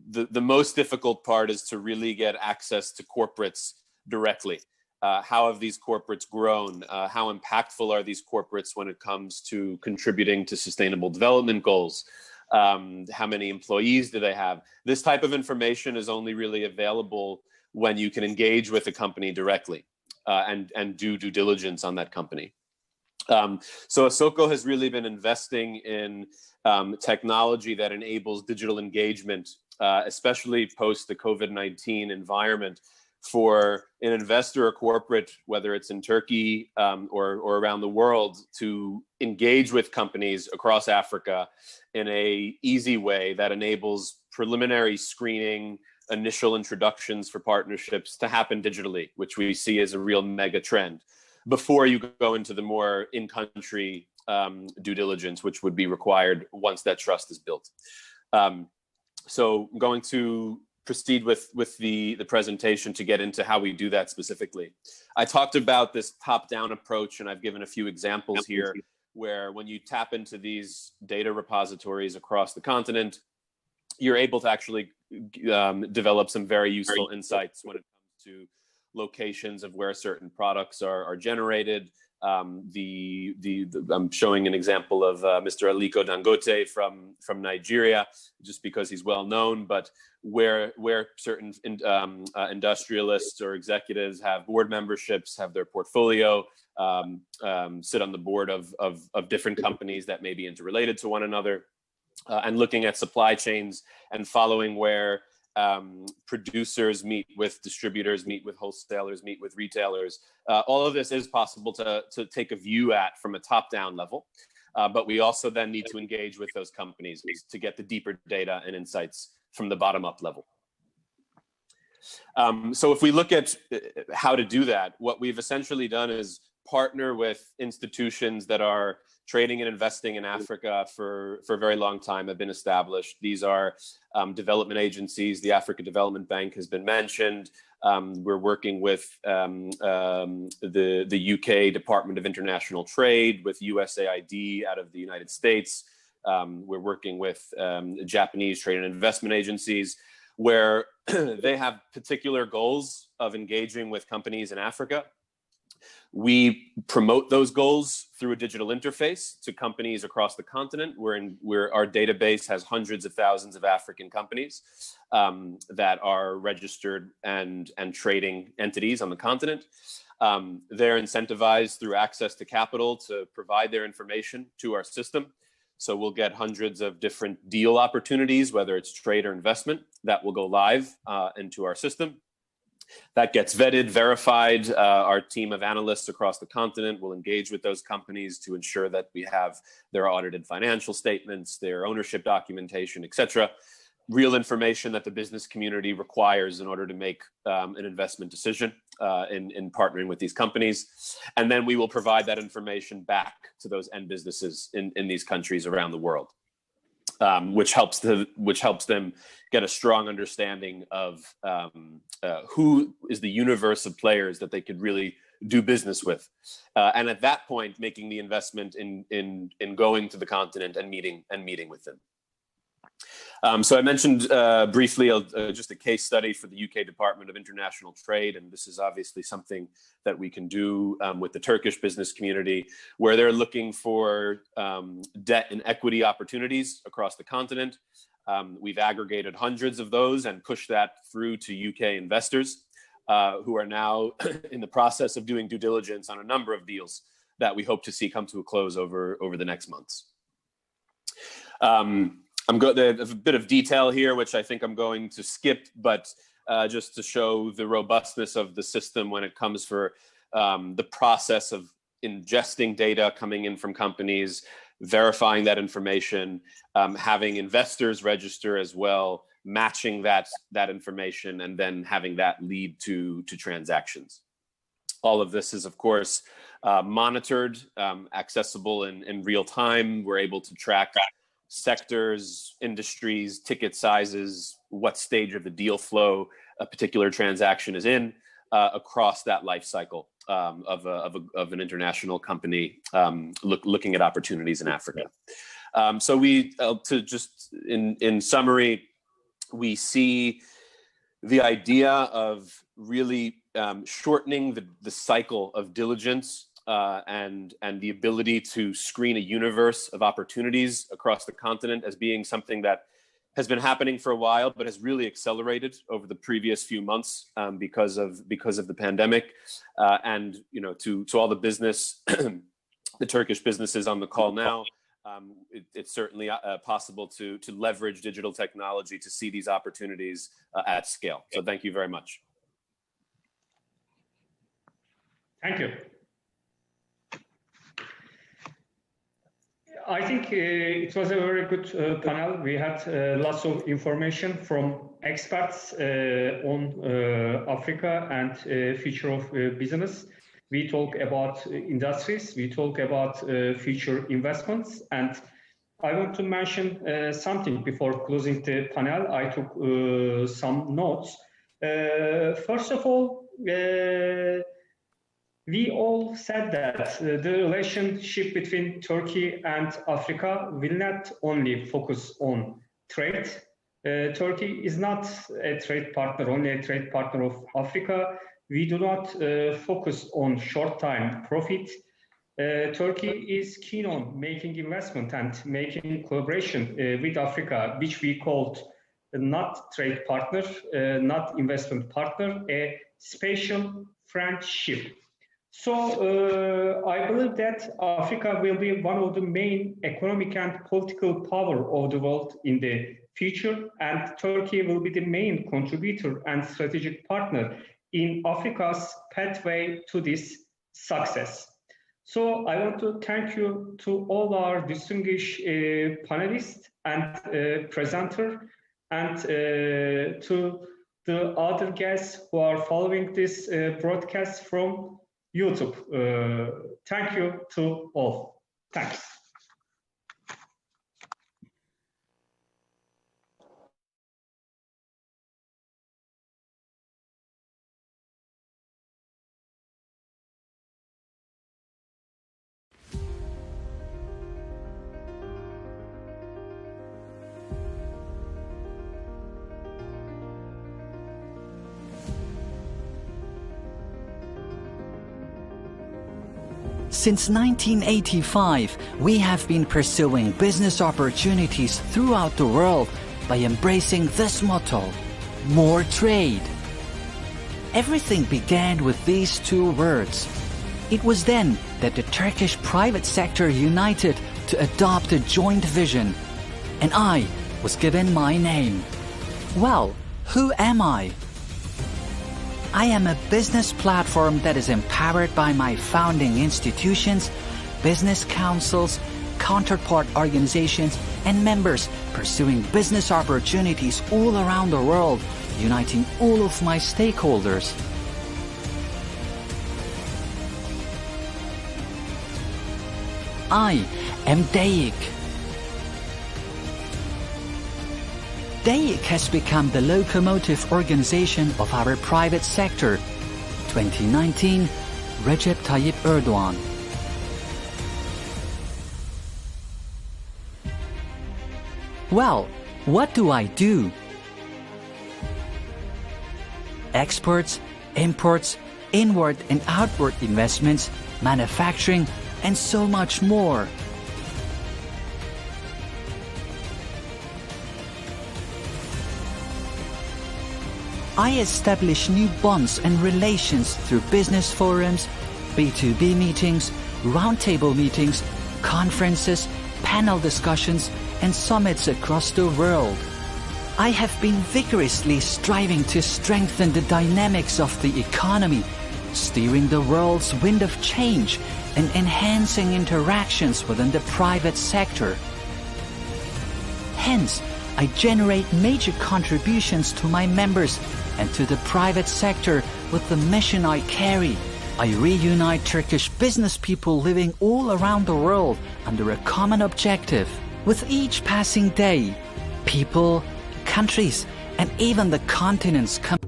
E: the most difficult part is to really get access to corporates directly. How have these corporates grown? How impactful are these corporates when it comes to contributing to sustainable development goals? How many employees do they have? This type of information is only really available when you can engage with a company directly and do due diligence on that company. So ASOCO has really been investing in technology that enables digital engagement, especially post the COVID-19 environment, for an investor or corporate, whether it's in Turkey or around the world, to engage with companies across Africa in a easy way that enables preliminary screening, initial introductions for partnerships to happen digitally, which we see as a real mega trend, before you go into the more in-country due diligence, which would be required once that trust is built. So I'm going to proceed with the presentation to get into how we do that specifically. I talked about this top-down approach, and I've given a few examples here where when you tap into these data repositories across the continent, you're able to actually develop some very useful insights when it comes to locations of where certain products are generated. I'm showing an example of Mr. Aliko Dangote from Nigeria, just because he's well known, but where certain industrialists or executives have board memberships, have their portfolio, sit on the board of different companies that may be interrelated to one another, and looking at supply chains and following where producers meet with distributors, meet with wholesalers, meet with retailers. All of this is possible to take a view at from a top-down level, but we also then need to engage with those companies to get the deeper data and insights from the bottom-up level. So if we look at how to do that, what we've essentially done is partner with institutions that are trading and investing in Africa for a very long time, have been established. These are development agencies. The Africa Development Bank has been mentioned. We're working with the UK Department of International Trade, with USAID out of the United States. We're working with Japanese trade and investment agencies, where they have particular goals of engaging with companies in Africa. We promote those goals through a digital interface to companies across the continent, where our database has hundreds of thousands of African companies that are registered and trading entities on the continent. They're incentivized through access to capital to provide their information to our system. So we'll get hundreds of different deal opportunities, whether it's trade or investment, that will go live into our system. That gets vetted, verified. Our team of analysts across the continent will engage with those companies to ensure that we have their audited financial statements, their ownership documentation, etc. Real information that the business community requires in order to make an investment decision in partnering with these companies. And then we will provide that information back to those end businesses in these countries around the world. Which helps them get a strong understanding of who is the universe of players that they could really do business with, and at that point, making the investment in going to the continent and meeting with them. So I mentioned briefly just a case study for the UK Department of International Trade, and this is obviously something that we can do with the Turkish business community, where they're looking for debt and equity opportunities across the continent. We've aggregated hundreds of those and pushed that through to UK investors. who are now in the process of doing due diligence on a number of deals that we hope to see come to a close over the next months. There's a bit of detail here, which I think I'm going to skip, but just to show the robustness of the system when it comes for the process of ingesting data coming in from companies, verifying that information, having investors register as well, matching that information, and then having that lead to transactions. All of this is, of course, monitored, accessible in real time. We're able to track sectors, industries, ticket sizes, what stage of the deal flow a particular transaction is in across that life cycle of an international company looking at opportunities in Africa. So in summary, we see the idea of really shortening the cycle of diligence and the ability to screen a universe of opportunities across the continent as being something that has been happening for a while, but has really accelerated over the previous few months because of the pandemic. And to all the business, the Turkish businesses on the call now, it's certainly possible to leverage digital technology to see these opportunities at scale. So thank you very much.
A: Thank you. I think it was a very good panel. We had lots of information from experts on Africa and future of business. We talk about industries, we talk about future investments, and I want to mention something before closing the panel. I took some notes. First of all, we all said that the relationship between Turkey and Africa will not only focus on trade. Turkey is not a trade partner, only a trade partner of Africa. We do not focus on short-term profit. Turkey is keen on making investment and making collaboration with Africa, which we called not trade partner, not investment partner, a special friendship. So I believe that Africa will be one of the main economic and political power of the world in the future, and Turkey will be the main contributor and strategic partner in Africa's pathway to this success. So I want to thank you to all our distinguished panelists and presenter, and to the other guests who are following this broadcast from YouTube. Thank you to all. Thanks.
I: Since 1985, we have been pursuing business opportunities throughout the world by embracing this motto: more trade. Everything began with these two words. It was then that the Turkish private sector united to adopt a joint vision, and I was given my name. Well, who am I? I am a business platform that is empowered by my founding institutions, business councils, counterpart organizations, and members pursuing business opportunities all around the world, uniting all of my stakeholders. I am DEİK. DEİK has become the locomotive organization of our private sector. 2019, Recep Tayyip Erdoğan. Well, what do I do? Exports, imports, inward and outward investments, manufacturing, and so much more. I establish new bonds and relations through business forums, B2B meetings, roundtable meetings, conferences, panel discussions, and summits across the world. I have been vigorously striving to strengthen the dynamics of the economy, steering the world's wind of change, and enhancing interactions within the private sector. Hence, I generate major contributions to my members and to the private sector with the mission I carry. I reunite Turkish business people living all around the world under a common objective. With each passing day, people, countries, and even the continents come.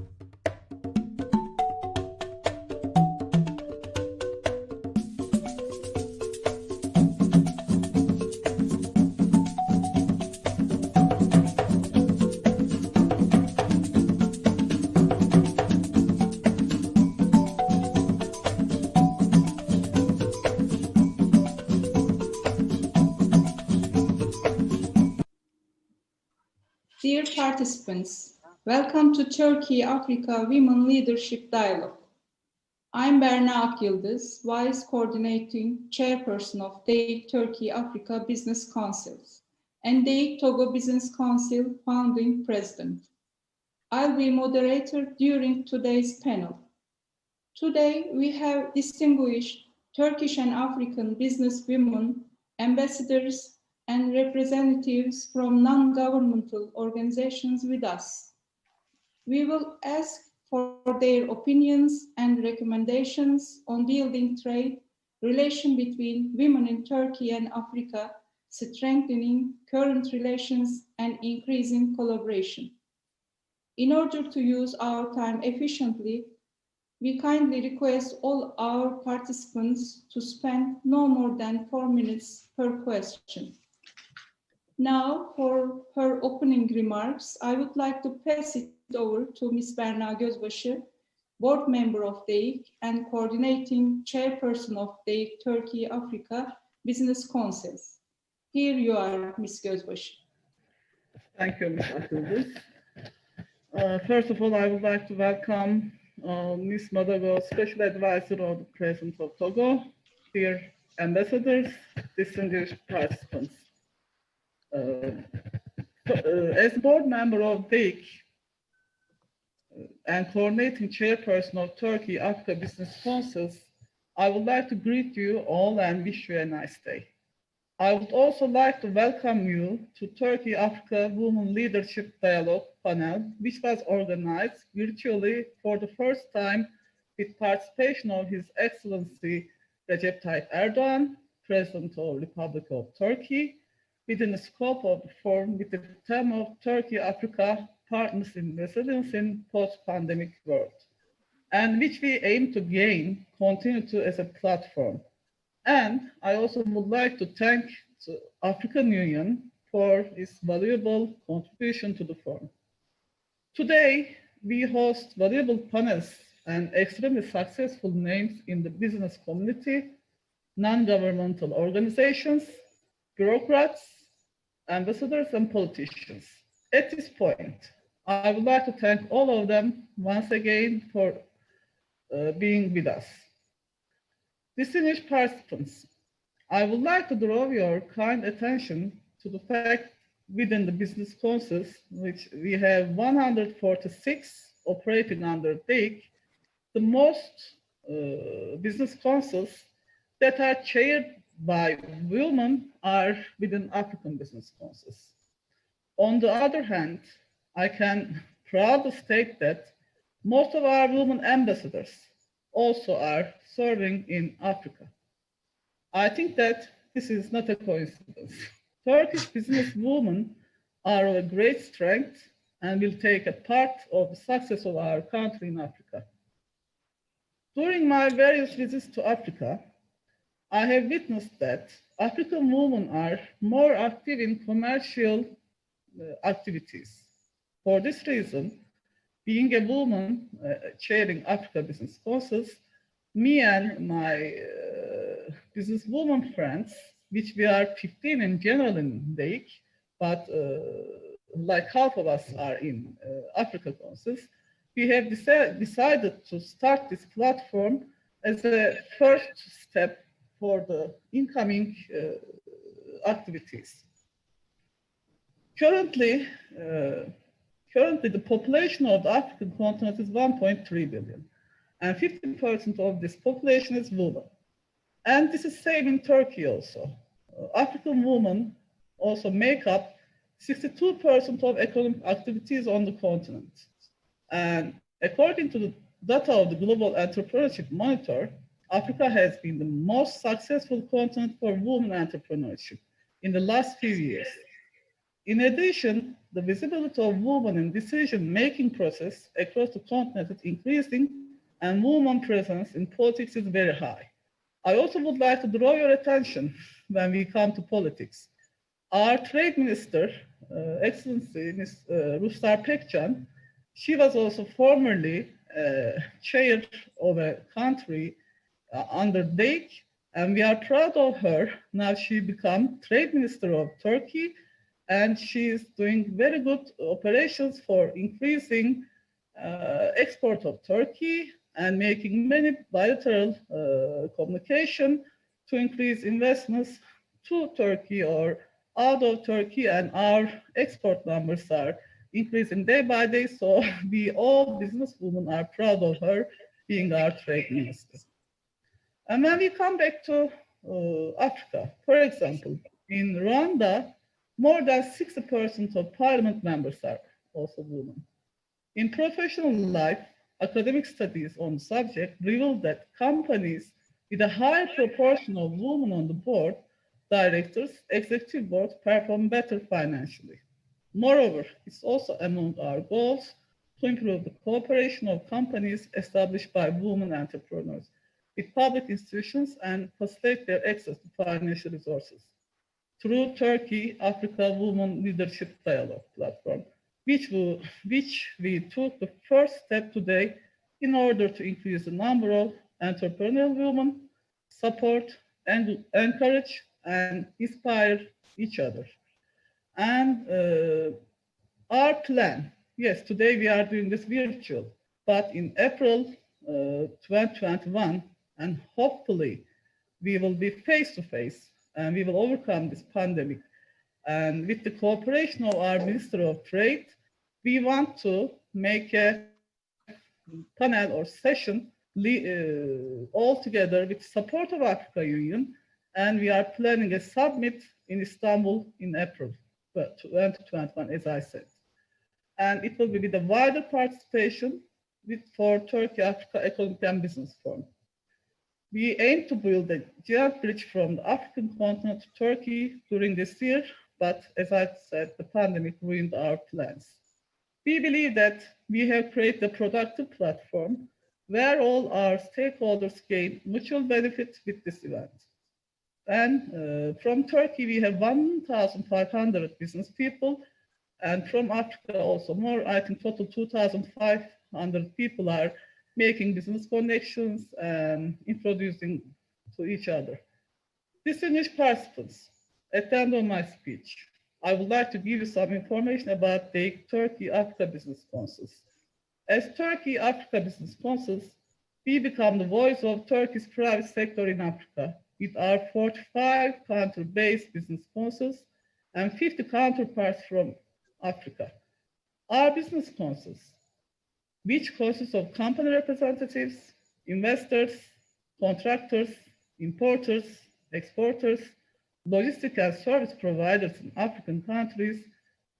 J: Dear participants, welcome to Turkey-Africa Women Leadership Dialogue. I'm Berna Akyıldız, Vice Coordinating Chairperson of DEİK Turkey-Africa Business Councils and DEİK Togo Business Council Founding President. I'll be moderator during today's panel. Today, we have distinguished Turkish and African business women, ambassadors, and representatives from non-governmental organizations with us. We will ask for their opinions and recommendations on building trade, relation between women in Turkey and Africa, strengthening current relations, and increasing collaboration. In order to use our time efficiently, we kindly request all our participants to spend no more than 4 minutes per question. Now, for her opening remarks, I would like to pass it over to Ms. Berna Gözbaşı, board member of DEİK and coordinating chairperson of DEİK Turkey-Africa Business Councils. Here you are, Ms. Gözbaşı.
K: Thank you, Ms. Akyıldız. First of all, I would like to welcome Ms. Madago, Special Advisor of the President of Togo, dear ambassadors, distinguished participants. As board member of DEİK and coordinating chairperson of Turkey-Africa Business Councils, I would like to greet you all and wish you a nice day. I would also like to welcome you to Turkey-Africa Women Leadership Dialogue panel, which was organized virtually for the first time with participation of His Excellency Recep Tayyip Erdoğan, President of the Republic of Turkey, within the scope of the forum with the theme of Turkey-Africa Partners in Resilience in Post-Pandemic World, and which we aim to gain continuity as a platform. And I also would like to thank the African Union for its valuable contribution to the forum. Today, we host valuable panels and extremely successful names in the business community, non-governmental organizations, bureaucrats, ambassadors, and politicians. At this point, I would like to thank all of them once again for being with us. Distinguished participants, I would like to draw your kind attention to the fact within the business councils, which we have 146 operating under DEİK, the most business councils that are chaired by women are within African business councils. On the other hand, I can proudly state that most of our women ambassadors also are serving in Africa. I think that this is not a coincidence. Turkish businesswomen are of a great strength and will take a part of the success of our country in Africa. During my various visits to Africa, I have witnessed that African women are more active in commercial activities. For this reason, being a woman chairing Africa Business Councils, me and my businesswoman friends, which we are 15 in general in DEİK, but like half of us are in Africa Councils, we have decided to start this platform as a first step for the incoming activities. Currently, the population of the African continent is 1.3 billion, and 50% of this population is women. And this is same in Turkey also. African women also make up 62% of economic activities on the continent. And according to the data of the Global Entrepreneurship Monitor, Africa has been the most successful continent for women entrepreneurship in the last few years. In addition, the visibility of women in decision-making process across the continent is increasing, and women presence in politics is very high. I also would like to draw your attention when we come to politics. Our trade minister, Excellency Ms. Rustar Pekcan, she was also formerly chair of a country under DEİK, and we are proud of her. Now she became trade minister of Turkey, and she is doing very good operations for increasing export of Turkey and making many bilateral communication to increase investments to Turkey or out of Turkey, and our export numbers are increasing day by day. So we all businesswomen are proud of her being our trade minister. And when we come back to Africa, for example, in Rwanda, more than 60% of parliament members are also women. In professional life, academic studies on the subject reveal that companies with a higher proportion of women on the board, directors, executive boards perform better financially. Moreover, it's also among our goals to improve the cooperation of companies established by women entrepreneurs with public institutions and facilitate their access to financial resources through Turkey Africa Women Leadership Dialogue platform, which we took the first step today in order to increase the number of entrepreneurial women, support and encourage and inspire each other. And our plan, yes, today we are doing this virtual, but in April 2021, and hopefully we will be face-to-face and we will overcome this pandemic. And with the cooperation of our Minister of Trade, we want to make a panel or session all together with support of Africa Union, and we are planning a summit in Istanbul in April 2021, as I said. And it will be with a wider participation for Turkey Africa Economic and Business Forum. We aim to build a giant bridge from the African continent to Turkey during this year, but as I said, the pandemic ruined our plans. We believe that we have created a productive platform where all our stakeholders gain mutual benefit with this event. And from Turkey, we have 1,500 business people, and from Africa also more. I think total 2,500 people are making business connections and introducing to each other. Distinguished participants, at the end of my speech, I would like to give you some information about the Turkey Africa Business Councils. As Turkey Africa Business Councils, we become the voice of Turkey's private sector in Africa with our 45 country-based business councils and 50 counterparts from Africa. Our business councils, which consists of company representatives, investors, contractors, importers, exporters, logistic and service providers in African countries,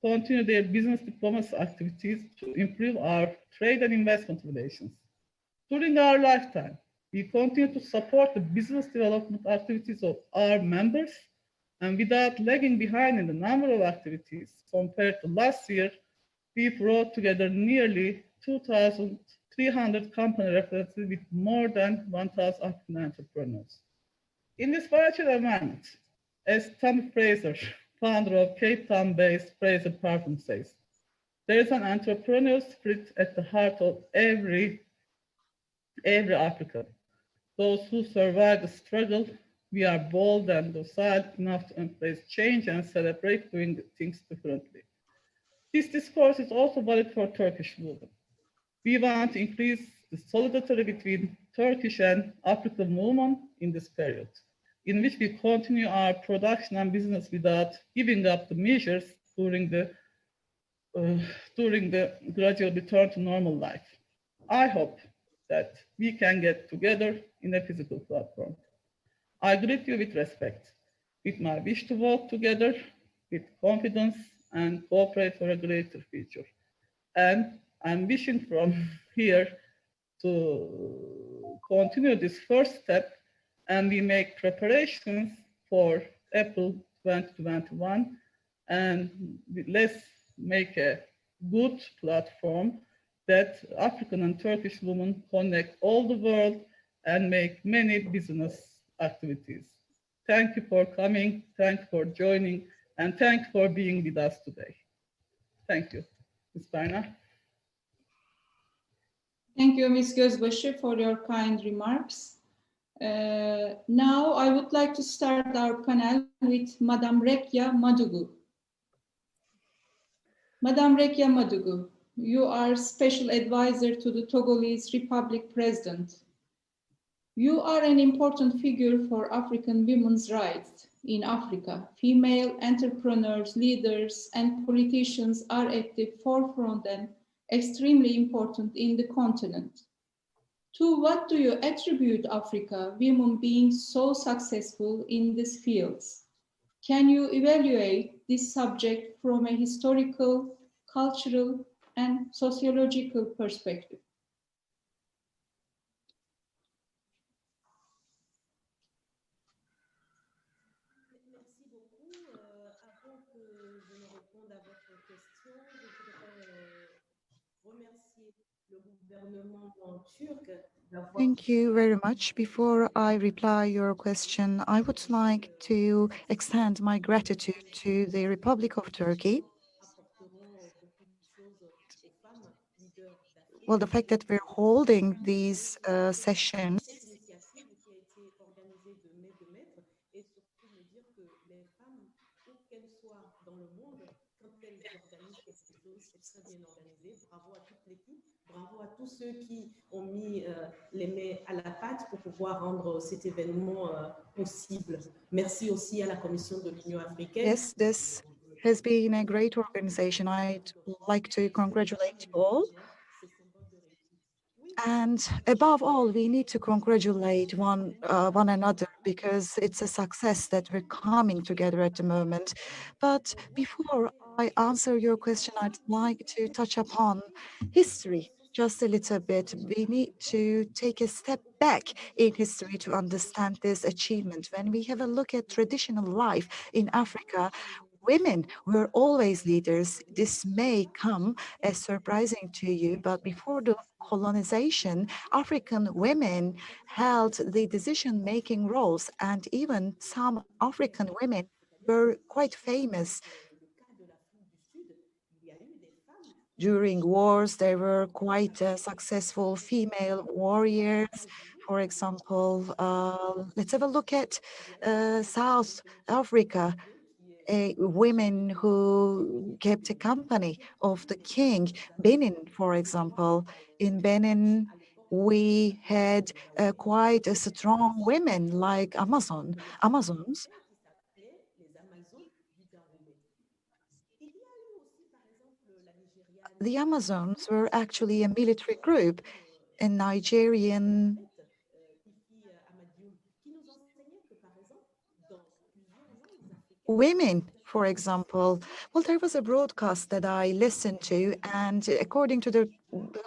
K: continue their business diplomacy activities to improve our trade and investment relations. During our lifetime, we continue to support the business development activities of our members, and without lagging behind in the number of activities compared to last year, we brought together nearly 2,300 company representatives with more than 1,000 African entrepreneurs. In this virtual environment, as Tommy Fraser, founder of Cape Town-based Fraser Parfum says, there is an entrepreneurial spirit at the heart of every African. Those who survive the struggle, we are bold and docile enough to embrace change and celebrate doing things differently. This discourse is also valid for Turkish women. We want to increase the solidarity between Turkish and African women in this period, in which we continue our production and business without giving up the measures during the gradual return to normal life. I hope that we can get together in a physical platform. I greet you with respect, with my wish to work together with confidence and cooperate for a greater future. And I'm wishing from here to continue this first step, and we make preparations for April 2021, and let's make a good platform that African and Turkish women connect all the world and make many business activities. Thank you for coming, thank you for joining, and thank you for being with us today. Thank you. Ms. Berna.
J: Thank you, Ms. Gözbaşı, for your kind remarks. Now I would like to start our panel with Madame Rekya Madugu. Madame Rekya Madugu, you are Special Advisor to the Togolese Republic President. You are an important figure for African women's rights in Africa. Female entrepreneurs, leaders, and politicians are at the forefront and extremely important in the continent. To what do you attribute Africa, women being so successful in these fields? Can you evaluate this subject from a historical, cultural, and sociological perspective?
L: Thank you very much. Before I reply your question, I would like to extend my gratitude to the Republic of Turkey. Well, the fact that we're holding these sessions
M: Bravo à tous ceux qui ont mis les mains à la pâte pour pouvoir rendre cet événement possible. Merci aussi à la Commission de l'Union africaine.
L: Yes, this has been a great organization. I'd like to congratulate you all. And above all, we need to congratulate one another because it's a success that we're coming together at the moment. But before I answer your question, I'd like to touch upon history just a little bit. We need to take a step back in history to understand this achievement. When we have a look at traditional life in Africa, women were always leaders. This may come as surprising to you, but before the colonization, African women held the decision-making roles, and even some African women were quite famous. During wars, there were quite successful female warriors. For example, let's have a look at South Africa. Women who kept a company of the king. Benin, for example. In Benin, we had quite a strong women like Amazons. The Amazons were actually a military group, a Nigerian. Women, for example, well, there was a broadcast that I listened to, and according to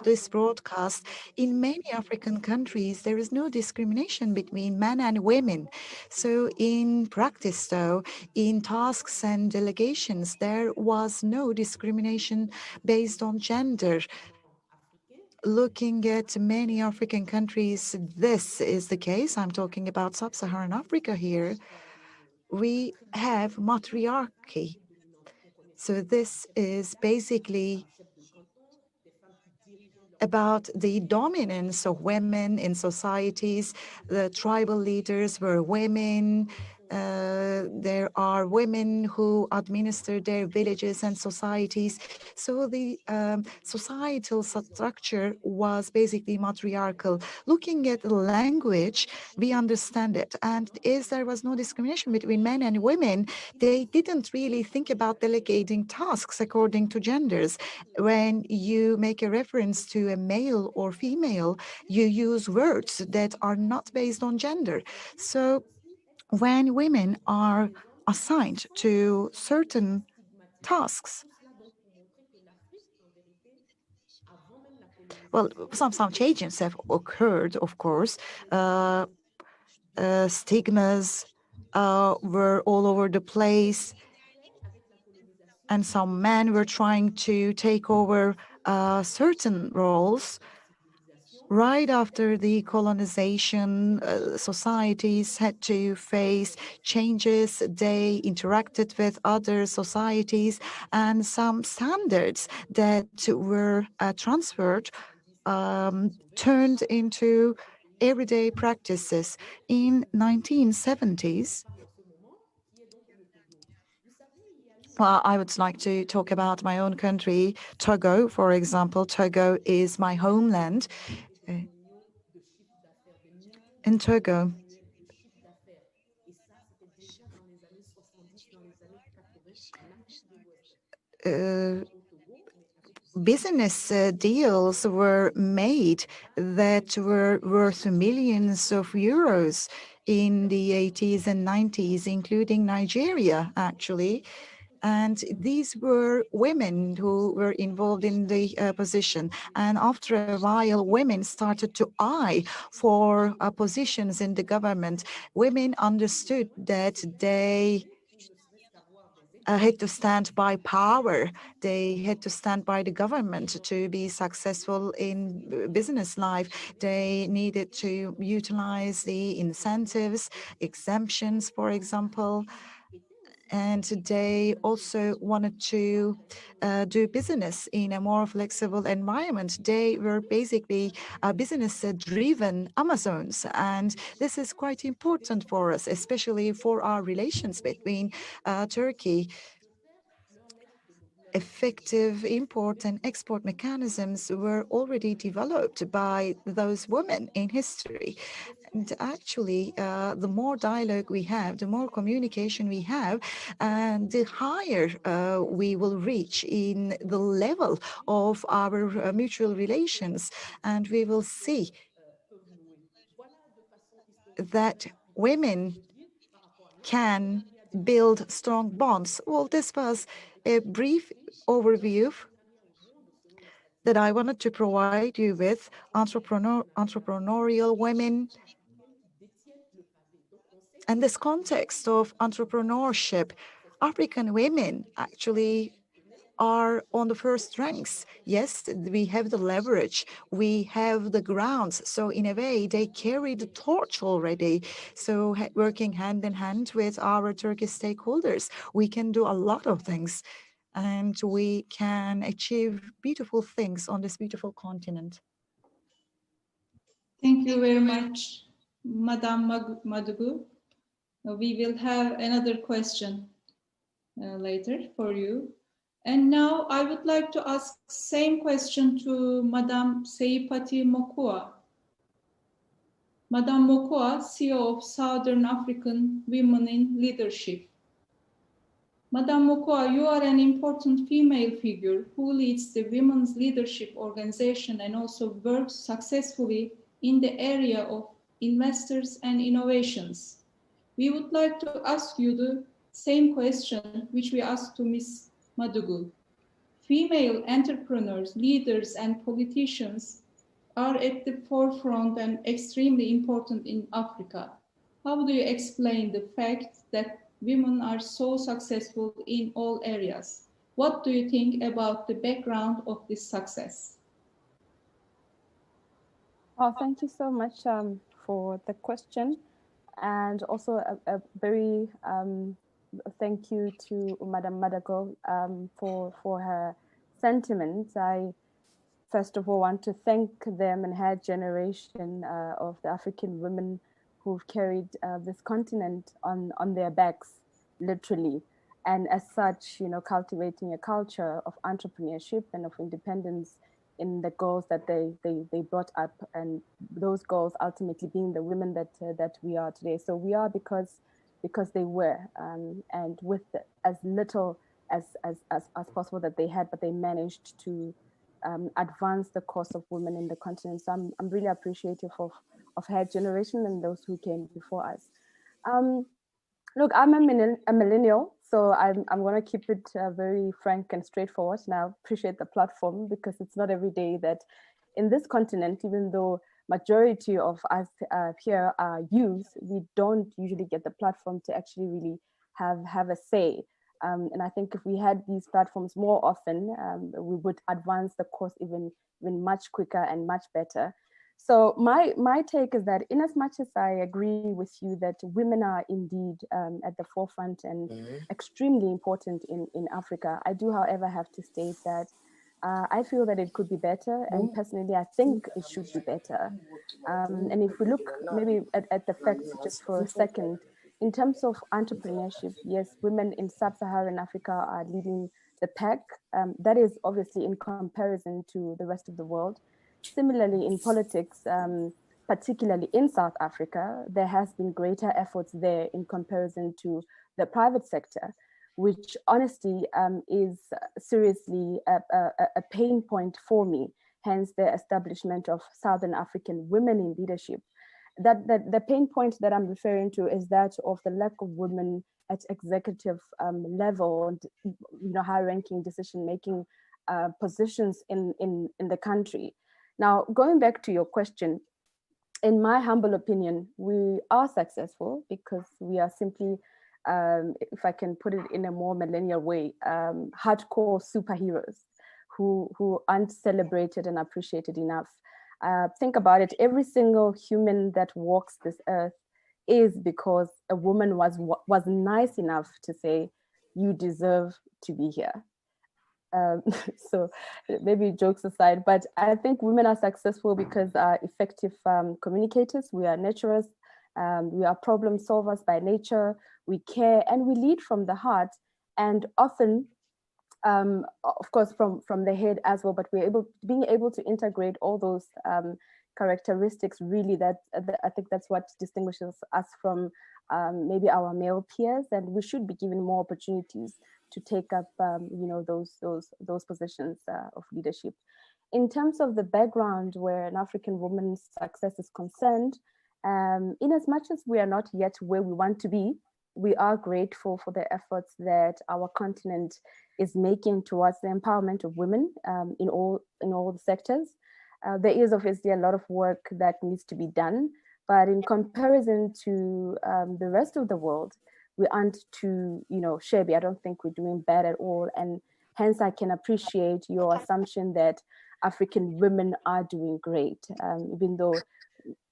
L: this broadcast, in many African countries, there is no discrimination between men and women. So in practice, though, in tasks and delegations, there was no discrimination based on gender. Looking at many African countries, this is the case. I'm talking about sub-Saharan Africa here. We have matriarchy. So this is basically about the dominance of women in societies. The tribal leaders were women. there are women who administer their villages and societies. So the societal structure was basically matriarchal. Looking at the language, we understand it. And as there was no discrimination between men and women, they didn't really think about delegating tasks according to genders. When you make a reference to a male or female, you use words that are not based on gender. So when women are assigned to certain tasks, well, some changes have occurred, of course. Stigmas were all over the place, and some men were trying to take over certain roles. Right after the colonization, societies had to face changes. They interacted with other societies, and some standards that were transferred turned into everyday practices. In 1970s, well, I would like to talk about my own country, Togo, for example. Togo is my homeland. In Togo, business deals were made that were worth millions of euros in the 80s and 90s, including Nigeria, actually. And these were women who were involved in the position. And after a while, women started to eye for positions in the government. Women understood that they had to stand by power. They had to stand by the government to be successful in business life. They needed to utilize the incentives, exemptions, for example. And they also wanted to do business in a more flexible environment. They were basically business-driven Amazons. And this is quite important for us, especially for our relations between Turkey. Effective import and export mechanisms were already developed by those women in history. And actually, the more dialogue we have, the more communication we have, and the higher we will reach in the level of our mutual relations. And we will see that women can build strong bonds. Well, this was a brief overview that I wanted to provide you with. Entrepreneurial women. And this context of entrepreneurship, African women actually are on the first ranks. Yes, we have the leverage, we have the grounds. So in a way, they carry the torch already. So working hand in hand with our Turkish stakeholders, we can do a lot of things. And we can achieve beautiful things on this beautiful continent.
J: Thank you very much, Madame Madugu. We will have another question later for you. And now I would like to ask same question to Madame Seipati Mokua. Madame Mokua, CEO of Southern African Women in Leadership. Madame Mokua, you are an important female figure who leads the Women's Leadership Organization and also works successfully in the area of investors and innovations. We would like to ask you the same question which we asked to Ms. Madugu. Female entrepreneurs, leaders, and politicians are at the forefront and extremely important in Africa. How do you explain the fact that women are so successful in all areas? What do you think about the background of this success?
N: Oh, thank you so much for the question, and also a very thank you to Madame Madago for her sentiments. I first of all want to thank them and her generation of the African women who've carried this continent on their backs, literally. And as such, cultivating a culture of entrepreneurship and of independence in the goals that they brought up, and those goals ultimately being the women that we are today. So we are because they were, and with as little as possible that they had, but they managed to advance the cause of women in the continent. So I'm really appreciative of her generation and those who came before us. Look, I'm a millennial, so I'm going to keep it very frank and straightforward. And I appreciate the platform because it's not every day that in this continent, even though majority of us here are youth, we don't usually get the platform to actually really have a say. And I think if we had these platforms more often, we would advance the cause even much quicker and much better. So my take is that in as much as I agree with you that women are indeed at the forefront and extremely important in Africa, I do, however, have to state that I feel that it could be better, and personally I think it should be better. And if we look maybe at the facts just for a second, in terms of entrepreneurship, yes, women in sub-Saharan Africa are leading the pack. That is obviously in comparison to the rest of the world. Similarly, in politics, particularly in South Africa, there has been greater efforts there in comparison to the private sector, which honestly is seriously a pain point for me, hence the establishment of Southern African women in leadership. That the pain point that I'm referring to is that of the lack of women at executive level, high-ranking decision-making positions in the country. Now, going back to your question, in my humble opinion, we are successful because we are simply, if I can put it in a more millennial way, hardcore superheroes who aren't celebrated and appreciated enough. Think about it, every single human that walks this earth is because a woman was nice enough to say, you deserve to be here. So maybe jokes aside, but I think women are successful because are effective communicators. We are nurturers, we are problem solvers by nature, we care and we lead from the heart, and often, of course, from the head as well, but being able to integrate all those characteristics, really, I think that's what distinguishes us from maybe our male peers, and we should be given more opportunities to take up, those positions of leadership. In terms of the background where an African woman's success is concerned, in as much as we are not yet where we want to be, we are grateful for the efforts that our continent is making towards the empowerment of women in all the sectors. There is obviously a lot of work that needs to be done, but in comparison to the rest of the world, we aren't too, shabby. I don't think we're doing bad at all. And hence I can appreciate your assumption that African women are doing great, even though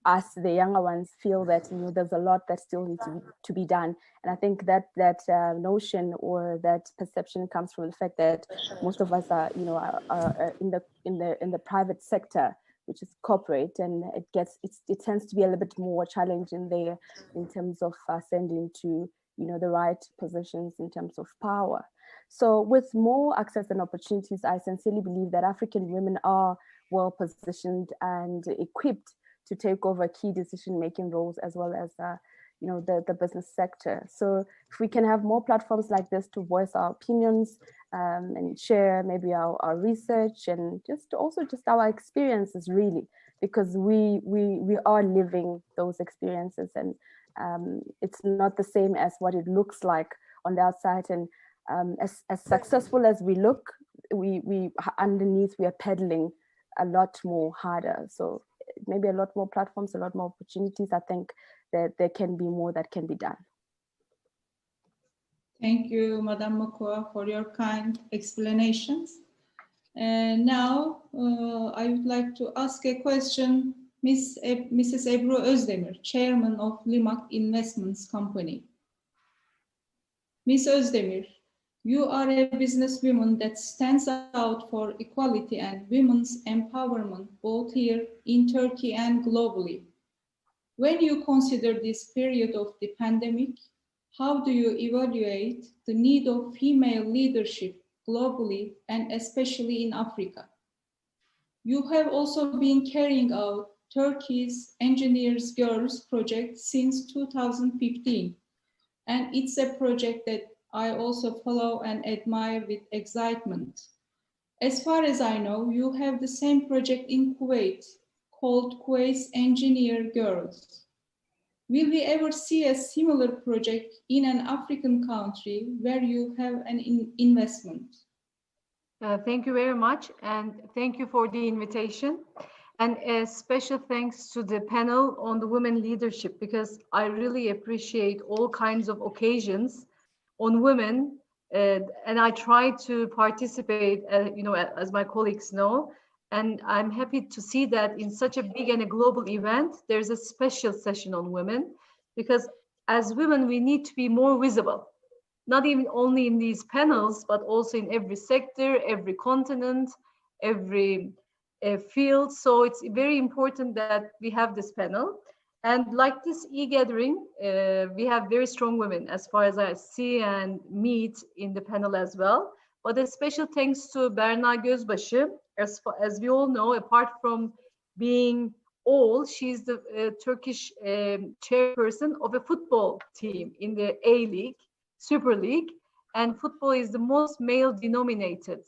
N: us, the younger ones, feel that there's a lot that still needs to be done. And I think that notion or that perception comes from the fact that most of us are in the private sector, which is corporate, and it tends to be a little bit more challenging there in terms of ascending to the right positions in terms of power. So with more access and opportunities, I sincerely believe that African women are well positioned and equipped to take over key decision-making roles, as well as the business sector. So if we can have more platforms like this to voice our opinions and share maybe our research and just our experiences, really, because we are living those experiences, and it's not the same as what it looks like on the outside. And as successful as we look, we underneath we are pedaling a lot more harder. So maybe a lot more platforms, a lot more opportunities. I think that there can be more that can be done.
J: Thank you, Madam Mokua, for your kind explanations. And now I would like to ask a question, Mrs. Ebru Özdemir, Chairman of Limak Investments Company. Ms. Özdemir, you are a businesswoman that stands out for equality and women's empowerment, both here in Turkey and globally. When you consider this period of the pandemic, how do you evaluate the need of female leadership globally and especially in Africa? You have also been carrying out Turkey's Engineers Girls project since 2015, and it's a project that I also follow and admire with excitement. As far as I know, you have the same project in Kuwait called Kuwait's Engineer Girls. Will we ever see a similar project in an African country where you have an investment?
O: Thank you very much, and thank you for the invitation. And a special thanks to the panel on the women leadership, because I really appreciate all kinds of occasions on women, and I try to participate, as my colleagues know. And I'm happy to see that in such a big and a global event, there's a special session on women, because as women, we need to be more visible. Not even only in these panels, but also in every sector, every continent, every field. So it's very important that we have this panel. And like this e-gathering, we have very strong women as far as I see and meet in the panel as well. But a special thanks to Berna Gözbaşı. As we all know, apart from being she's the Turkish chairperson of a football team in the A-League. Super League, and football is the most male-dominated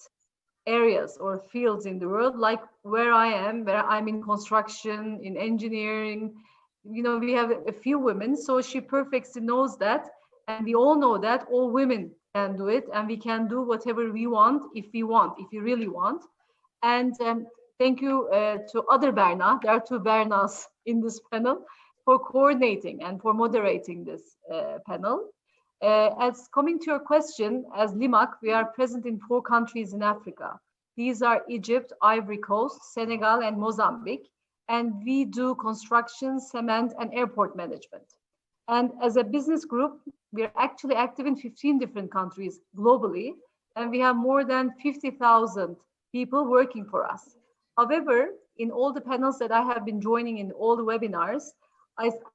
O: areas or fields in the world, like where I am, where I'm in construction, in engineering. We have a few women, so she perfectly knows that, and we all know that all women can do it, and we can do whatever we want, if we really want. And thank you to other Berna, there are two Bernas in this panel, for coordinating and for moderating this panel. As coming to your question, as LIMAC, we are present in 4 countries in Africa. These are Egypt, Ivory Coast, Senegal, and Mozambique. And we do construction, cement, and airport management. And as a business group, we are actually active in 15 different countries globally. And we have more than 50,000 people working for us. However, in all the panels that I have been joining in all the webinars,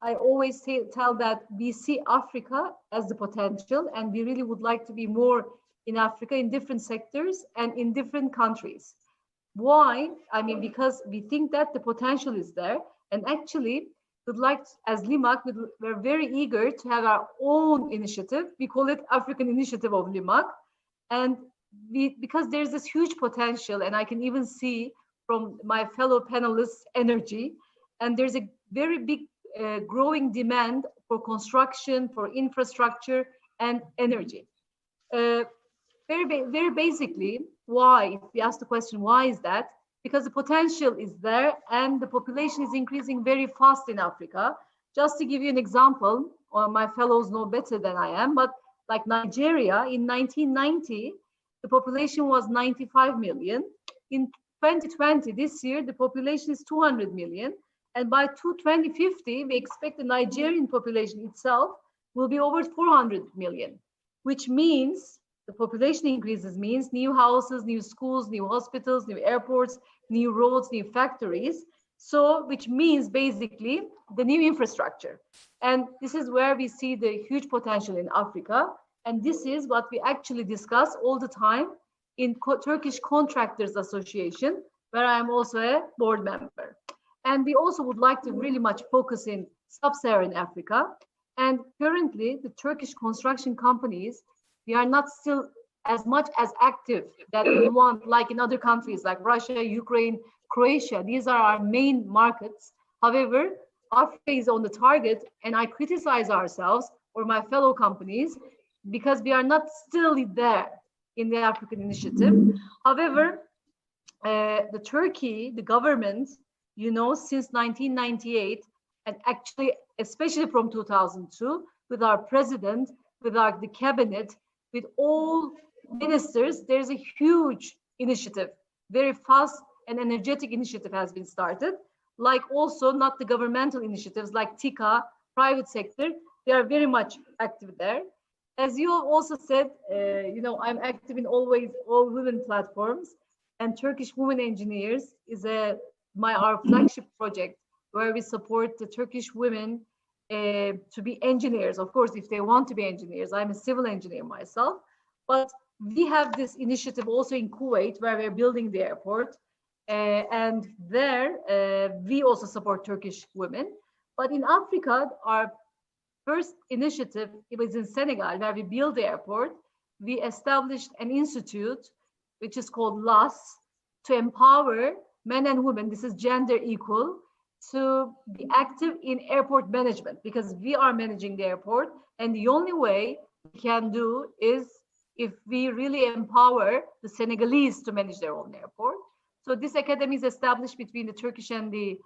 O: I always tell that we see Africa as the potential, and we really would like to be more in Africa in different sectors and in different countries. Why? I mean, because we think that the potential is there, and actually would like, as LIMAC, we're very eager to have our own initiative. We call it African Initiative of LIMAC, and because there's this huge potential, and I can even see from my fellow panelists' energy, and there's a very big growing demand for construction, for infrastructure, and energy. Very basically, why? If we ask the question, why is that? Because the potential is there, and the population is increasing very fast in Africa. Just to give you an example, my fellows know better than I am, but like Nigeria, in 1990, the population was 95 million. In 2020, this year, the population is 200 million. And by 2050, we expect the Nigerian population itself will be over 400 million, which means the population increases means new houses, new schools, new hospitals, new airports, new roads, new factories. So, which means basically the new infrastructure. And this is where we see the huge potential in Africa. And this is what we actually discuss all the time in Turkish Contractors Association, where I'm also a board member. And we also would like to really much focus in sub-Saharan Africa. And currently, the Turkish construction companies, we are not still as much as active that we want, like in other countries like Russia, Ukraine, Croatia. These are our main markets. However, Africa is on the target, and I criticize ourselves or my fellow companies because we are not still there in the African initiative. However, the Turkey, the government, since 1998, and actually, especially from 2002, with our president, with the cabinet, with all ministers, there's a huge initiative, very fast and energetic initiative has been started. Like also not the governmental initiatives like TICA, private sector, they are very much active there. As you also said, I'm active in all women platforms, and Turkish Women Engineers is our flagship project where we support the Turkish women to be engineers. Of course, if they want to be engineers, I'm a civil engineer myself, but we have this initiative also in Kuwait where we're building the airport. And there we also support Turkish women. But in Africa, our first initiative, it was in Senegal where we built the airport. We established an institute, which is called LAS, to empower men and women, this is gender equal, to be active in airport management, because we are managing the airport. And the only way we can do is if we really empower the Senegalese to manage their own airport. So this academy is established between the Turkish and the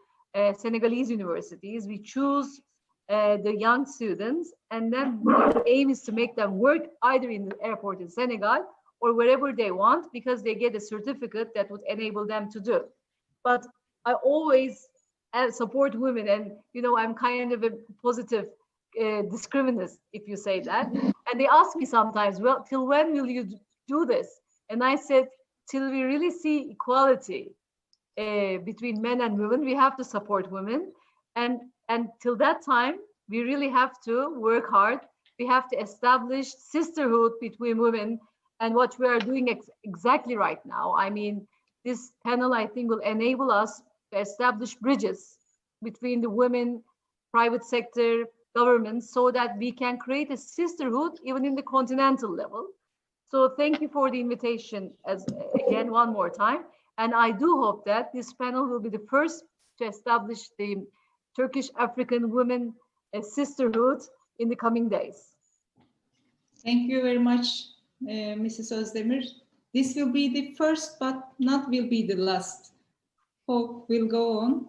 O: Senegalese universities. We choose the young students, and then our aim is to make them work either in the airport in Senegal or wherever they want, because they get a certificate that would enable them to do. But I always support women, and I'm kind of a positive discriminant, if you say that. And they ask me sometimes, well, till when will you do this? And I said, till we really see equality between men and women, we have to support women. And till that time, we really have to work hard. We have to establish sisterhood between women, and what we are doing exactly right now. I mean, this panel, I think, will enable us to establish bridges between the women, private sector, government, so that we can create a sisterhood even in the continental level. So thank you for the invitation again one more time. And I do hope that this panel will be the first to establish the Turkish African women sisterhood in the coming days.
J: Thank you very much, Mrs. Özdemir. This will be the first, but not will be the last. Hope will go on.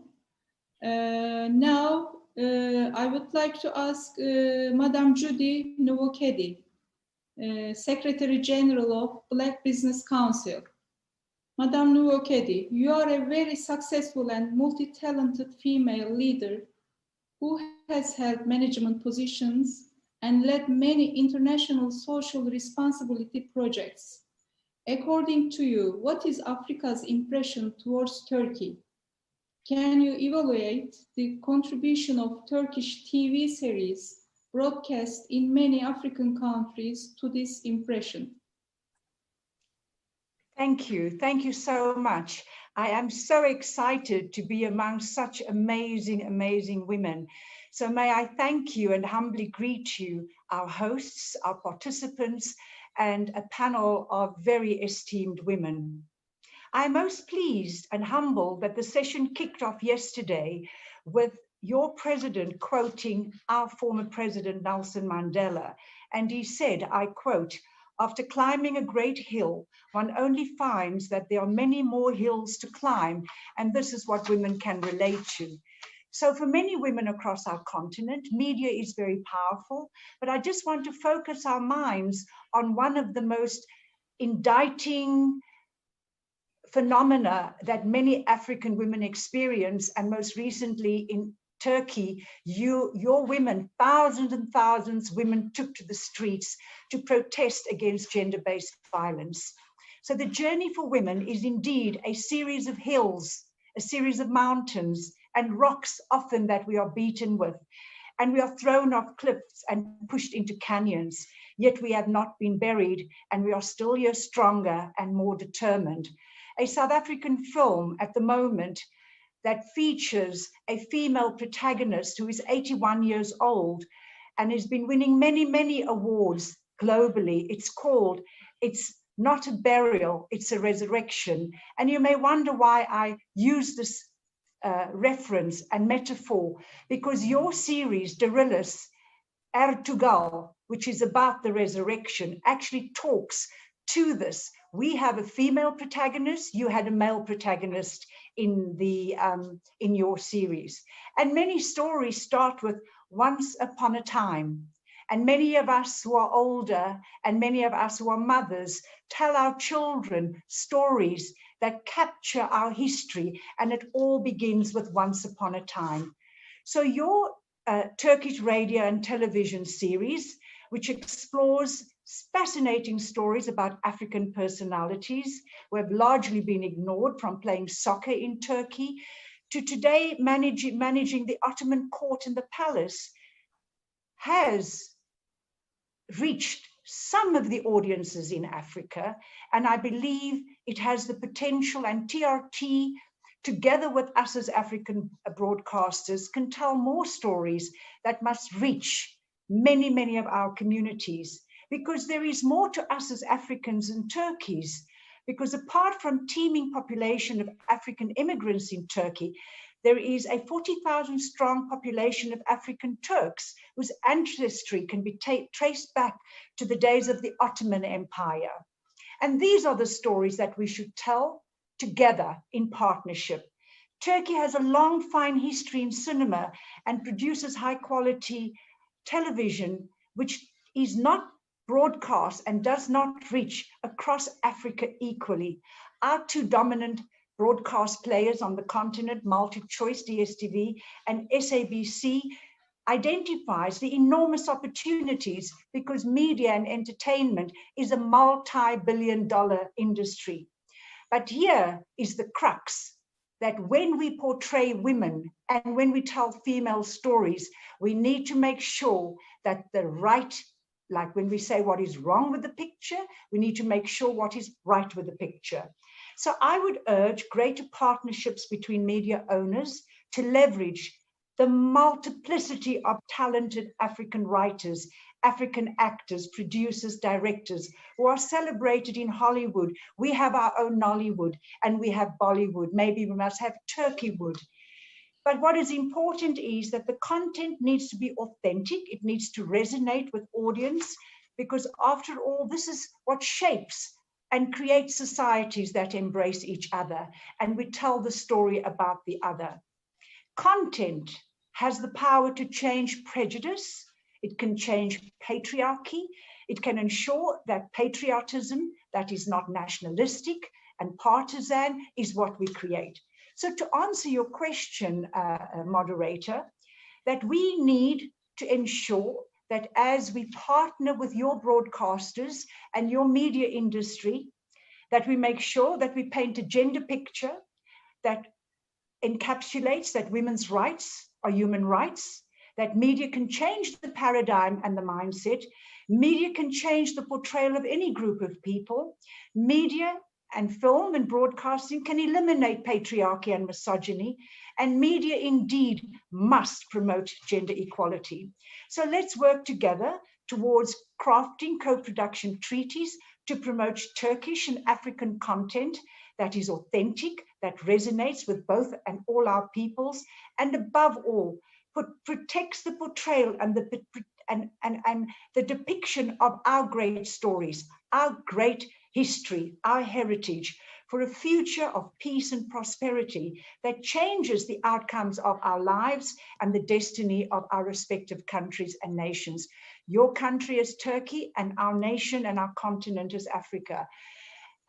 J: Now, I would like to ask Madam Judy Nwokedi, Secretary General of Black Business Council. Madam Nwokedi, you are a very successful and multi-talented female leader who has held management positions and led many international social responsibility projects. According to you, what is Africa's impression towards Turkey? Can you evaluate the contribution of Turkish TV series broadcast in many African countries to this impression?
P: Thank you. Thank you so much. I am so excited to be among such amazing, amazing women. So may I thank you and humbly greet you, our hosts, our participants, and a panel of very esteemed women. I'm most pleased and humbled that the session kicked off yesterday with your president quoting our former president, Nelson Mandela. And he said, I quote, "After climbing a great hill, one only finds that there are many more hills to climb, and this is what women can relate to." So for many women across our continent, media is very powerful, but I just want to focus our minds on one of the most indicting phenomena that many African women experience, and most recently in Turkey, your women, thousands and thousands of women took to the streets to protest against gender-based violence. So the journey for women is indeed a series of hills, a series of mountains and rocks often that we are beaten with. And we are thrown off cliffs and pushed into canyons, yet we have not been buried, and we are still here stronger and more determined. A South African film at the moment that features a female protagonist who is 81 years old and has been winning many, many awards globally. It's called It's Not a Burial, It's a Resurrection. And you may wonder why I use this reference and metaphor, because your series, Darillis Ertugal, which is about the resurrection, actually talks to this. We have a female protagonist, you had a male protagonist in your series. And many stories start with once upon a time. And many of us who are older and many of us who are mothers tell our children stories that capture our history, and it all begins with once upon a time. So your Turkish radio and television series, which explores fascinating stories about African personalities who have largely been ignored, from playing soccer in Turkey to today managing the Ottoman court and the palace has reached some of the audiences in Africa, and I believe it has the potential, and TRT, together with us as African broadcasters, can tell more stories that must reach many, many of our communities, because there is more to us as Africans than Turkeys, because apart from teeming population of African immigrants in Turkey, there is a 40,000 strong population of African Turks whose ancestry can be traced back to the days of the Ottoman Empire. And these are the stories that we should tell together in partnership. Turkey has a long, fine history in cinema and produces high quality television, which is not broadcast and does not reach across Africa equally. Our two dominant broadcast players on the continent, MultiChoice, DSTV, and SABC, identifies the enormous opportunities because media and entertainment is a multi-billion-dollar industry. But here is the crux, that when we portray women and when we tell female stories, we need to make sure that the right, like when we say what is wrong with the picture, we need to make sure what is right with the picture. So I would urge greater partnerships between media owners to leverage the multiplicity of talented African writers, African actors, producers, directors who are celebrated in Hollywood. We have our own Nollywood and we have Bollywood. Maybe we must have Turkeywood. But what is important is that the content needs to be authentic. It needs to resonate with audience, because after all, this is what shapes and creates societies that embrace each other, and we tell the story about the other. Content has the power to change prejudice. It can change patriarchy. It can ensure that patriotism that is not nationalistic and partisan is what we create. So to answer your question, moderator, that we need to ensure that as we partner with your broadcasters and your media industry, that we make sure that we paint a gender picture that encapsulates that women's rights are human rights, that media can change the paradigm and the mindset. Media can change the portrayal of any group of people. Media and film and broadcasting can eliminate patriarchy and misogyny, and media indeed must promote gender equality. So let's work together towards crafting co-production treaties to promote Turkish and African content that is authentic, that resonates with both and all our peoples, and above all, protects the portrayal and the depiction of our great stories, our great history, our heritage, for a future of peace and prosperity that changes the outcomes of our lives and the destiny of our respective countries and nations. Your country is Turkey, and our nation and our continent is Africa.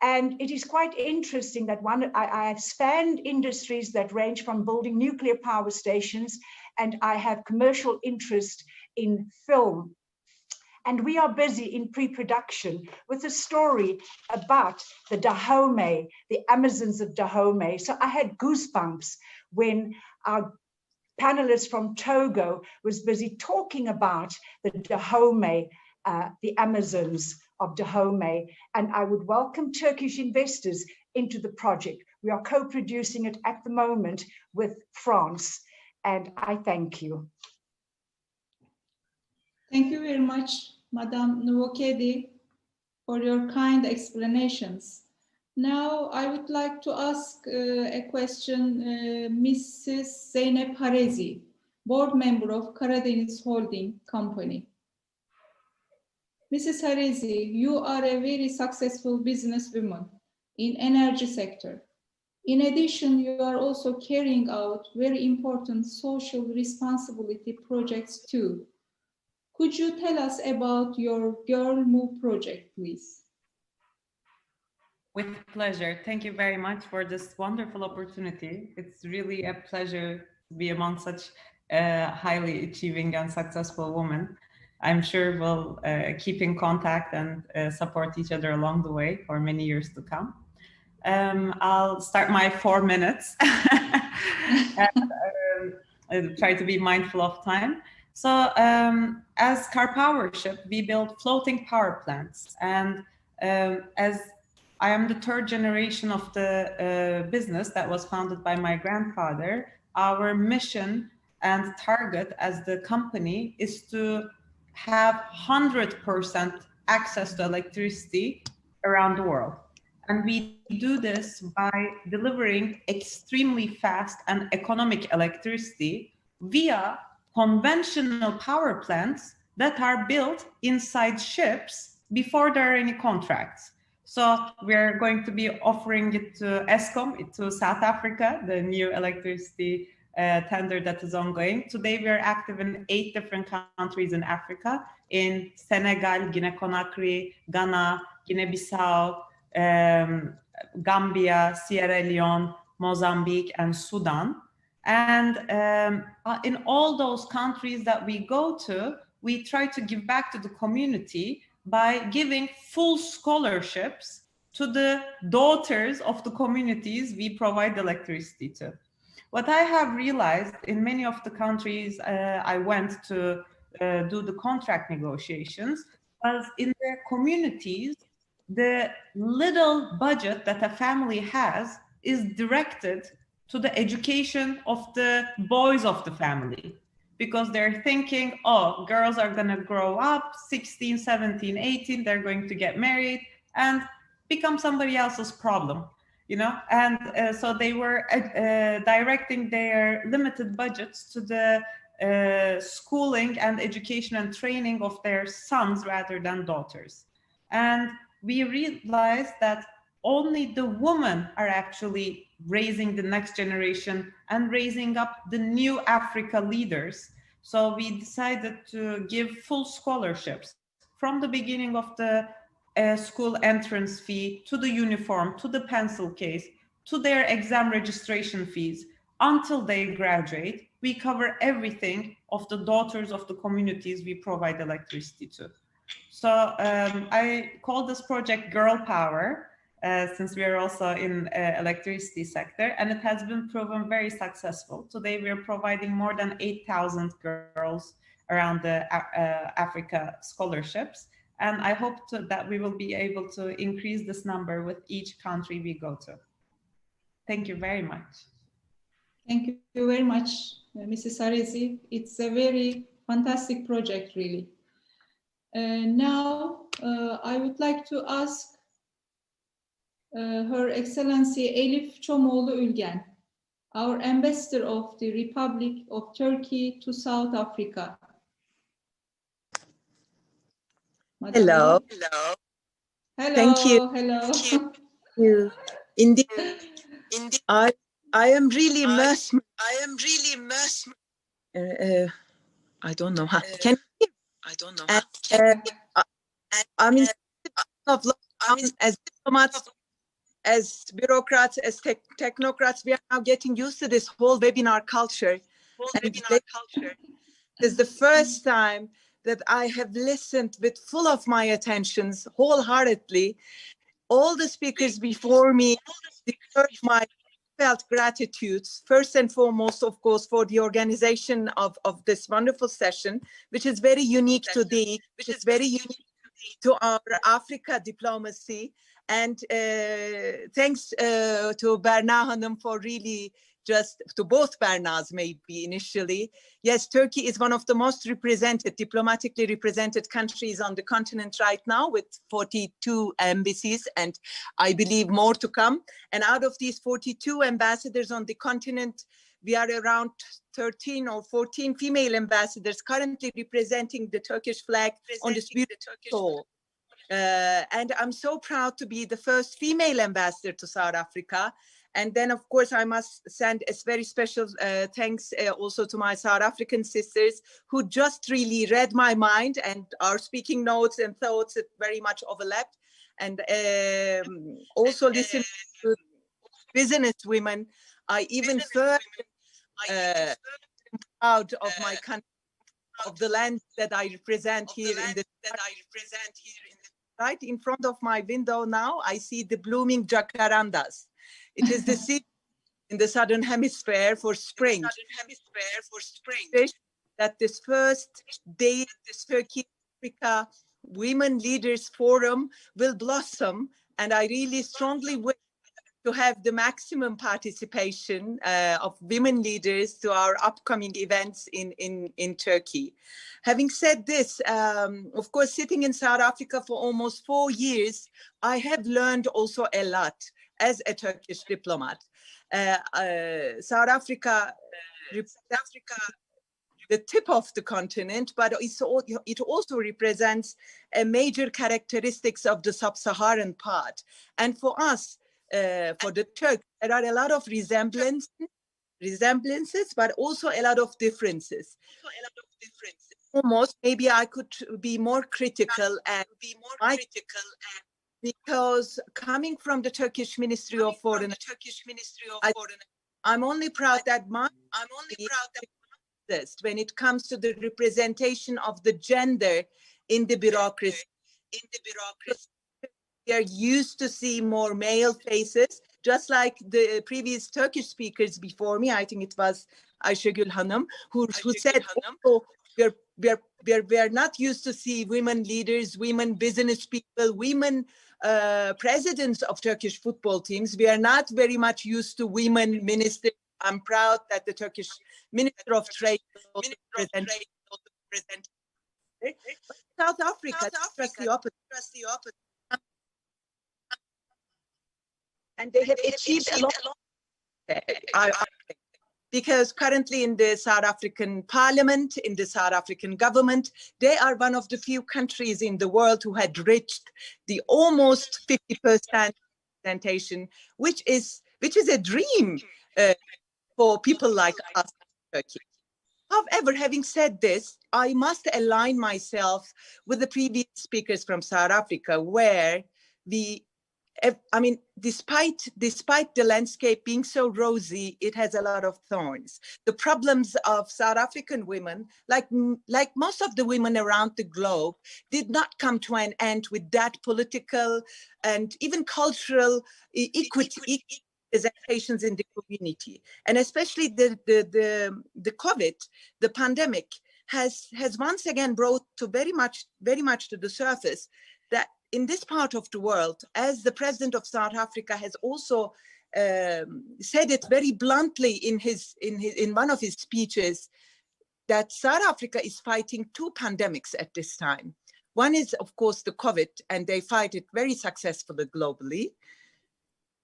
P: And it is quite interesting that I have spanned industries that range from building nuclear power stations, and I have commercial interest in film. And we are busy in pre-production with a story about the Dahomey, the Amazons of Dahomey. So I had goosebumps when our panelist from Togo was busy talking about the Dahomey, the Amazons of Dahomey. And I would welcome Turkish investors into the project. We are co-producing it at the moment with France. And I thank you.
J: Thank you very much, Madam Nwokedi, for your kind explanations. Now, I would like to ask a question, Mrs. Zeynep Harezi, board member of Karadeniz Holding Company. Mrs. Harezi, you are a very successful businesswoman in energy sector. In addition, you are also carrying out very important social responsibility projects too. Could you tell us about your Girl Move project, please?
Q: With pleasure. Thank you very much for this wonderful opportunity. It's really a pleasure to be among such highly achieving and successful women. I'm sure we'll keep in contact and support each other along the way for many years to come. I'll start my 4 minutes. I'll try to be mindful of time. So as Car Powership, we build floating power plants. And as I am the 3rd generation of the business that was founded by my grandfather, our mission and target as the company is to have 100% access to electricity around the world. And we do this by delivering extremely fast and economic electricity via conventional power plants that are built inside ships before there are any contracts. So we're going to be offering it to ESCOM, to South Africa, the new electricity tender that is ongoing. Today we are active in 8 different countries in Africa, in Senegal, Guinea-Conakry, Ghana, Guinea-Bissau, Gambia, Sierra Leone, Mozambique, and Sudan. And in all those countries that we go to, we try to give back to the community by giving full scholarships to the daughters of the communities we provide electricity to. What I have realized in many of the countries I went to do the contract negotiations was in their communities, the little budget that a family has is directed to the education of the boys of the family, because they're thinking, oh, girls are going to grow up 16, 17, 18, they're going to get married and become somebody else's problem, you know? And so they were directing their limited budgets to the schooling and education and training of their sons rather than daughters. And we realized that only the women are actually raising the next generation and raising up the new Africa leaders. So we decided to give full scholarships from the beginning of the school entrance fee, to the uniform, to the pencil case, to their exam registration fees, until they graduate. We cover everything of the daughters of the communities we provide electricity to. So I call this project Girl Power, since we are also in electricity sector, and it has been proven very successful. Today we are providing more than 8,000 girls around the Africa scholarships, and I hope that we will be able to increase this number with each country we go to. Thank you very much.
J: Thank you very much, Mrs. Arezi. It's a very fantastic project, really. Now, I would like to ask Her Excellency Elif Çomoğlu Ülgen, our Ambassador of the Republic of Turkey to South Africa.
R: Hello.
J: Hello. Hello.
R: Thank you.
J: Hello.
R: Thank you. Indeed, I am really mesmerized. I don't know how. Can you? I don't know. I mean, as diplomats, as bureaucrats, as technocrats, we are now getting used to this whole webinar culture. This is the first time that I have listened with full of my attentions, wholeheartedly. All the speakers before me deserve my felt gratitudes, first and foremost, of course, for the organization of this wonderful session, which is very unique to DEİK, which is very unique to our Africa diplomacy. And thanks to Berna Hanım for really just to both Bernas maybe initially. Yes, Turkey is one of the most represented, diplomatically represented countries on the continent right now with 42 embassies and I believe more to come. And out of these 42 ambassadors on the continent, we are around 13 or 14 female ambassadors currently representing the Turkish flag on this beautiful pole. And I'm so proud to be the first female ambassador to South Africa. And then, of course, I must send a very special thanks also to my South African sisters who just really read my mind, and our speaking notes and thoughts very much overlapped. And also listen to business women. I even further proud of my country, of the land that I represent here in the right in front of my window now, I see the blooming jacarandas. It is the season in the Southern Hemisphere for spring. That this first day of this Turkey Africa Women Leaders Forum will blossom, and I really strongly wish to have the maximum participation of women leaders to our upcoming events in Turkey. Having said this, of course, sitting in South Africa for almost 4 years, I have learned also a lot as a Turkish diplomat. South Africa, the tip of the continent, but it also represents a major characteristics of the sub-Saharan part. And for us, for the Turks, there are a lot of resemblances, but also a lot of differences. Almost, maybe I could be more critical because coming from the Turkish Ministry of Foreign Affairs, I'm only proud that when it comes to the representation of the gender in the bureaucracy. We are used to see more male faces, just like the previous Turkish speakers before me. I think it was Ayşegül Hanım, who said, oh, we are not used to see women leaders, women business people, women presidents of Turkish football teams. We are not very much used to women ministers. I'm proud that the Turkish Minister of Trade also presented. South Africa, just the opposite. And they have achieved a lot. Because currently in the South African Parliament, in the South African government, they are one of the few countries in the world who had reached the almost 50% representation, which is a dream for people like us in Turkey. However, having said this, I must align myself with the previous speakers from South Africa, where despite the landscape being so rosy, it has a lot of thorns. The problems of South African women, like most of the women around the globe, did not come to an end with that political and even cultural equity presentations in the community. And especially the COVID, the pandemic, has once again brought to very much to the surface that in this part of the world, as the president of South Africa has also said it very bluntly in one of his speeches, that South Africa is fighting two pandemics at this time. One is, of course, the COVID, and they fight it very successfully globally.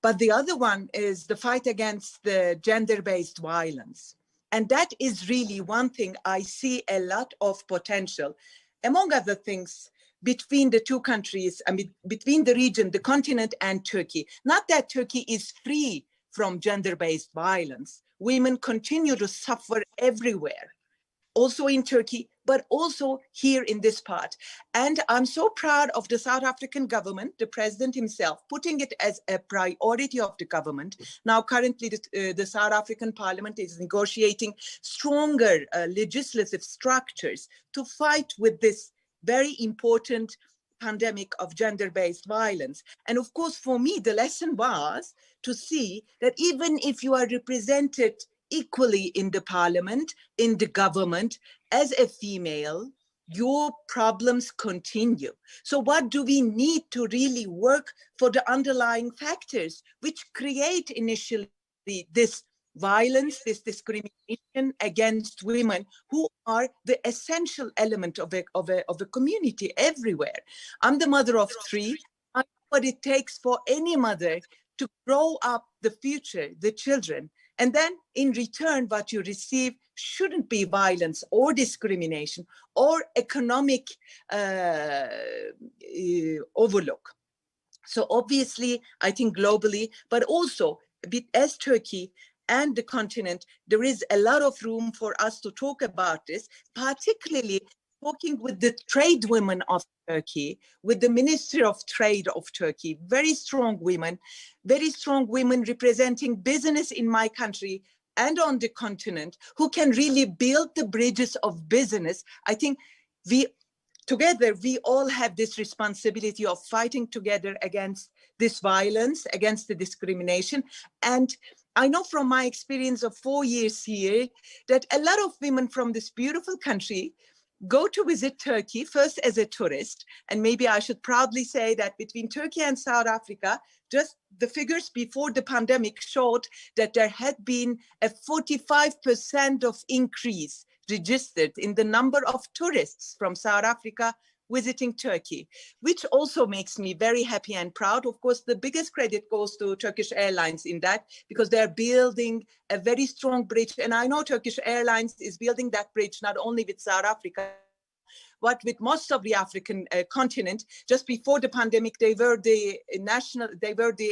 R: But the other one is the fight against the gender-based violence. And that is really one thing I see a lot of potential, among other things, between the two countries, between the region, the continent, and Turkey. Not that Turkey is free from gender-based violence. Women continue to suffer everywhere, also in Turkey, but also here in this part. And I'm so proud of the South African government, the president himself, putting it as a priority of the government. Now, currently, the South African parliament is negotiating stronger legislative structures to fight with this very important pandemic of gender-based violence. And of course, for me, the lesson was to see that even if you are represented equally in the parliament, in the government, as a female, your problems continue. So what do we need to really work for the underlying factors which create initially this violence, this discrimination against women, who are the essential element of a community everywhere. I'm the mother of three. I know what it takes for any mother to grow up the future, the children. And then in return, what you receive shouldn't be violence or discrimination or economic overlook. So obviously, I think globally, but also as Turkey and the continent, there is a lot of room for us to talk about this, particularly talking with the trade women of Turkey, with the Ministry of Trade of Turkey, very strong women representing business in my country and on the continent, who can really build the bridges of business. I think together, we all have this responsibility of fighting together against this violence, against the discrimination. And I know from my experience of 4 years here that a lot of women from this beautiful country go to visit Turkey first as a tourist. And maybe I should proudly say that between Turkey and South Africa, just the figures before the pandemic showed that there had been a 45% of increase registered in the number of tourists from South Africa visiting Turkey, which also makes me very happy and proud. Of course, the biggest credit goes to Turkish Airlines in that, because they're building a very strong bridge. And I know Turkish Airlines is building that bridge not only with South Africa, but with most of the African continent. Just before the pandemic, they were the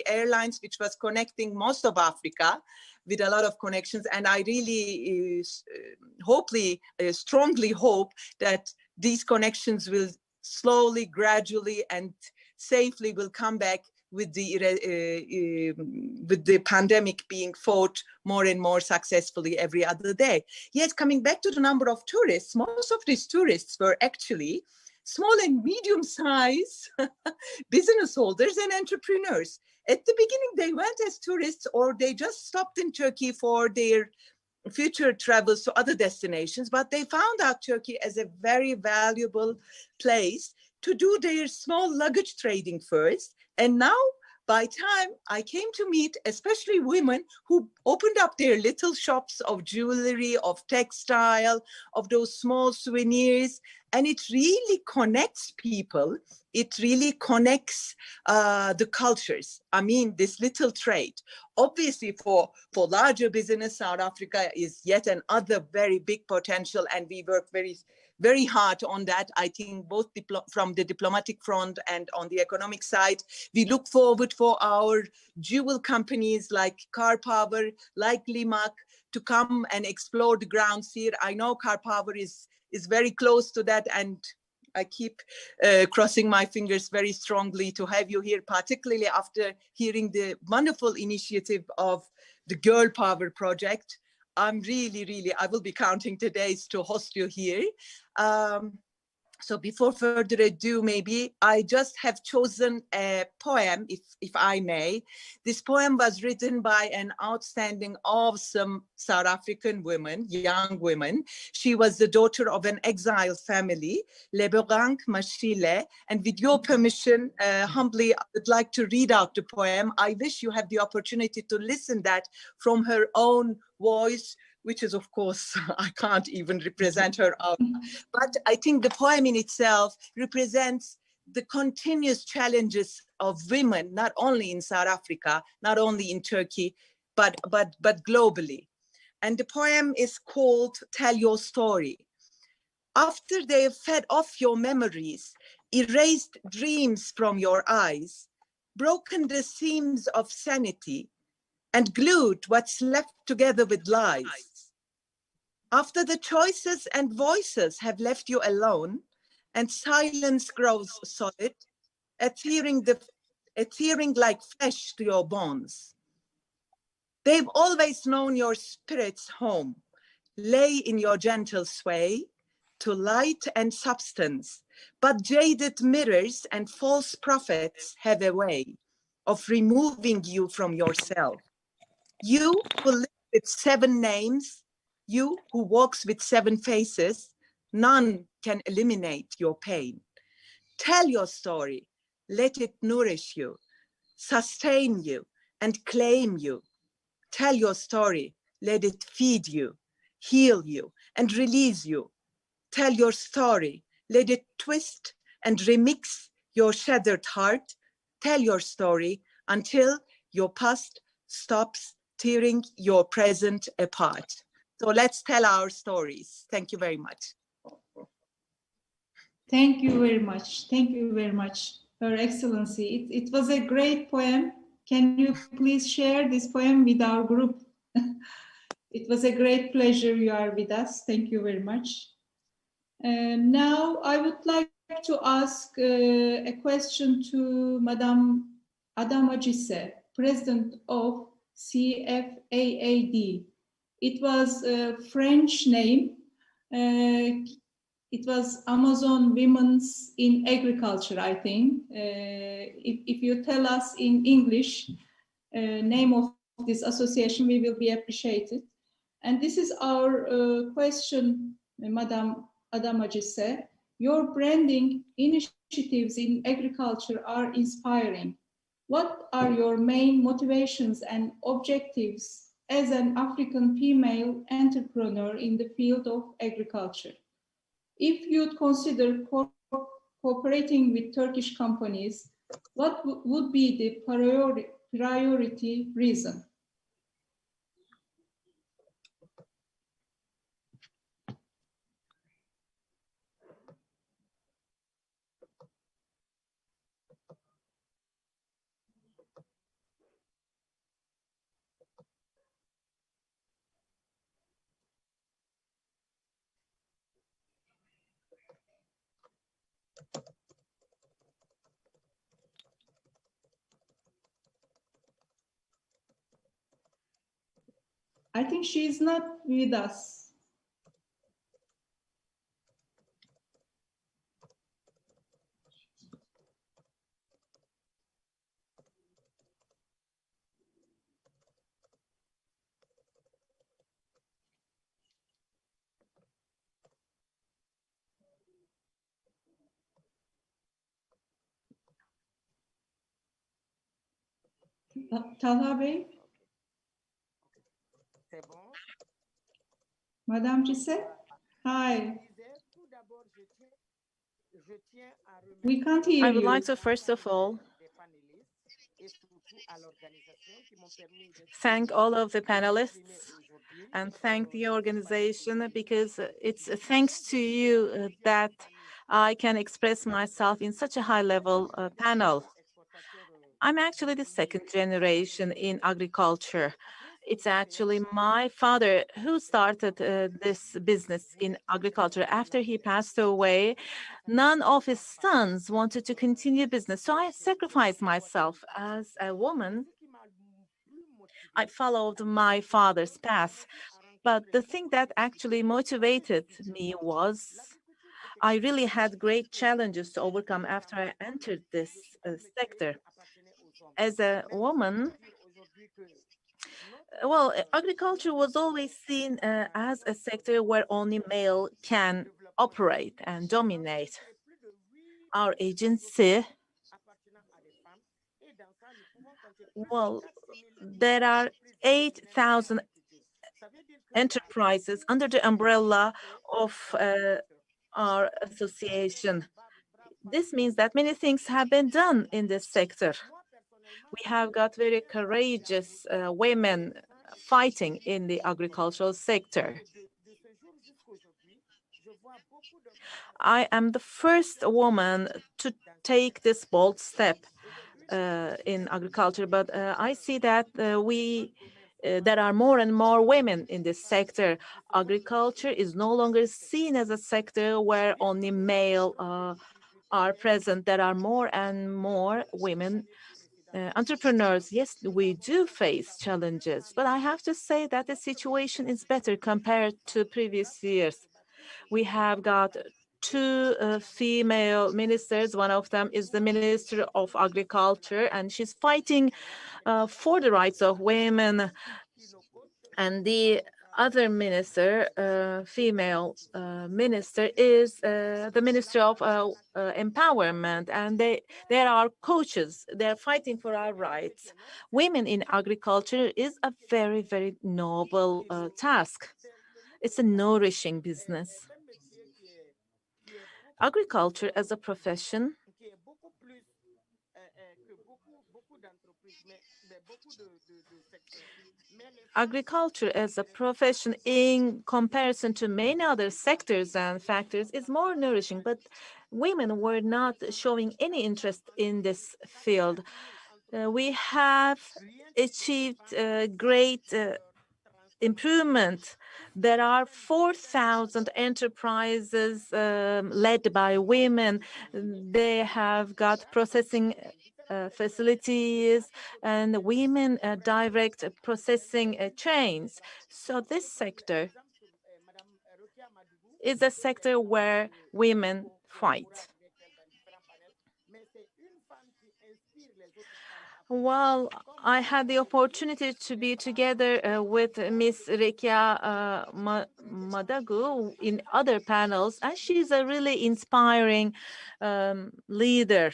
R: airlines which was connecting most of Africa with a lot of connections. And I really strongly hope that these connections will slowly, gradually, and safely will come back with the pandemic being fought more and more successfully every other day. Yet, coming back to the number of tourists, most of these tourists were actually small and medium-sized business holders and entrepreneurs. At the beginning, they went as tourists, or they just stopped in Turkey for their future travels to other destinations, but they found out Turkey as a very valuable place to do their small luggage trading first. And now, by time I came to meet, especially women who opened up their little shops of jewelry, of textile, of those small souvenirs, and it really connects people. It really connects the cultures. I mean, this little trade. Obviously, for larger business, South Africa is yet another very big potential, and we work very hard on that. I think both from the diplomatic front and on the economic side, we look forward for our jewel companies like Car Power, like Limak, to come and explore the grounds here. I know Car Power is very close to that, and I keep crossing my fingers very strongly to have you here, particularly after hearing the wonderful initiative of the Girl Power Project. I'm really, I will be counting the days to host you here. So before further ado, maybe I just have chosen a poem, if I may. This poem was written by an outstanding, awesome South African woman, young woman. She was the daughter of an exiled family, Leborang Mashile. And with your permission, humbly, I would like to read out the poem. I wish you have the opportunity to listen that from her own voice, which is, of course, I can't even represent her out. But I think the poem in itself represents the continuous challenges of women, not only in South Africa, not only in Turkey, but globally. And the poem is called Tell Your Story. After they have fed off your memories, erased dreams from your eyes, broken the seams of sanity, and glued what's left together with lies. After the choices and voices have left you alone, and silence grows solid, adhering like flesh to your bones. They've always known your spirit's home, lay in your gentle sway, to light and substance, but jaded mirrors and false prophets have a way of removing you from yourself. You who live with 7 names, you who walks with 7 faces, none can eliminate your pain. Tell your story, let it nourish you, sustain you, and claim you. Tell your story, let it feed you, heal you, and release you. Tell your story, let it twist and remix your shattered heart. Tell your story until your past stops tearing your present apart. So let's tell our stories. Thank you very much.
J: Thank you very much. Thank you very much, Her Excellency. It was a great poem. Can you please share this poem with our group? It was a great pleasure you are with us. Thank you very much. Now I would like to ask a question to Madame Adama Cisse, President of CFAAD. It was a French name. it was Amazon Women's in Agriculture, I think. If you tell us in English name of this association, we will be appreciated. And this is our question, Madam Adamajise. Your branding initiatives in agriculture are inspiring. What are your main motivations and objectives as an African female entrepreneur in the field of agriculture? If you'd consider cooperating with Turkish companies, what would be the priority reason? I think she is not with us. Talha Bey? Madame Cisse? Hi. We can't hear you.
H: I would like to, first of all, thank all of the panelists and thank the organization, because it's thanks to you that I can express myself in such a high-level panel. I'm actually the second generation in agriculture. It's actually my father who started this business in agriculture. After he passed away, none of his sons wanted to continue business. So I sacrificed myself as a woman. I followed my father's path. But the thing that actually motivated me was I really had great challenges to overcome after I entered this sector. As a woman, well, agriculture was always seen as a sector where only male can operate and dominate. Our agency, well, there are 8,000 enterprises under the umbrella of our association. This means that many things have been done in this sector. We have got very courageous women fighting in the agricultural sector. I am the first woman to take this bold step in agriculture, but I see that there are more and more women in this sector. Agriculture is no longer seen as a sector where only male are present. There are more and more women entrepreneurs. Yes, we do face challenges, but I have to say that the situation is better compared to previous years. We have got two female ministers. One of them is the Minister of Agriculture, and she's fighting for the rights of women. And the other minister, female minister, is the Minister of Empowerment, and they are coaches. They're fighting for our rights. Women in agriculture is a very, very noble task. It's a nourishing business. Agriculture as a profession in comparison to many other sectors and factors is more nourishing, but women were not showing any interest in this field. We have achieved great improvement. There are 4,000 enterprises led by women. They have got processing facilities and women direct processing chains. So this sector is a sector where women fight. Well, I had the opportunity to be together with Miss Rekia Madagu in other panels, and she's a really inspiring leader.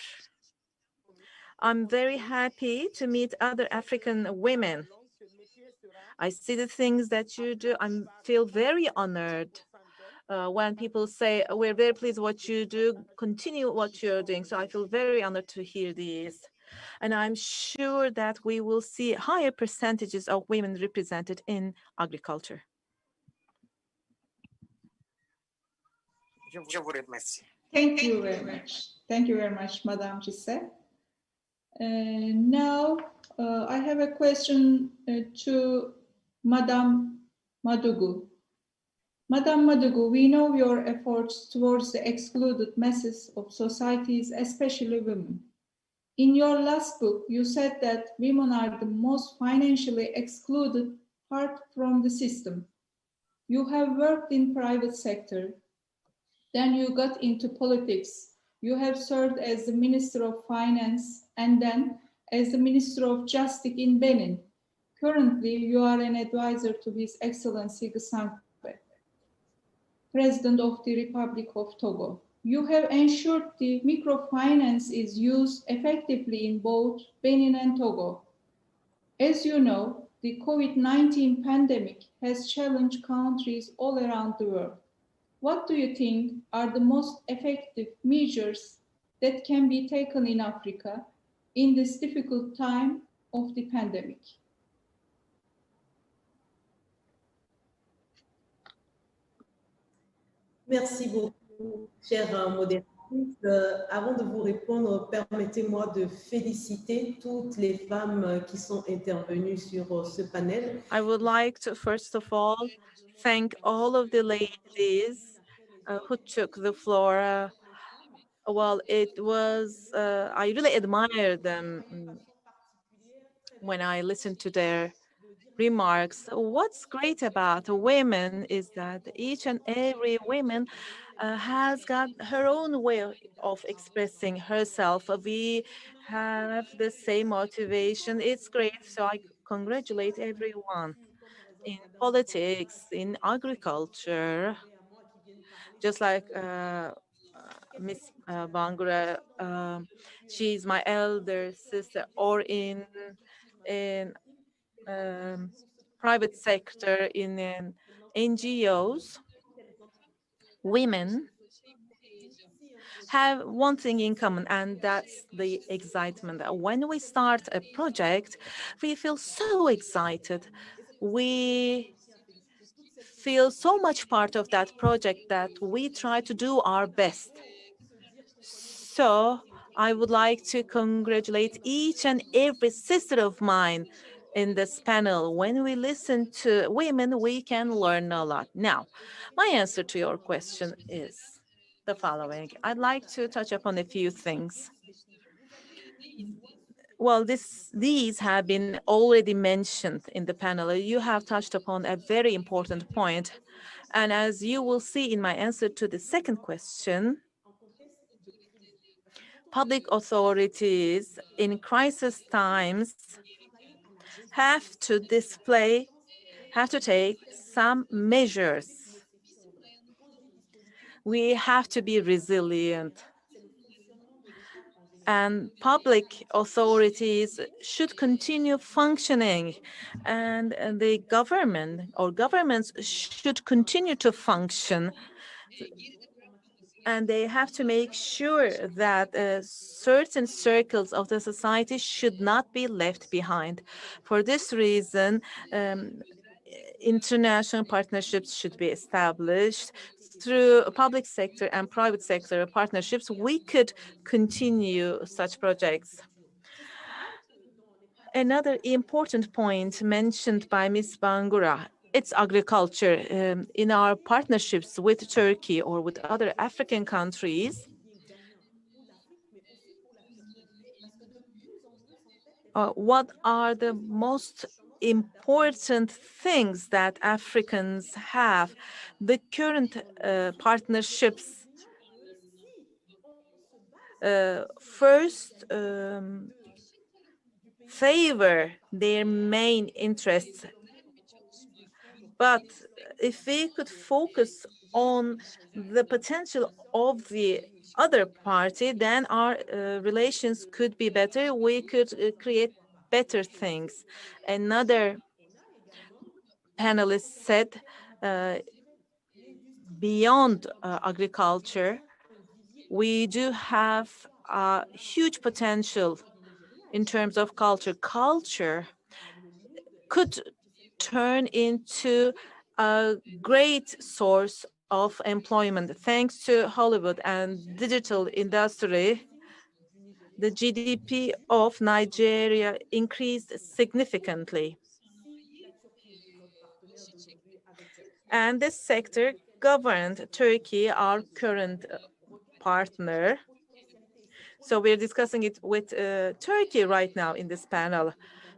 H: I'm very happy to meet other African women. I see the things that you do. I feel very honored when people say, we're very pleased what you do, continue what you're doing. So I feel very honored to hear these. And I'm sure that we will see higher percentages of women represented in agriculture.
J: Thank you very much. Thank you very much, Madame Cisse. Now, I have a question to Madame Madugu. Madame Madugu, we know your efforts towards the excluded masses of societies, especially women. In your last book, you said that women are the most financially excluded part from the system. You have worked in private sector, then you got into politics. You have served as the Minister of Finance and then as the Minister of Justice in Benin. Currently, you are an advisor to His Excellency Gsankwe, President of the Republic of Togo. You have ensured the microfinance is used effectively in both Benin and Togo. As you know, the COVID-19 pandemic has challenged countries all around the world. What do you think are the most effective measures that can be taken in Africa in this difficult time of the pandemic?
M: Merci beaucoup, chère modératrice. Avant de vous répondre, permettez-moi de féliciter toutes les femmes qui sont intervenues sur ce panel.
H: I would like to, first of all, thank all of the ladies who took the floor. Well, it was, I really admire them when I listened to their remarks. What's great about women is that each and every woman has got her own way of expressing herself. We have the same motivation. It's great. So I congratulate everyone in politics, in agriculture, just like Miss Bangura, she's my elder sister, or in private sector, in NGOs, women have one thing in common, and that's the excitement. When we start a project, we feel so excited. We feel so much part of that project that we try to do our best. So I would like to congratulate each and every sister of mine in this panel. When we listen to women, we can learn a lot. Now, my answer to your question is the following. I'd like to touch upon a few things. Well, these have been already mentioned in the panel. You have touched upon a very important point. And as you will see in my answer to the second question, public authorities in crisis times have to take some measures. We have to be resilient. And public authorities should continue functioning, and the government or governments should continue to function. And they have to make sure that certain circles of the society should not be left behind. For this reason, international partnerships should be established. Through public sector and private sector partnerships, we could continue such projects. Another important point mentioned by Ms. Bangura, it's agriculture. In our partnerships with Turkey or with other African countries, what are the most important things that Africans have. The current partnerships first favor their main interests. But if we could focus on the potential of the other party, then our relations could be better. We could create better things. Another panelist said, beyond agriculture, we do have a huge potential in terms of culture. Culture could turn into a great source of employment. Thanks to Hollywood and digital industry, the GDP of Nigeria increased significantly. And this sector governed Turkey, our current partner. So we're discussing it with Turkey right now in this panel.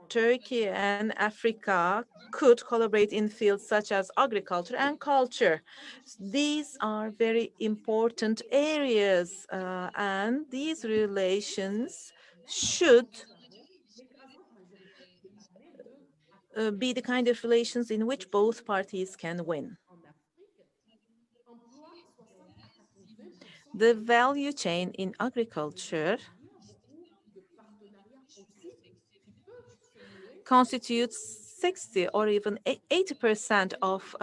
H: Turkey and Africa could collaborate in fields such as agriculture and culture. These are very important areas, and these relations should be the kind of relations in which both parties can win. The value chain in agriculture constitutes 60 or even 80% of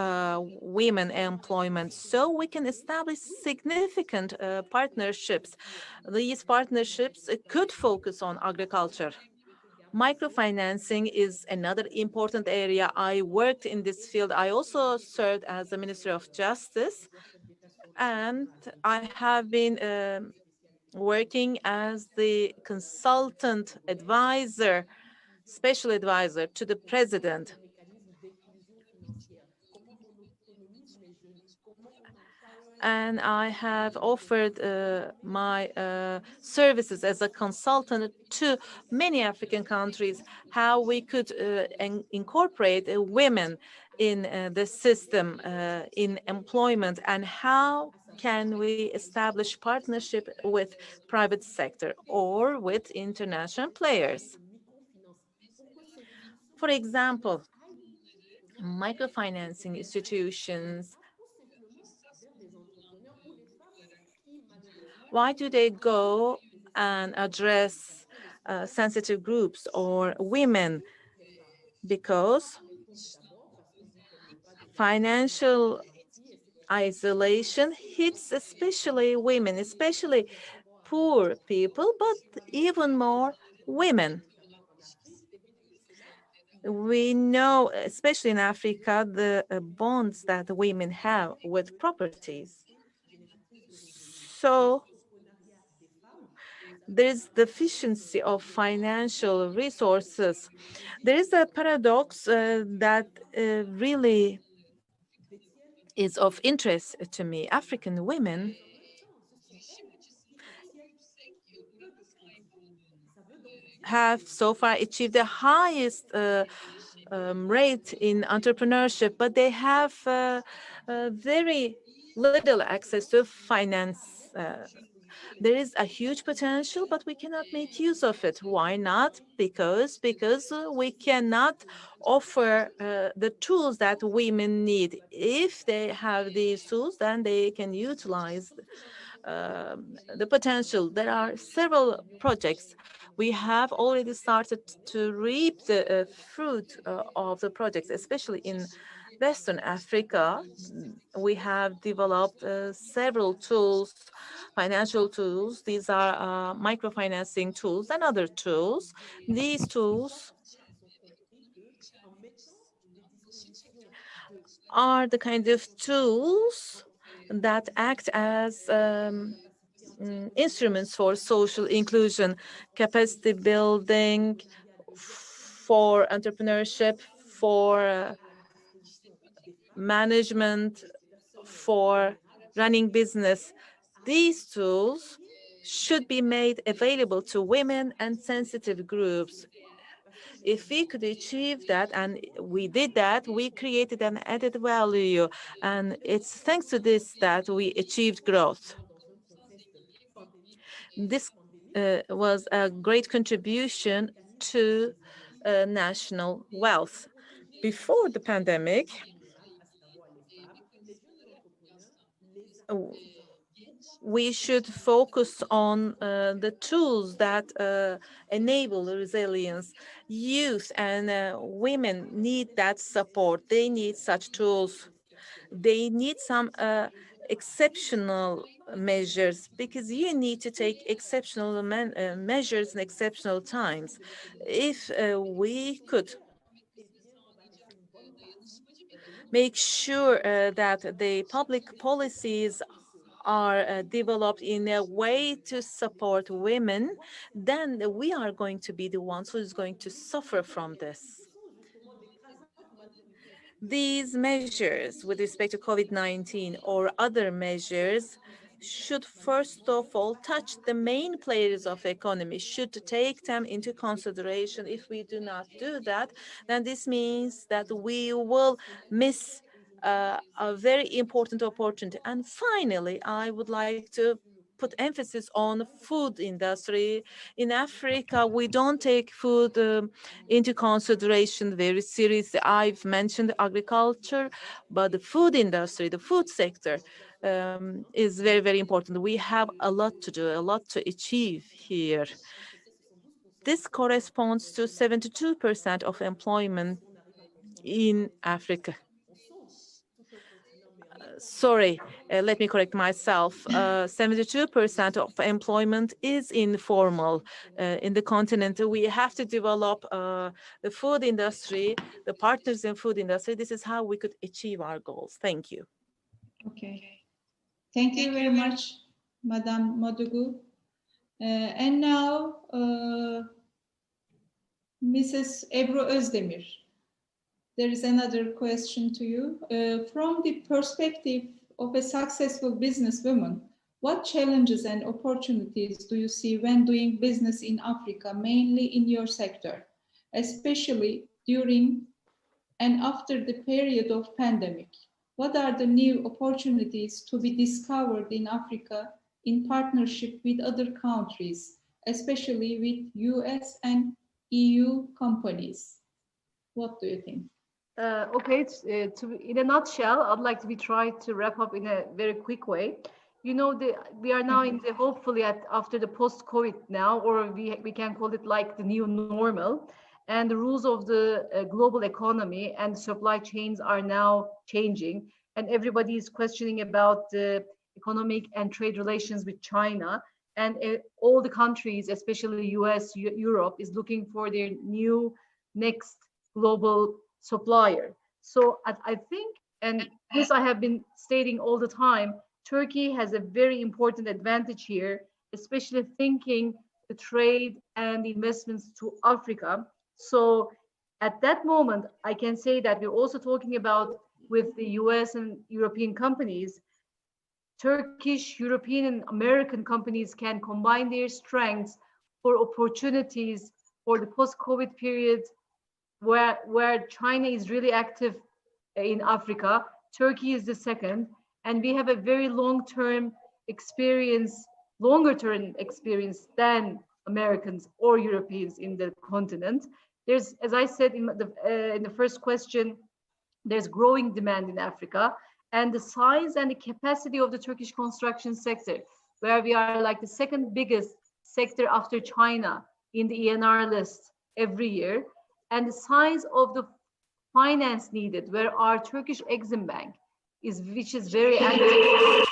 H: women employment. So we can establish significant partnerships. These partnerships could focus on agriculture. Microfinancing is another important area. I worked in this field. I also served as the Minister of Justice, and I have been working as the consultant advisor, special advisor to the president. And I have offered my services as a consultant to many African countries, how we could incorporate women in the system, in employment, and how can we establish partnership with private sector or with international players. For example, microfinancing institutions, why do they go and address sensitive groups or women? Because financial isolation hits especially women, especially poor people, but even more women. We know, especially in Africa, the bonds that women have with properties. So there is deficiency of financial resources. There is a paradox that really is of interest to me. African women have so far achieved the highest rate in entrepreneurship, but they have very little access to finance. There is a huge potential, but we cannot make use of it. Why not? Because we cannot offer the tools that women need. If they have these tools, then they can utilize the potential. There are several projects. We have already started to reap the fruit of the projects, especially in Western Africa. We have developed several tools, financial tools. These are microfinancing tools and other tools. These tools are the kind of tools that act as instruments for social inclusion, capacity building, for entrepreneurship, for management, for running business. These tools should be made available to women and sensitive groups. If we could achieve that, and we did that, we created an added value. And it's thanks to this that we achieved growth. This was a great contribution to national wealth. Before the pandemic, we should focus on the tools that enable resilience. Youth and women need that support. They need such tools. They need some exceptional measures, because you need to take exceptional measures in exceptional times. If we could make sure that the public policies are developed in a way to support women, then we are going to be the ones who is going to suffer from this. These measures with respect to COVID-19 or other measures should first of all touch the main players of the economy, should take them into consideration. If we do not do that, then this means that we will miss a very important opportunity. And finally, I would like to put emphasis on food industry. In Africa, we don't take food into consideration very seriously. I've mentioned agriculture, but the food industry, the food sector is very, very important. We have a lot to do, a lot to achieve here. This corresponds to 72% of employment in Africa. Sorry, let me correct myself. 72% of employment is informal in the continent. We have to develop the food industry, the partners in food industry. This is how we could achieve our goals. Thank you.
J: Okay. Thank you very much, Madam Madugu. And now, Mrs. Ebru Özdemir. There is another question to you. From the perspective of a successful businesswoman, what challenges and opportunities do you see when doing business in Africa, mainly in your sector, especially during and after the period of pandemic? What are the new opportunities to be discovered in Africa in partnership with other countries, especially with US and EU companies? What do you think?
O: Okay, in a nutshell, I'd like to try to wrap up in a very quick way. You know, we are now in the hopefully after the post-COVID now, or we can call it like the new normal, and the rules of the global economy and supply chains are now changing, and everybody is questioning about the economic and trade relations with China, and all the countries, especially US, Europe, is looking for their new next global supplier. So I think, and this I have been stating all the time, Turkey has a very important advantage here, especially thinking the trade and the investments to Africa. So at that moment, I can say that we're also talking about with the US and European companies, Turkish, European, and American companies can combine their strengths for opportunities for the post-COVID period, where China is really active in Africa. Turkey is the second, and we have a very long-term experience, longer-term experience than Americans or Europeans in the continent. There's, as I said in the first question, there's growing demand in Africa, and the size and the capacity of the Turkish construction sector, where we are like the second biggest sector after China in the ENR list every year, and the size of the finance needed, where our Turkish Exim Bank is, which is very active in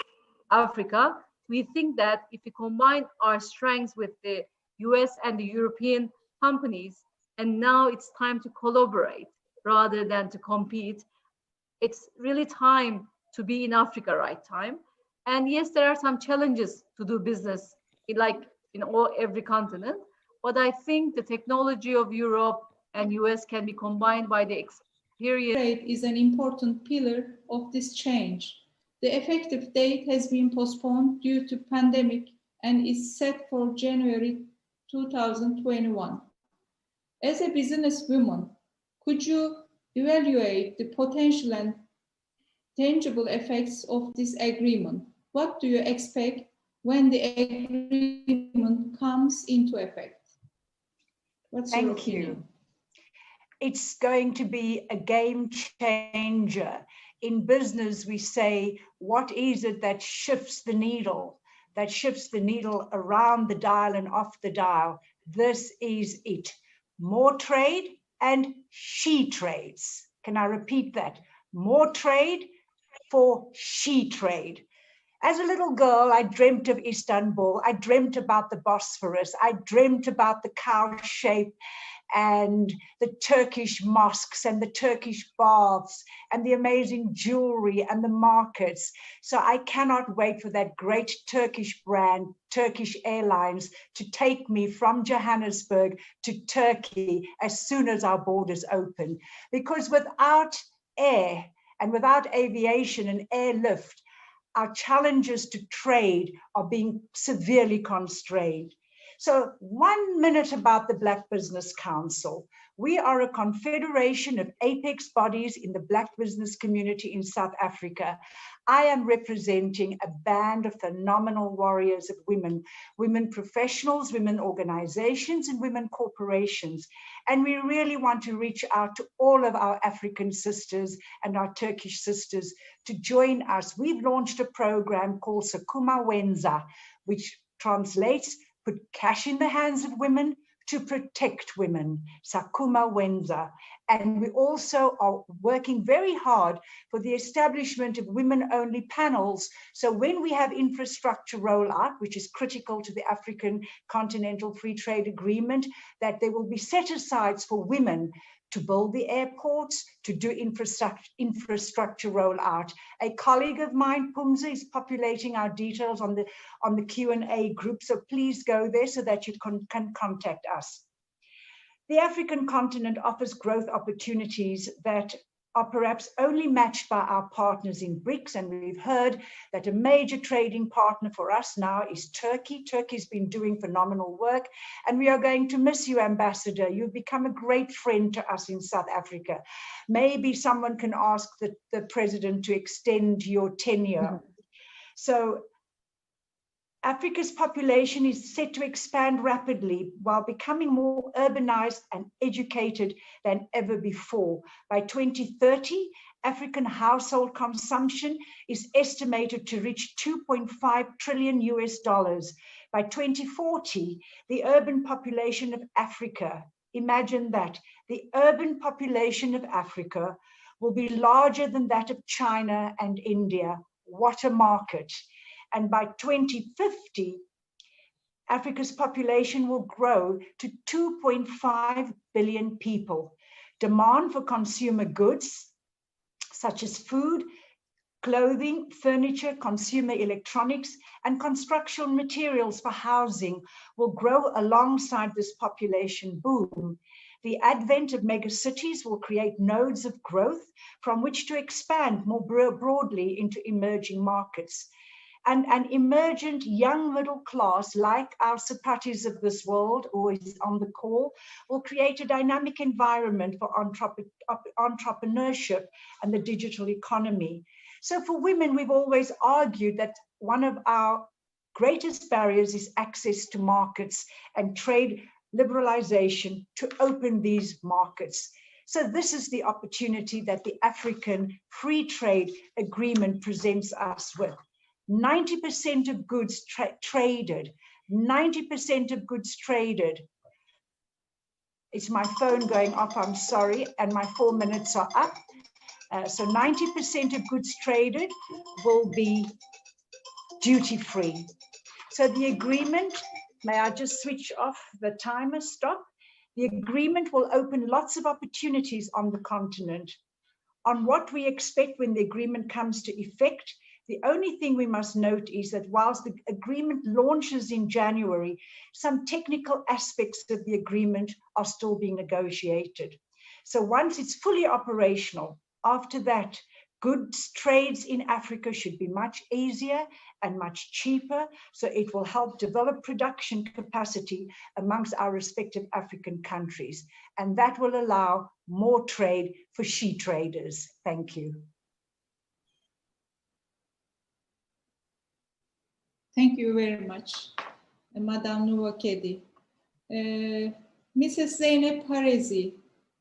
O: Africa. We think that if we combine our strengths with the US and the European companies, and now it's time to collaborate rather than to compete, it's really time to be in Africa right time. And yes, there are some challenges to do business in every continent, but I think the technology of Europe and US can be combined by the experience.
J: Trade is an important pillar of this change. The effective date has been postponed due to pandemic and is set for January 2021. As a businesswoman, could you evaluate the potential and tangible effects of this agreement? What do you expect when the agreement comes into effect? What's your opinion?
P: It's going to be a game changer. In business, we say, what is it that shifts the needle? That shifts the needle around the dial and off the dial. This is it. More trade and she trades. Can I repeat that? More trade for she trade. As a little girl, I dreamt of Istanbul. I dreamt about the Bosphorus. I dreamt about the cow shape and the Turkish mosques and the Turkish baths and the amazing jewelry and the markets. So I cannot wait for that great Turkish brand, Turkish Airlines, to take me from Johannesburg to Turkey as soon as our borders open. Because without air and without aviation and airlift, our challenges to trade are being severely constrained. So 1 minute about the Black Business Council. We are a confederation of apex bodies in the Black business community in South Africa. I am representing a band of phenomenal warriors of women, women professionals, women organizations, and women corporations. And we really want to reach out to all of our African sisters and our Turkish sisters to join us. We've launched a program called Sakuma Wenza, which translates put cash in the hands of women to protect women, Sakuma Wenza. And we also are working very hard for the establishment of women-only panels. So when we have infrastructure rollout, which is critical to the African Continental Free Trade Agreement, that there will be set-asides for women to build the airports, to do infrastructure rollout. A colleague of mine, Pumza, is populating our details on the Q&A group, so please go there so that you can contact us. The African continent offers growth opportunities that are perhaps only matched by our partners in BRICS, and we've heard that a major trading partner for us now is Turkey. Turkey's been doing phenomenal work, and we are going to miss you, Ambassador. You've become a great friend to us in South Africa. Maybe someone can ask the president to extend your tenure. So Africa's population is set to expand rapidly while becoming more urbanized and educated than ever before. By 2030, African household consumption is estimated to reach $2.5 trillion. By 2040, the urban population of Africa, imagine that, the urban population of Africa will be larger than that of China and India. What a market. And by 2050, Africa's population will grow to 2.5 billion people. Demand for consumer goods, such as food, clothing, furniture, consumer electronics, and construction materials for housing will grow alongside this population boom. The advent of megacities will create nodes of growth from which to expand more broadly into emerging markets. And an emergent young middle class, like our Sapatis of this world, who is on the call, will create a dynamic environment for entrepreneurship and the digital economy. So for women, we've always argued that one of our greatest barriers is access to markets and trade liberalization to open these markets. So this is the opportunity that the African Free Trade Agreement presents us with. 90% of goods traded, 90% of goods traded. It's my phone going off, I'm sorry, and my 4 minutes are up. So 90% of goods traded will be duty-free. So the agreement, may I just switch off the timer, stop? The agreement will open lots of opportunities on the continent. On what we expect when the agreement comes to effect, the only thing we must note is that whilst the agreement launches in January, some technical aspects of the agreement are still being negotiated. So once it's fully operational, after that, goods trades in Africa should be much easier and much cheaper, so it will help develop production capacity amongst our respective African countries, and that will allow more trade for she traders. Thank you.
J: Thank you very much, Madame Nuvakedi. Mrs. Zeynep Harezi,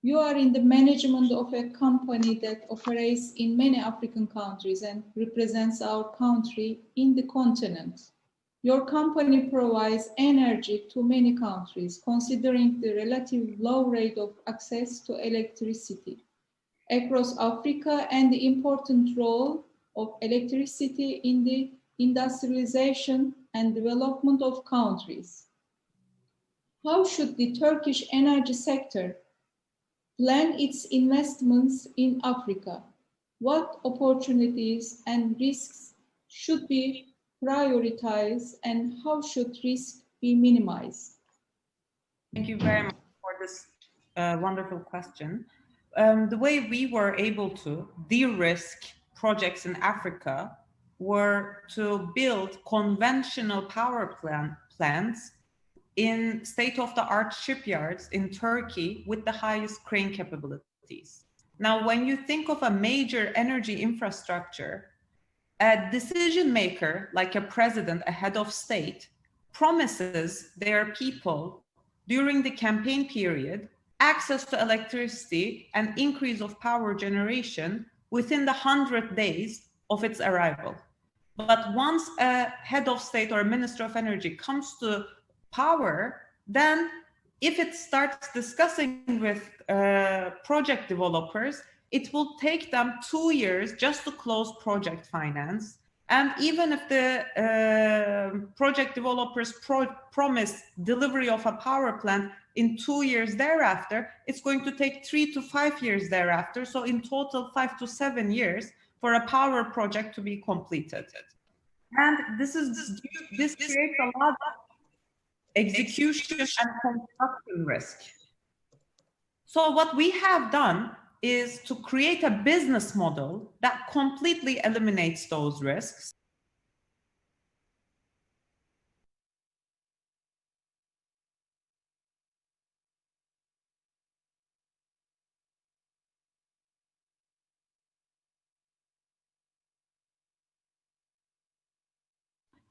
J: you are in the management of a company that operates in many African countries and represents our country in the continent. Your company provides energy to many countries, considering the relative low rate of access to electricity across Africa and the important role of electricity in the industrialization and development of countries. How should the Turkish energy sector plan its investments in Africa? What opportunities and risks should be prioritized, and how should risk be minimized?
Q: Thank you very much for this wonderful question. The way we were able to de-risk projects in Africa were to build conventional power plants in state-of-the-art shipyards in Turkey with the highest crane capabilities. Now, when you think of a major energy infrastructure, a decision maker, like a president, a head of state, promises their people during the campaign period access to electricity and increase of power generation within the 100 days of its arrival. But once a head of state or a minister of energy comes to power, then if it starts discussing with project developers, it will take them 2 years just to close project finance. And even if the project developers promise delivery of a power plant in 2 years thereafter, it's going to take 3 to 5 years thereafter. So in total, 5 to 7 years for a power project to be completed. And this creates a lot of execution and construction risk. So what we have done is to create a business model that completely eliminates those risks.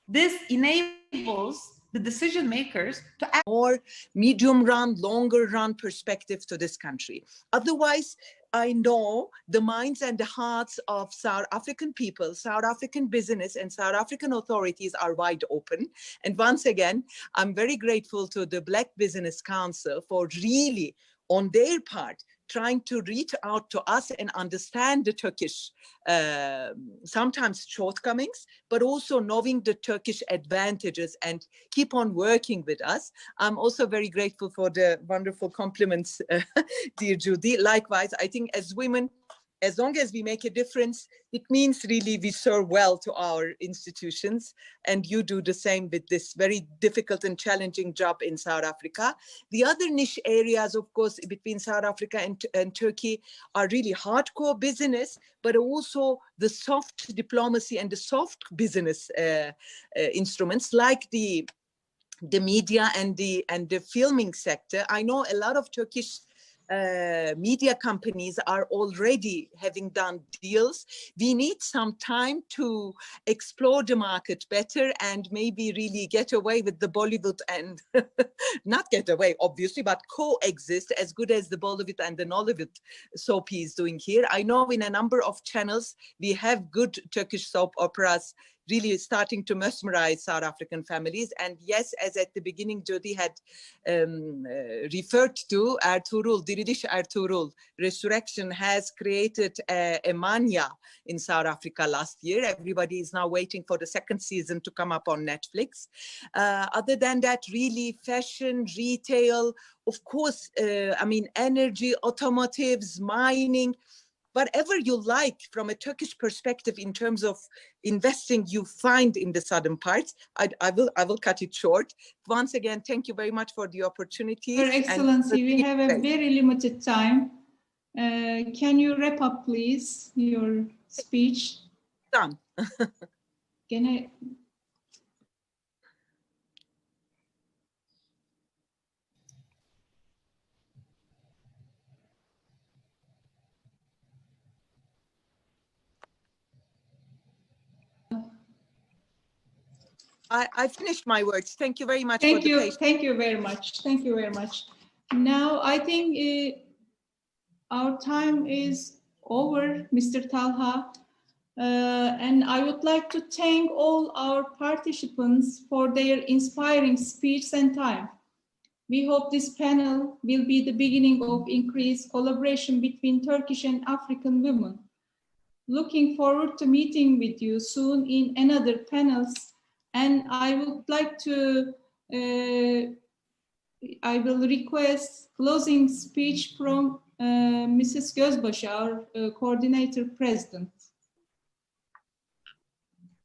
Q: This enables the decision makers to act
R: more medium run, longer run perspective to this country. Otherwise, I know the minds and the hearts of South African people, South African business and South African authorities are wide open. And once again, I'm very grateful to the Black Business Council for really, on their part, trying to reach out to us and understand the Turkish, sometimes shortcomings, but also knowing the Turkish advantages and keep on working with us. I'm also very grateful for the wonderful compliments, dear Judy. Likewise, I think as women, as long as we make a difference, it means really we serve well to our institutions, and you do the same with this very difficult and challenging job in South Africa. The other niche areas, of course, between South Africa and Turkey are really hardcore business, but also the soft diplomacy and the soft business instruments like the media and the filming sector. I know a lot of Turkish media companies are already having done deals. We need some time to explore the market better and maybe really get away with the Bollywood and not get away, obviously, but coexist as good as the Bollywood and the Nollywood soap is doing here. I know in a number of channels, we have good Turkish soap operas really starting to mesmerize South African families. And yes, as at the beginning, Jody had referred to, Ertuğrul, Diriliş Ertuğrul, Resurrection has created a mania in South Africa last year. Everybody is now waiting for the second season to come up on Netflix. Other than that, really fashion, retail, of course, I mean, energy, automotives, mining, whatever you like from a Turkish perspective in terms of investing you find in the southern parts. I will cut it short. Once again, thank you very much for the opportunity.
J: Your Excellency, we have a very limited time. Can you wrap up, please, your speech.
R: Done.
J: Gene
R: I finished my words. Thank you very much
J: Thank
R: for the
J: you.
R: patience.
J: Thank you very much. Thank you very much. Now, I think our time is over, Mr. Talha. And I would like to thank all our participants for their inspiring speech and time. We hope this panel will be the beginning of increased collaboration between Turkish and African women. Looking forward to meeting with you soon in another panels. And I would like to, I will request closing speech from Mrs. Gözbaşı, our coordinator president.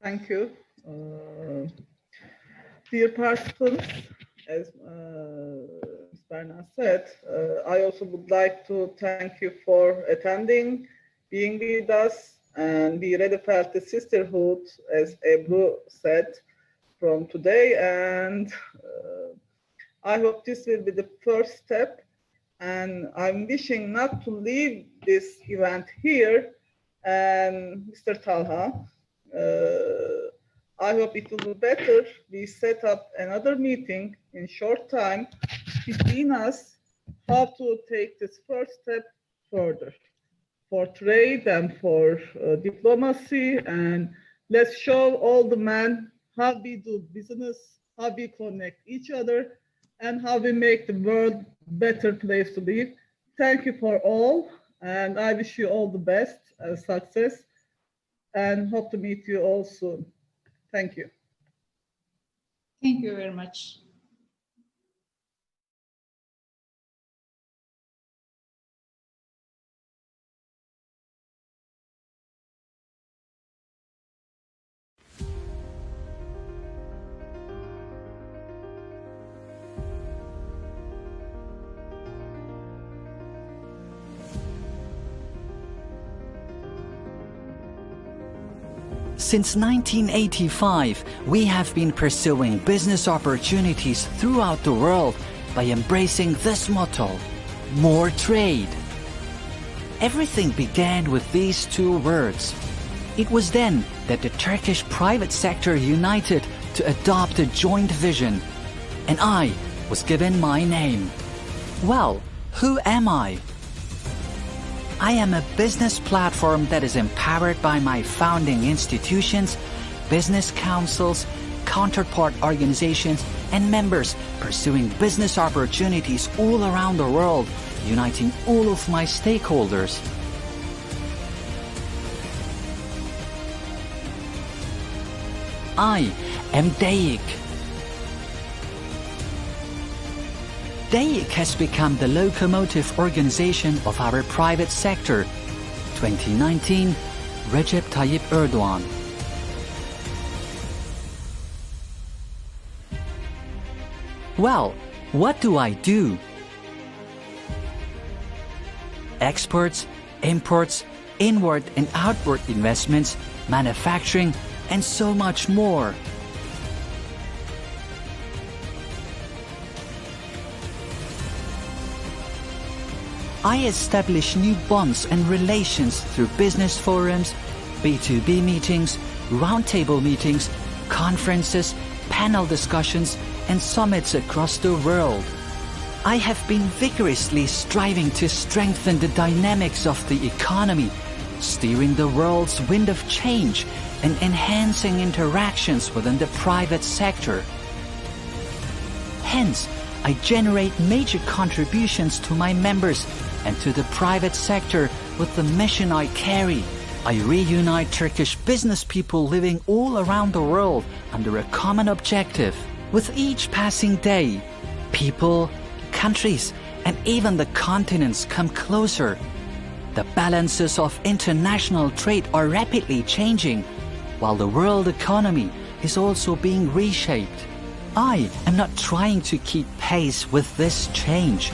K: Thank you. Dear participants, as Ms. Berna said, I also would like to thank you for attending, being with us, and we really felt the sisterhood, as Ebru said, from today. And I hope this will be the first step. And I'm wishing not to leave this event here. And Mr. Talha, I hope it will be better. We set up another meeting in short time between us, how to take this first step further for trade and for diplomacy. And let's show all the men how we do business, how we connect each other, and how we make the world a better place to live. Thank you for all, and I wish you all the best and success, and hope to meet you all soon. Thank you.
J: Thank you very much.
I: Since 1985, we have been pursuing business opportunities throughout the world by embracing this motto: more trade. Everything began with these two words. It was then that the Turkish private sector united to adopt a joint vision, and I was given my name. Well, who am I? I am a business platform that is empowered by my founding institutions, business councils, counterpart organizations, and members pursuing business opportunities all around the world, uniting all of my stakeholders. I am DEİK. DEİK has become the locomotive organization of our private sector. 2019, Recep Tayyip Erdoğan. Well, what do I do? Exports, imports, inward and outward investments, manufacturing, and so much more. I establish new bonds and relations through business forums, B2B meetings, roundtable meetings, conferences, panel discussions, and summits across the world. I have been vigorously striving to strengthen the dynamics of the economy, steering the world's wind of change, and enhancing interactions within the private sector. Hence, I generate major contributions to my members and to the private sector with the mission I carry. I reunite Turkish business people living all around the world under a common objective. With each passing day, people, countries, and even the continents come closer. The balances of international trade are rapidly changing, while the world economy is also being reshaped. I am not trying to keep pace with this change.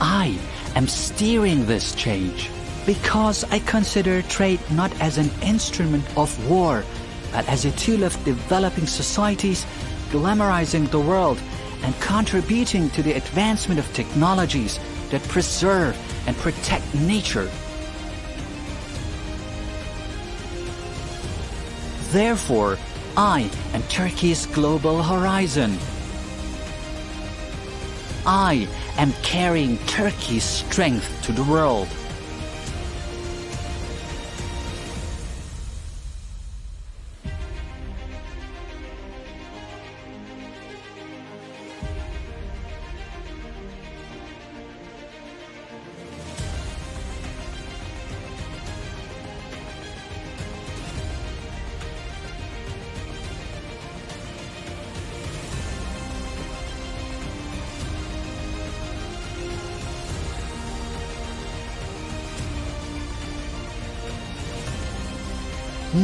I: I am steering this change. because I consider trade not as an instrument of war, but as a tool of developing societies, glamorizing the world, and contributing to the advancement of technologies that preserve and protect nature. Therefore, I am Turkey's global horizon. I am carrying Turkey's strength to the world.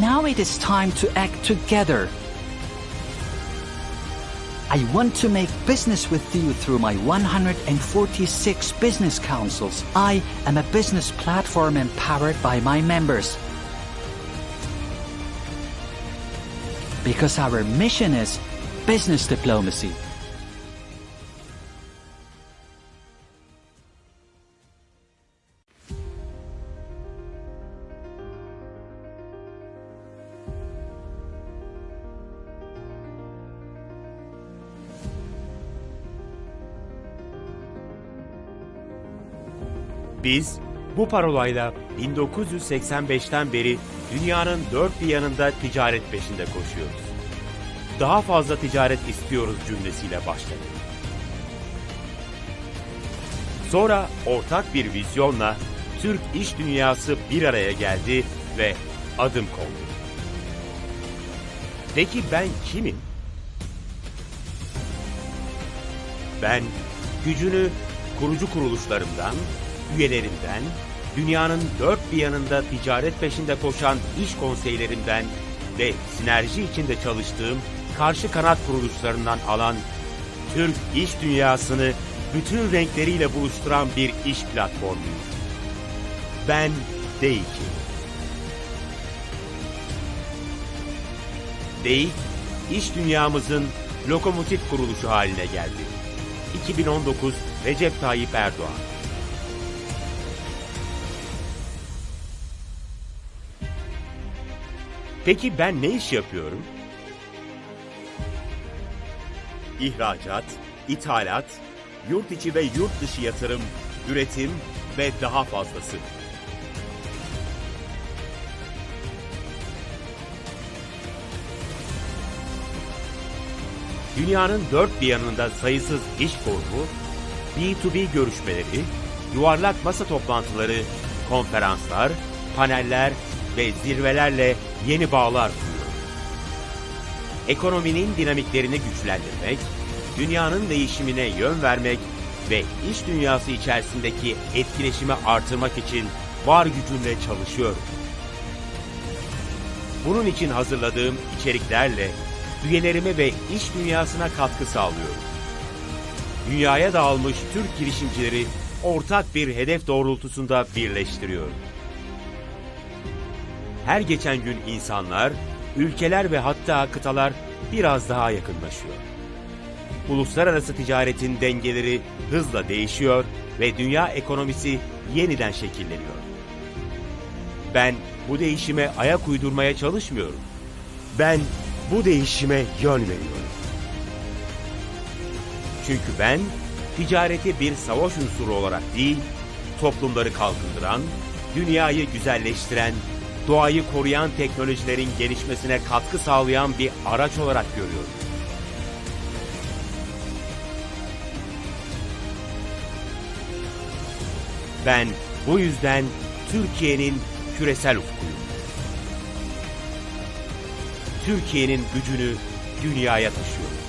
I: Now it is time to act together. I want to make business with you through my 146 business councils. I am a business platform empowered by my members. Because our mission is business diplomacy.
S: Biz bu parolayla 1985'ten beri dünyanın dört bir yanında ticaret peşinde koşuyoruz. Daha fazla ticaret istiyoruz cümlesiyle başladık. Sonra ortak bir vizyonla Türk iş dünyası bir araya geldi ve adım kondu. Peki ben kimim? Ben gücünü kurucu kuruluşlarımdan, üyelerimden, dünyanın dört bir yanında ticaret peşinde koşan iş konseylerinden ve sinerji içinde çalıştığım karşı kanat kuruluşlarından alan Türk iş dünyasını bütün renkleriyle buluşturan bir iş platformuyum. Ben DEİK'im. DEİK, iş dünyamızın lokomotif kuruluşu haline geldi. 2019 Recep Tayyip Erdoğan. Peki ben ne iş yapıyorum? İhracat, ithalat, yurt içi ve yurt dışı yatırım, üretim ve daha fazlası. Dünyanın dört bir yanında sayısız iş forumu, B2B görüşmeleri, yuvarlak masa toplantıları, konferanslar, paneller ve zirvelerle yeni bağlar kuruyor. Ekonominin dinamiklerini güçlendirmek, dünyanın değişimine yön vermek ve iş dünyası içerisindeki etkileşimi artırmak için var gücümle çalışıyorum. Bunun için hazırladığım içeriklerle üyelerime ve iş dünyasına katkı sağlıyorum. Dünyaya dağılmış Türk girişimcileri ortak bir hedef doğrultusunda birleştiriyorum. Her geçen gün insanlar, ülkeler ve hatta kıtalar biraz daha yakınlaşıyor. Uluslararası ticaretin dengeleri hızla değişiyor ve dünya ekonomisi yeniden şekilleniyor. Ben bu değişime ayak uydurmaya çalışmıyorum. Ben bu değişime yön veriyorum. Çünkü ben ticareti bir savaş unsuru olarak değil, toplumları kalkındıran, dünyayı güzelleştiren, doğayı koruyan teknolojilerin gelişmesine katkı sağlayan bir araç olarak görüyorum. Ben bu yüzden Türkiye'nin küresel ufkuyum. Türkiye'nin gücünü dünyaya taşıyorum.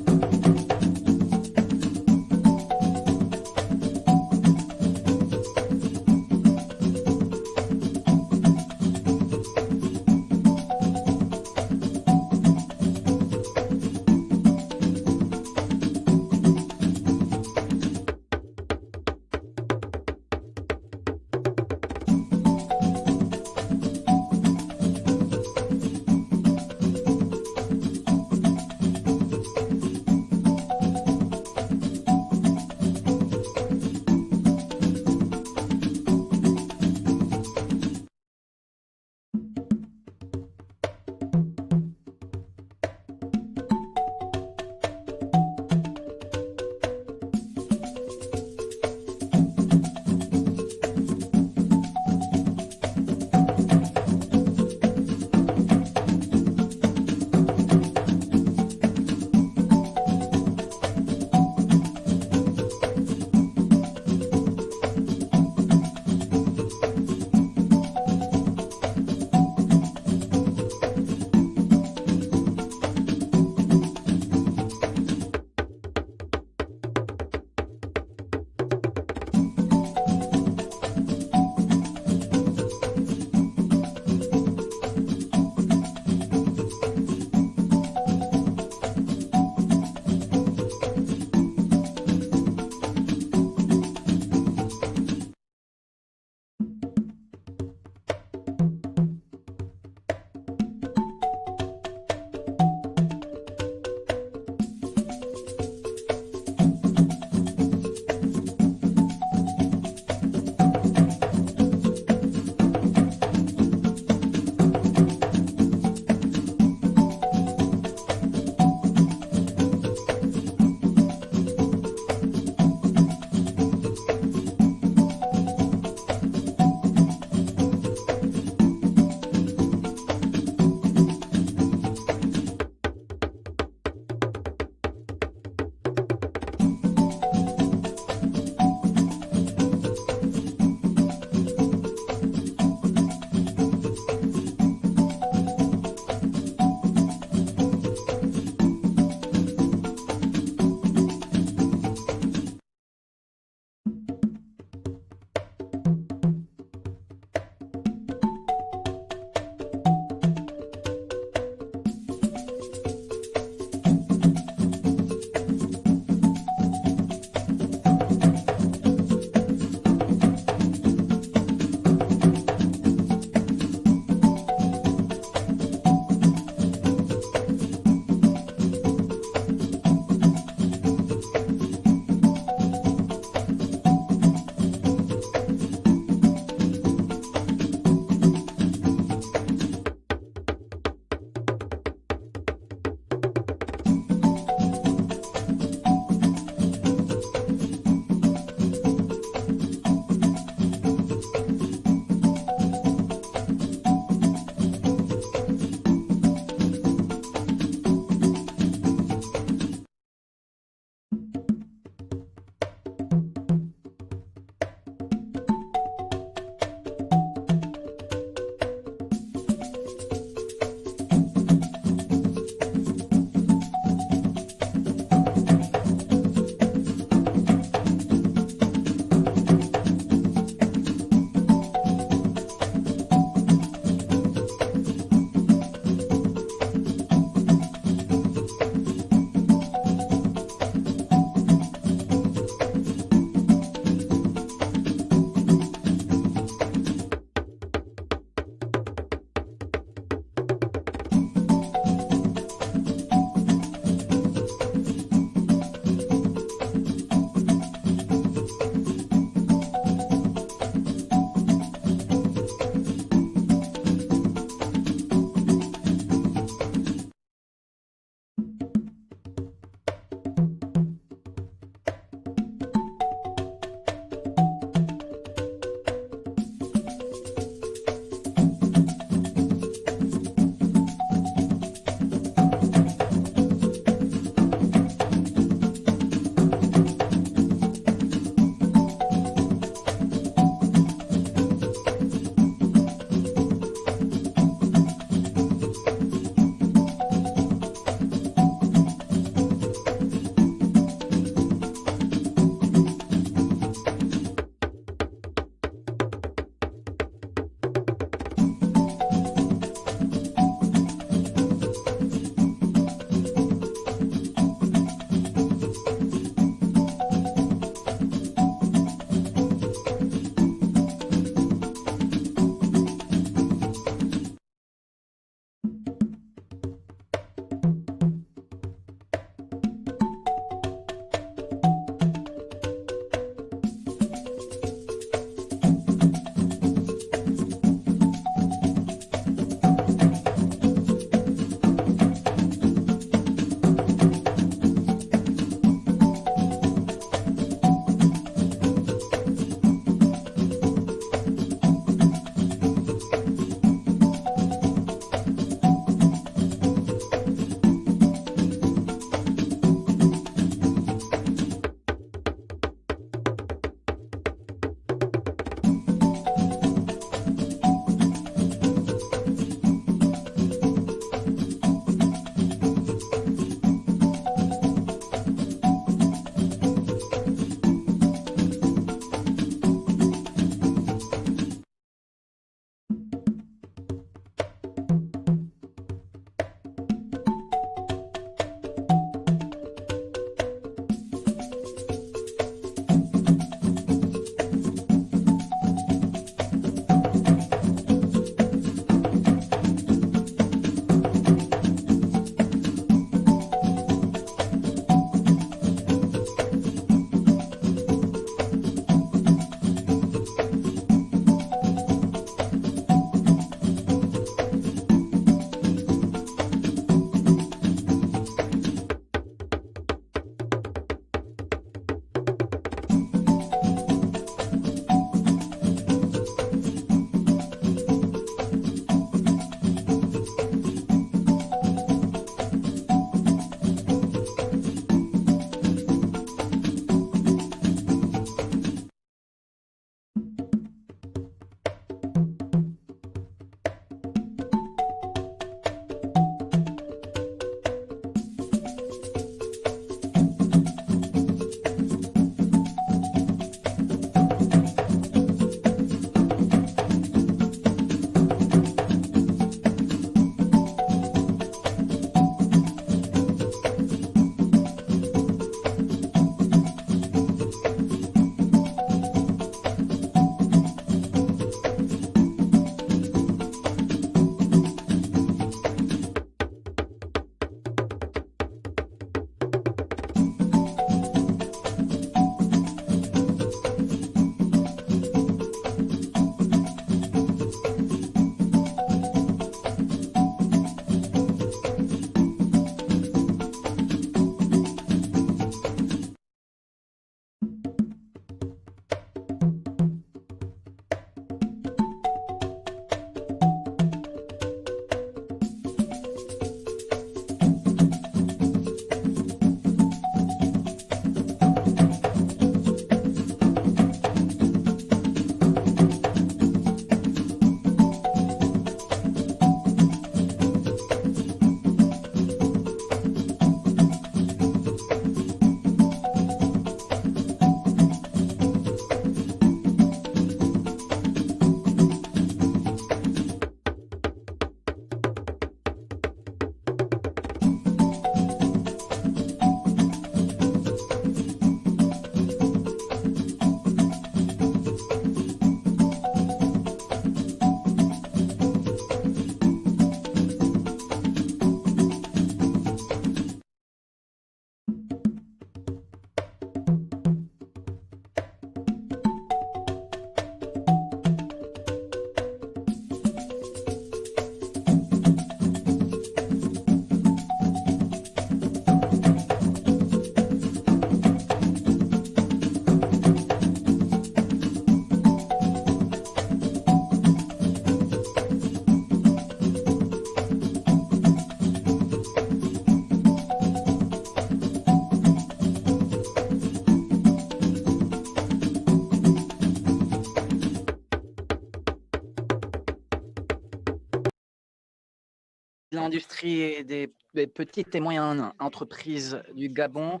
I: de l'industrie et des petites et moyennes entreprises du Gabon,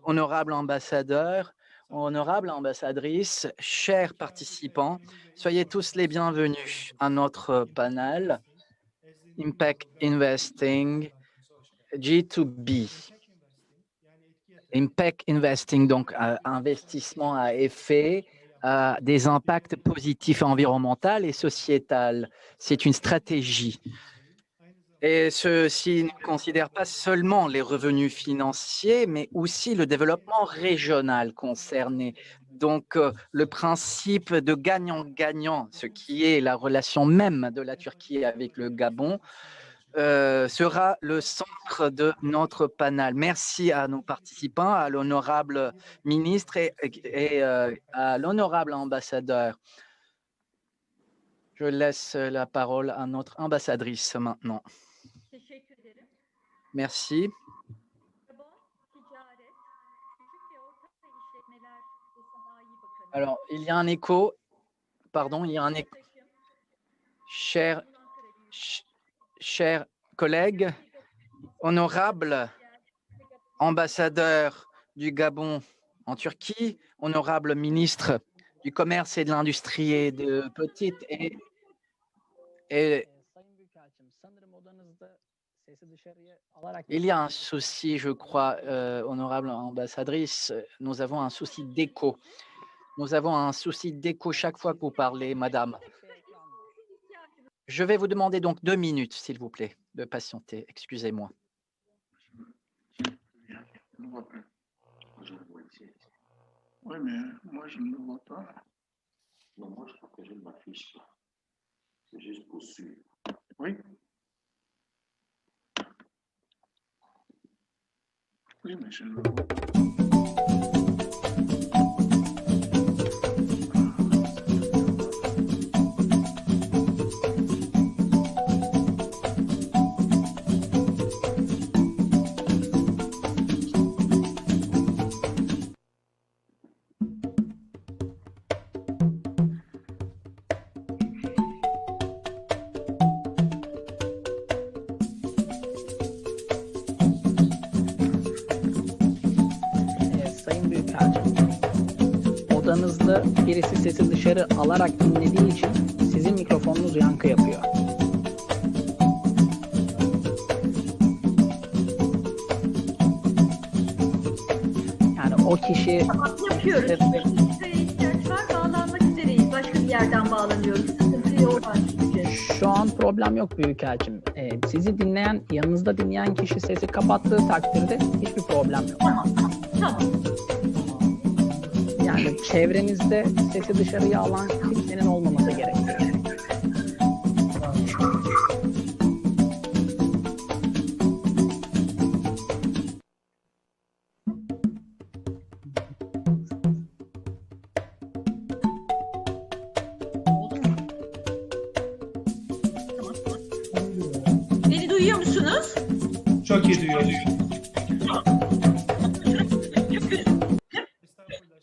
I: honorable ambassadeur, honorable ambassadrice, chers participants, soyez tous les bienvenus à notre panel Impact Investing G2B. Impact Investing, donc investissement à effet, des impacts positifs environnementaux et sociétals. C'est une stratégie. Et ceci ne considère pas seulement les revenus financiers, mais aussi le développement régional concerné. Donc, le principe de gagnant-gagnant, ce qui est la relation même de la Turquie avec le Gabon, sera le centre de notre panel. Merci à nos participants, à l'honorable ministre et à l'honorable ambassadeur. Je laisse la parole à notre ambassadrice maintenant. Merci. Alors, il y a un écho. Pardon, il y a un écho. Chers collègues, honorable ambassadeur du Gabon en Turquie, honorable ministre du Commerce et de l'Industrie et de petites et il y a un souci, je crois, honorable ambassadrice, nous avons un souci d'écho. Nous avons un souci d'écho chaque fois que vous parlez, madame. Je vais vous demander donc 2 minutes, s'il vous plaît, de patienter. Excusez-moi.
T: Oui, mais moi, je ne le vois pas. Non, moi, je crois que je ne m'affiche pas. C'est juste pour suivre. Oui. Oui, mais je ne le vois pas.
U: Odanızda birisi sesi dışarı alarak dinlediği için sizin mikrofonunuz yankı yapıyor. Yani o kişi...
V: Tamam, yapıyoruz. Size ihtiyaç var, bağlanmak üzereyiz. Başka bir yerden bağlanıyoruz. Sıkıntı yok.
U: Şu an problem yok Büyükelçim. Sizi dinleyen, yanınızda dinleyen kişi sesi kapattığı takdirde hiçbir problem yok.
V: Tamam.
U: Yani çevrenizde sesi dışarıya alan kimsenin olmaması gerekiyor.
V: Beni duyuyor musunuz?
A: Çok iyi duyuyoruz.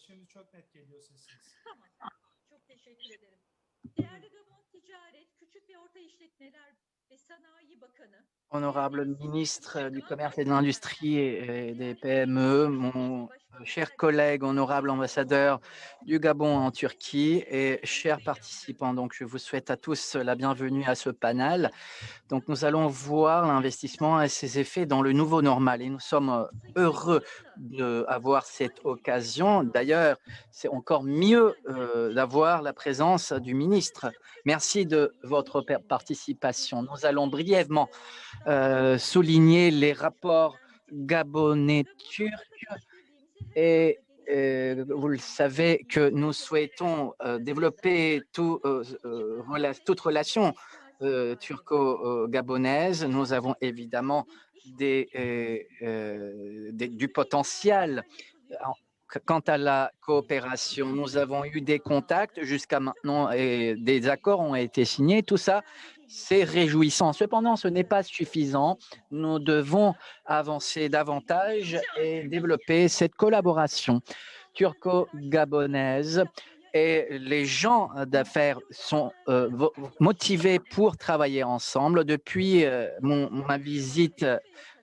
A: Şimdi çok net geliyor sesiniz.
V: Tamam. Çok teşekkür ederim. Değerli Gabon Ticaret, Küçük ve Orta İşletmeler ve Sanayi Bakanı.
I: Honorable ministre du Commerce et de l'Industrie et des PME, mon cher collègue, honorable ambassadeur du Gabon en Turquie et chers participants, donc je vous souhaite à tous la bienvenue à ce panel. Donc nous allons voir l'investissement et ses effets dans le nouveau normal et nous sommes heureux d'avoir cette occasion. D'ailleurs, c'est encore mieux d'avoir la présence du ministre. Merci de votre participation. Nous allons brièvement souligner les rapports gabonais-turcs et vous le savez que nous souhaitons développer toute relation turco-gabonaise. Nous avons évidemment du potentiel. Quant à la coopération, nous avons eu des contacts jusqu'à maintenant et des accords ont été signés. Tout ça, c'est réjouissant. Cependant, ce n'est pas suffisant. Nous devons avancer davantage et développer cette collaboration turco-gabonaise et les gens d'affaires sont motivés pour travailler ensemble. Depuis ma visite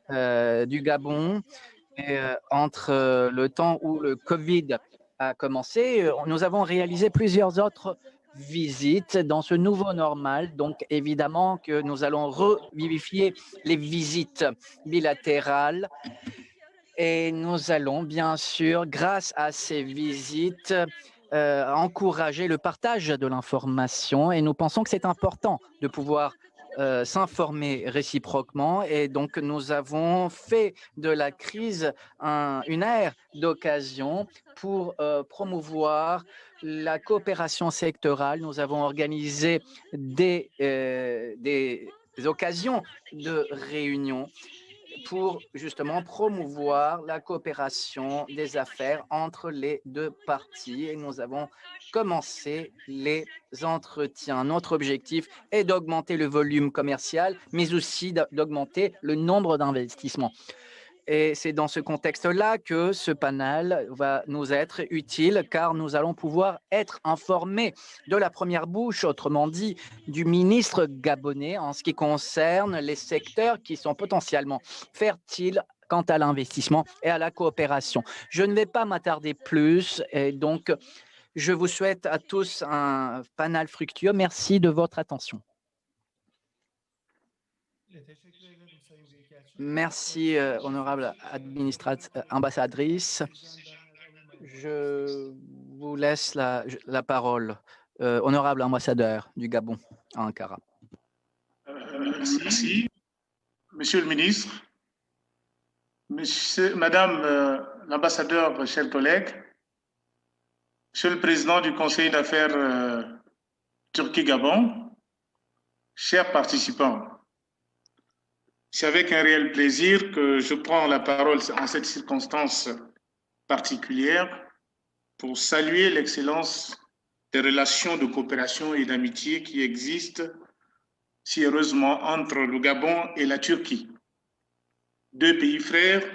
I: du Gabon, et, entre le temps où le Covid a commencé, nous avons réalisé plusieurs autres visites dans ce nouveau normal. Donc, évidemment que nous allons revivifier les visites bilatérales et nous allons, bien sûr, grâce à ces visites, encourager le partage de l'information et nous pensons que c'est important de pouvoir s'informer réciproquement et donc nous avons fait de la crise une ère d'occasion pour promouvoir la coopération sectorale. Nous avons organisé des occasions de réunion pour justement promouvoir la coopération des affaires entre les deux parties et nous avons commencé les entretiens. Notre objectif est d'augmenter le volume commercial, mais aussi d'augmenter le nombre d'investissements. Et c'est dans ce contexte-là que ce panel va nous être utile, car nous allons pouvoir être informés de la première bouche, autrement dit, du ministre gabonais en ce qui concerne les secteurs qui sont potentiellement fertiles quant à l'investissement et à la coopération. Je ne vais pas m'attarder plus, et donc je vous souhaite à tous un panel fructueux. Merci de votre attention. Merci, honorable ambassadrice. Je vous laisse la parole. Honorable ambassadeur du Gabon à Ankara.
T: Merci. Monsieur le ministre, Madame l'ambassadeur, chers collègues, Monsieur le Président du Conseil d'affaires Turquie-Gabon, chers participants, c'est avec un réel plaisir que je prends la parole en cette circonstance particulière pour saluer l'excellence des relations de coopération et d'amitié qui existent si heureusement entre le Gabon et la Turquie. Deux pays frères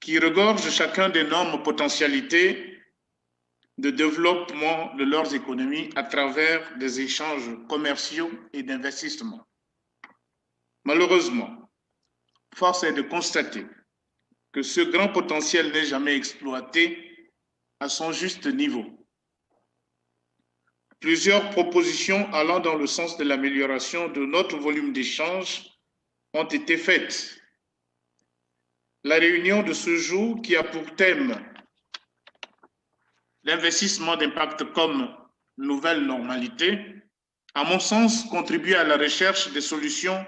T: qui regorgent chacun d'énormes potentialités de développement de leurs économies à travers des échanges commerciaux et d'investissement. Malheureusement, force est de constater que ce grand potentiel n'est jamais exploité à son juste niveau. Plusieurs propositions allant dans le sens de l'amélioration de notre volume d'échange ont été faites. La réunion de ce jour, qui a pour thème l'investissement d'impact comme nouvelle normalité, à mon sens, contribue à la recherche des solutions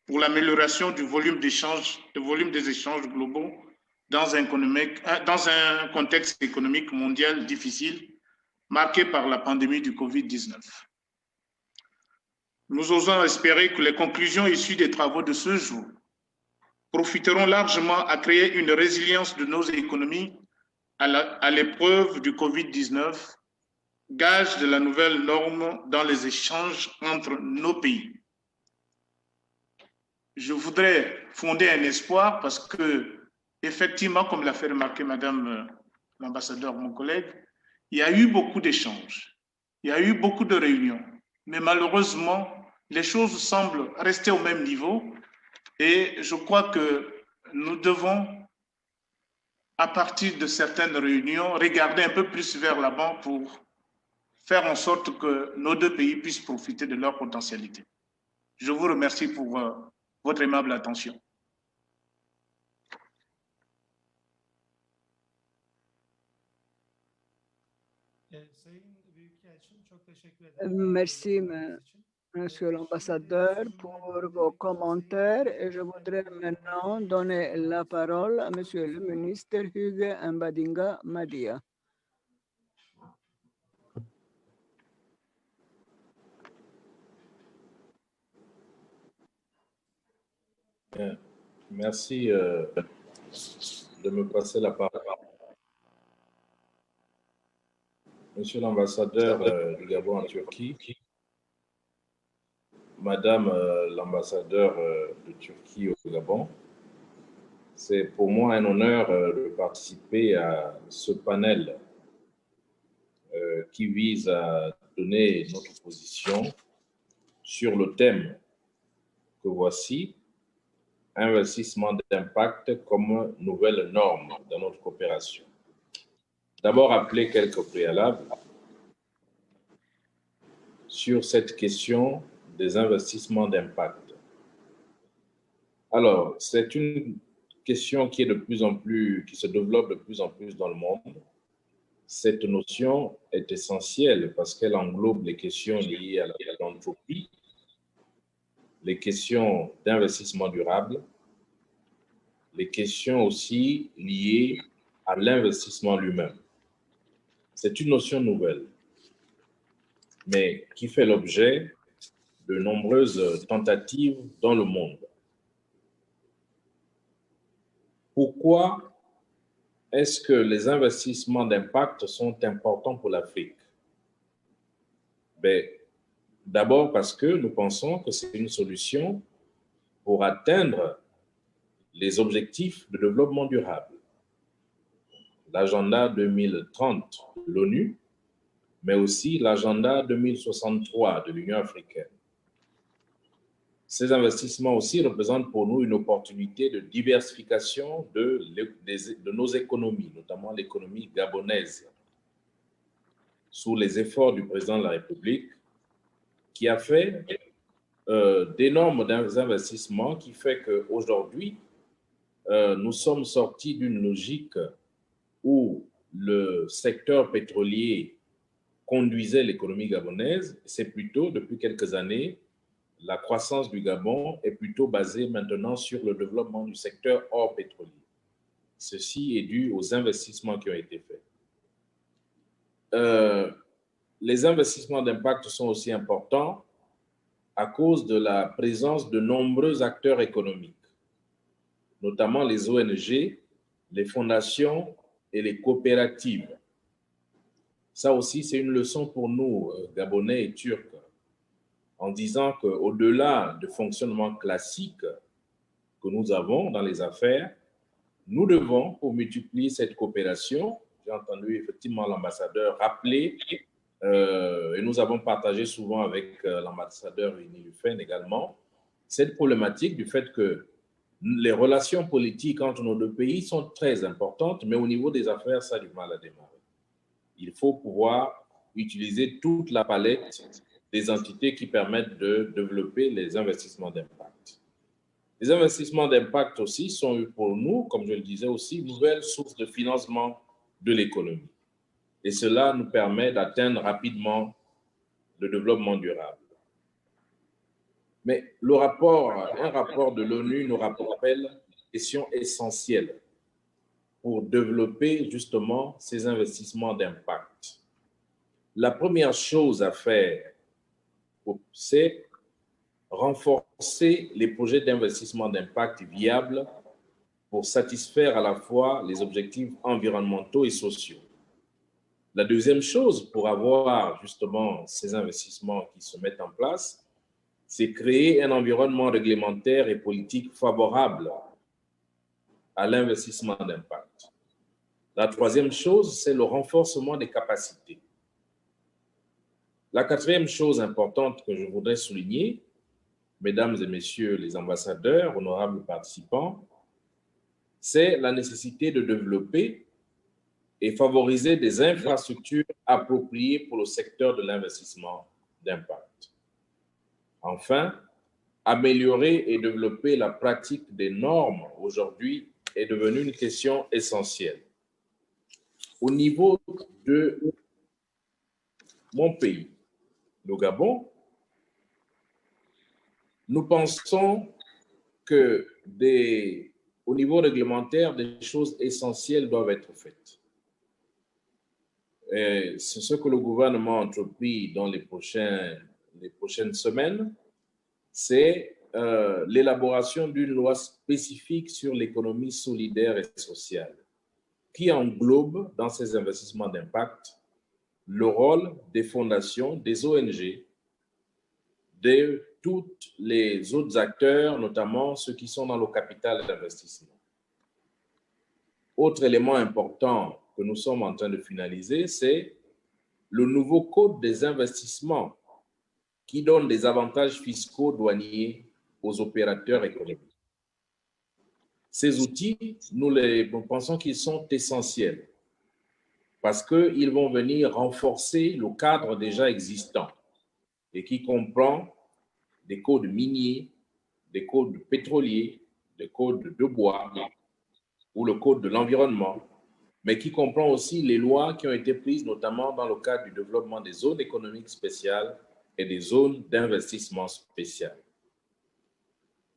T: pour l'amélioration du volume des échanges globaux dans un contexte économique mondial difficile marqué par la pandémie du Covid-19. Nous osons espérer que les conclusions issues des travaux de ce jour profiteront largement à créer une résilience de nos économies à l'épreuve du Covid-19, gage de la nouvelle norme dans les échanges entre nos pays. Je voudrais fonder un espoir parce que, effectivement, comme l'a fait remarquer Madame l'ambassadeur, mon collègue, il y a eu beaucoup d'échanges, il y a eu beaucoup de réunions, mais malheureusement, les choses semblent rester au même niveau et je crois que nous devons, à partir de certaines réunions, regarder un peu plus vers l'avant pour faire en sorte que nos deux pays puissent profiter de leur potentialité. Je vous remercie pour votre aimable attention.
D: Merci, Monsieur l'ambassadeur, pour vos commentaires. Et je voudrais maintenant donner la parole à Monsieur le ministre Hugues Mbadinga Madia.
F: Merci de me passer la parole. Monsieur l'ambassadeur du Gabon en Turquie, Madame l'ambassadeur de Turquie au Gabon, c'est pour moi un honneur de participer à ce panel qui vise à donner notre position sur le thème que voici, investissement d'impact comme nouvelle norme dans notre coopération. D'abord, rappeler quelques préalables sur cette question des investissements d'impact. Alors, c'est une question qui est de plus en plus, qui se développe de plus en plus dans le monde. Cette notion est essentielle parce qu'elle englobe les questions liées à la philanthropie, les questions d'investissement durable, les questions aussi liées à l'investissement lui-même. C'est une notion nouvelle, mais qui fait l'objet de nombreuses tentatives dans le monde. Pourquoi est-ce que les investissements d'impact sont importants pour l'Afrique? D'abord parce que nous pensons que c'est une solution pour atteindre les objectifs de développement durable. L'agenda 2030 de l'ONU, mais aussi l'agenda 2063 de l'Union africaine. Ces investissements aussi représentent pour nous une opportunité de diversification de nos économies, notamment l'économie gabonaise, sous les efforts du président de la République, qui a fait d'énormes investissements, qui fait qu'aujourd'hui, nous sommes sortis d'une logique où le secteur pétrolier conduisait l'économie gabonaise. C'est plutôt, depuis quelques années, la croissance du Gabon est plutôt basée maintenant sur le développement du secteur hors pétrolier. Ceci est dû aux investissements qui ont été faits. Les investissements d'impact sont aussi importants à cause de la présence de nombreux acteurs économiques, notamment les ONG, les fondations et les coopératives. Ça aussi, c'est une leçon pour nous, Gabonais et Turcs, en disant qu'au-delà du fonctionnement classique que nous avons dans les affaires, nous devons, pour multiplier cette coopération, j'ai entendu effectivement l'ambassadeur rappeler, et nous avons partagé souvent avec l'ambassadeur Winnie Lufin également, cette problématique du fait que les relations politiques entre nos deux pays sont très importantes, mais au niveau des affaires, ça a du mal à démarrer. Il faut pouvoir utiliser toute la palette des entités qui permettent de développer les investissements d'impact. Les investissements d'impact aussi sont pour nous, comme je le disais aussi, une nouvelle source de financement de l'économie. Et cela nous permet d'atteindre rapidement le développement durable. Mais un rapport de l'ONU nous rappelle une question essentielle pour développer justement ces investissements d'impact. La première chose à faire, c'est renforcer les projets d'investissement d'impact viables pour satisfaire à la fois les objectifs environnementaux et sociaux. La deuxième chose, pour avoir justement ces investissements qui se mettent en place, c'est créer un environnement réglementaire et politique favorable à l'investissement d'impact. La troisième chose, c'est le renforcement des capacités. La quatrième chose importante que je voudrais souligner, mesdames et messieurs les ambassadeurs, honorables participants, c'est la nécessité de développer et favoriser des infrastructures appropriées pour le secteur de l'investissement d'impact. Enfin, améliorer et développer la pratique des normes aujourd'hui est devenue une question essentielle. Au niveau de mon pays, le Gabon, nous pensons que au niveau réglementaire, des choses essentielles doivent être faites. C'est ce que le gouvernement a entrepris dans les prochaines semaines, c'est l'élaboration d'une loi spécifique sur l'économie solidaire et sociale, qui englobe dans ces investissements d'impact le rôle des fondations, des ONG, de tous les autres acteurs, notamment ceux qui sont dans le capital d'investissement. Autre élément important que nous sommes en train de finaliser, c'est le nouveau code des investissements qui donne des avantages fiscaux douaniers aux opérateurs économiques. Ces outils, nous pensons qu'ils sont essentiels parce qu'ils vont venir renforcer le cadre déjà existant et qui comprend des codes miniers, des codes pétroliers, des codes de bois ou le code de l'environnement, mais qui comprend aussi les lois qui ont été prises notamment dans le cadre du développement des zones économiques spéciales et des zones d'investissement spéciales.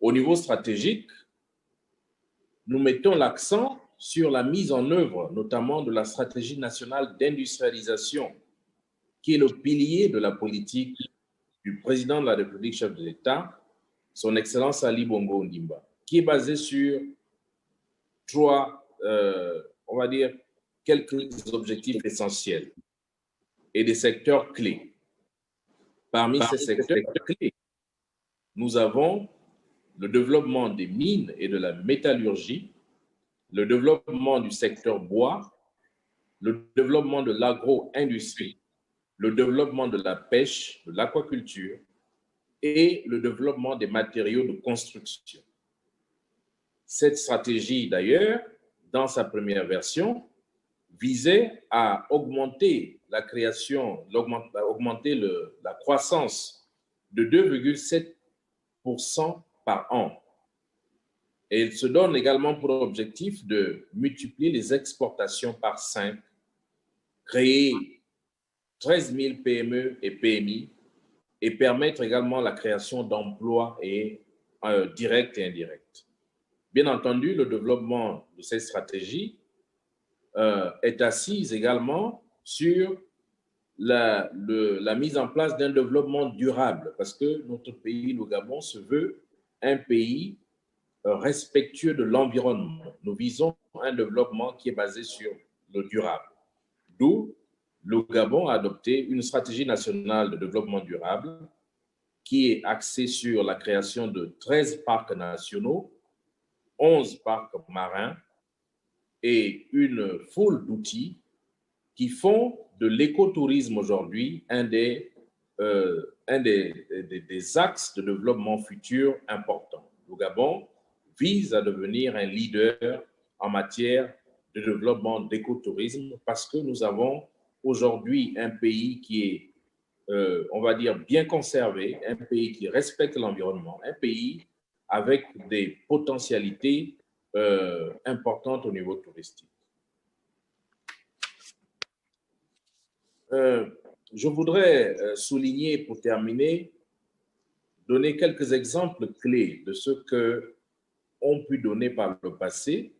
F: Au niveau stratégique, nous mettons l'accent sur la mise en œuvre, notamment de la stratégie nationale d'industrialisation, qui est le pilier de la politique du président de la République, chef de l'État, son Excellence Ali Bongo Ondimba, qui est basée sur trois, on va dire, quelques objectifs essentiels et des secteurs clés. Parmi ces secteurs clés, nous avons le développement des mines et de la métallurgie, le développement du secteur bois, le développement de l'agro-industrie, le développement de la pêche, de l'aquaculture et le développement des matériaux de construction. Cette stratégie, d'ailleurs, dans sa première version, visait à augmenter la création, augmenter la croissance de 2,7% par an. Et il se donne également pour objectif de multiplier les exportations par 5, créer 13 000 PME et PMI et permettre également la création d'emplois directs et indirects. Bien entendu, le développement de cette stratégie est assise également sur la mise en place d'un développement durable, parce que notre pays, le Gabon, se veut un pays respectueux de l'environnement. Nous visons un développement qui est basé sur le durable. D'où le Gabon a adopté une stratégie nationale de développement durable qui est axée sur la création de 13 parcs nationaux, 11 parcs marins et une foule d'outils qui font de l'écotourisme aujourd'hui un des axes de développement futur importants. Le Gabon vise à devenir un leader en matière de développement d'écotourisme parce que nous avons aujourd'hui un pays qui est, on va dire, bien conservé, un pays qui respecte l'environnement, un pays avec des potentialités importantes au niveau touristique. Je voudrais souligner, pour terminer, donner quelques exemples clés de ce que ont pu donner par le passé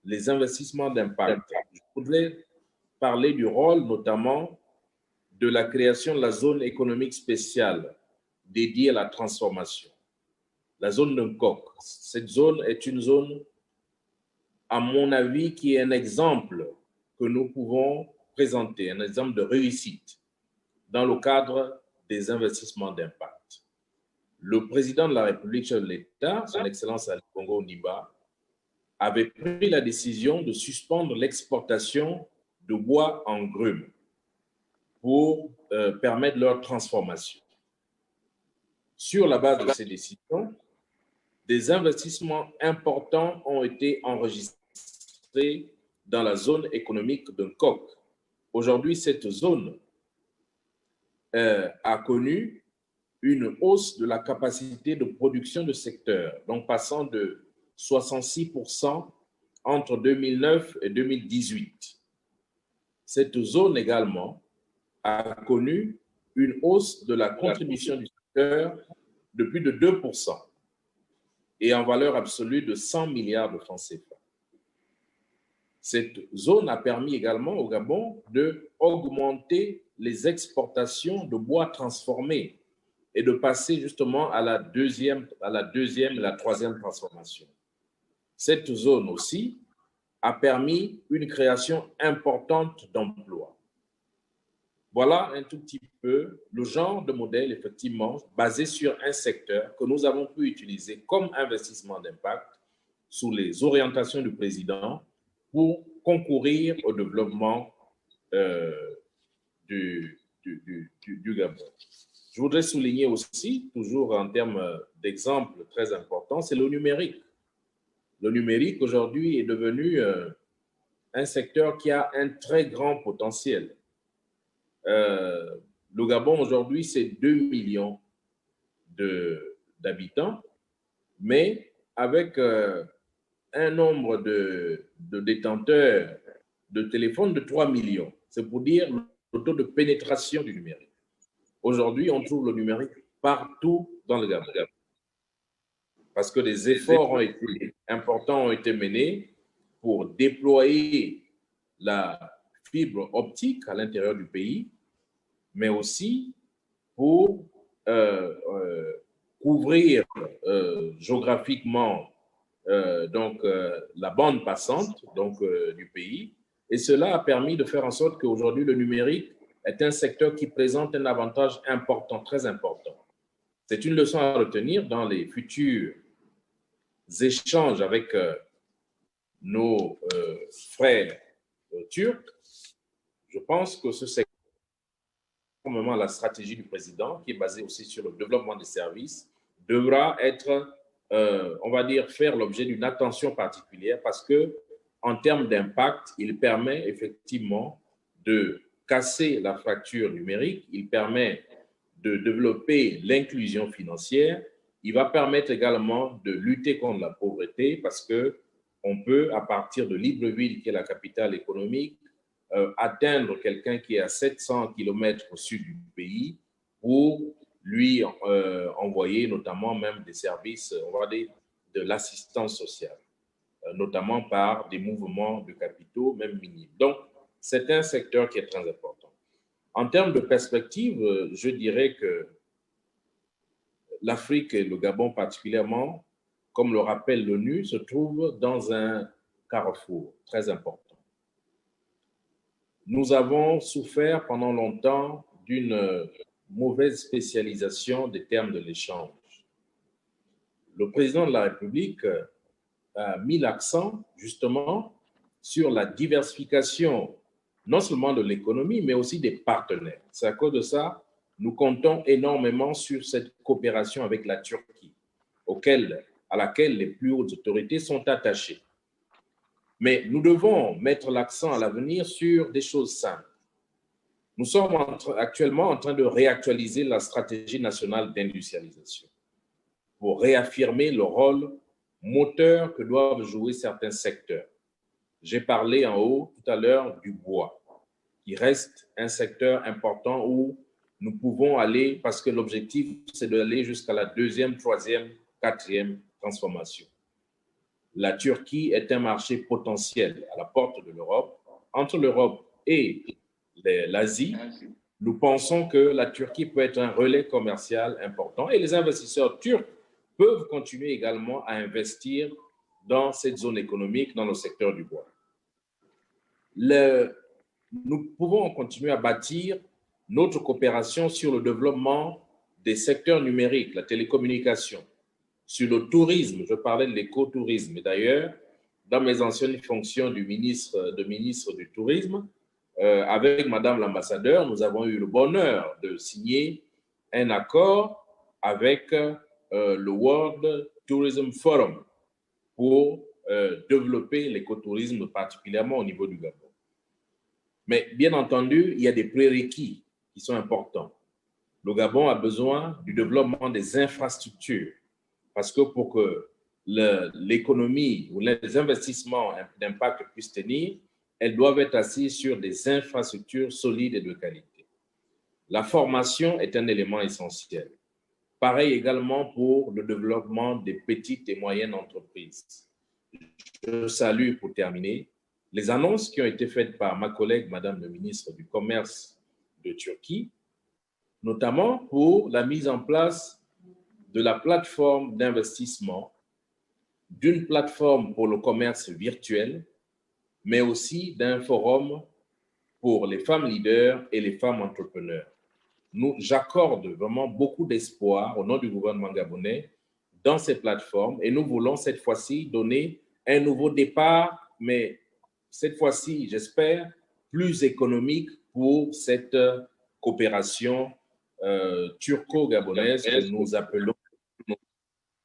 F: les investissements d'impact. Je voudrais parler du rôle notamment de la création de la zone économique spéciale dédiée à la transformation, la zone de Nkok. Cette zone est une zone, à mon avis, qui est un exemple que nous pouvons présenter, un exemple de réussite dans le cadre des investissements d'impact. Le président de la République, chef de l'État, son Excellence Ali Bongo Ondimba, avait pris la décision de suspendre l'exportation de bois en grumes pour permettre leur transformation. Sur la base de ces décisions, des investissements importants ont été enregistrés dans la zone économique de Nkok. Aujourd'hui, cette zone a connu une hausse de la capacité de production du secteur, donc passant de 66% entre 2009 et 2018. Cette zone également a connu une hausse de la contribution du secteur de plus de 2% et en valeur absolue de 100 milliards de francs CFA. Cette zone a permis également au Gabon d'augmenter les exportations de bois transformés et de passer justement à la deuxième et la troisième transformation. Cette zone aussi a permis une création importante d'emplois. Voilà un tout petit peu le genre de modèle, effectivement, basé sur un secteur que nous avons pu utiliser comme investissement d'impact sous les orientations du président pour concourir au développement du Gabon. Je voudrais souligner aussi, toujours en termes d'exemple très important, c'est le numérique. Le numérique aujourd'hui est devenu un secteur qui a un très grand potentiel. Le Gabon aujourd'hui, c'est 2 millions d'habitants, mais avec un nombre de détenteurs de téléphones de 3 millions. C'est pour dire le taux de pénétration du numérique. Aujourd'hui, on trouve le numérique partout dans le Gabon. Parce que des efforts importants ont été menés pour déployer la fibre optique à l'intérieur du pays, mais aussi pour couvrir géographiquement la bande passante du pays. Et cela a permis de faire en sorte qu'aujourd'hui, le numérique est un secteur qui présente un avantage important, très important. C'est une leçon à retenir dans les futurs échanges avec nos frères turcs. Je pense que ce secteur, conformément à la stratégie du président, qui est basée aussi sur le développement des services, devra être, on va dire, faire l'objet d'une attention particulière parce que, en termes d'impact, il permet effectivement de casser la fracture numérique, il permet de développer l'inclusion financière, il va permettre également de lutter contre la pauvreté parce que on peut, à partir de Libreville, qui est la capitale économique, atteindre quelqu'un qui est à 700 km au sud du pays pour lui envoyer notamment même des services, on va dire, de l'assistance sociale, notamment par des mouvements de capitaux, même minimes. Donc, c'est un secteur qui est très important. En termes de perspective, je dirais que l'Afrique et le Gabon particulièrement, comme le rappelle l'ONU, se trouvent dans un carrefour très important. Nous avons souffert pendant longtemps d'une mauvaise spécialisation des termes de l'échange. Le président de la République a mis l'accent justement sur la diversification non seulement de l'économie, mais aussi des partenaires. C'est à cause de ça, nous comptons énormément sur cette coopération avec la Turquie, à laquelle les plus hautes autorités sont attachées. Mais nous devons mettre l'accent à l'avenir sur des choses simples. Nous sommes actuellement en train de réactualiser la stratégie nationale d'industrialisation pour réaffirmer le rôle moteur que doivent jouer certains secteurs. J'ai parlé en haut tout à l'heure du bois, qui reste un secteur important où nous pouvons aller, parce que l'objectif, c'est d'aller jusqu'à la 2e, 3e, 4e transformation. La Turquie est un marché potentiel à la porte de l'Europe. Entre l'Europe et l'Asie, nous pensons que la Turquie peut être un relais commercial important et les investisseurs turcs peuvent continuer également à investir dans cette zone économique, dans le secteur du bois. Nous pouvons continuer à bâtir notre coopération sur le développement des secteurs numériques, la télécommunication, sur le tourisme. Je parlais de l'écotourisme. Et d'ailleurs, dans mes anciennes fonctions de ministre du Tourisme, avec Madame l'ambassadeur, nous avons eu le bonheur de signer un accord avec le World Tourism Forum pour développer l'écotourisme, particulièrement au niveau du Gabon. Mais bien entendu, il y a des prérequis qui sont importants. Le Gabon a besoin du développement des infrastructures parce que pour que l'économie ou les investissements d'impact puissent tenir, elles doivent être assises sur des infrastructures solides et de qualité. La formation est un élément essentiel. Pareil également pour le développement des petites et moyennes entreprises. Je salue, pour terminer, les annonces qui ont été faites par ma collègue, Madame le ministre du Commerce de Turquie, notamment pour la mise en place de la plateforme d'investissement, d'une plateforme pour le commerce virtuel, mais aussi d'un forum pour les femmes leaders et les femmes entrepreneurs. J'accorde vraiment beaucoup d'espoir au nom du gouvernement gabonais dans ces plateformes et nous voulons cette fois-ci donner un nouveau départ, mais cette fois-ci, j'espère, plus économique pour cette coopération turco-gabonaise que nous appelons.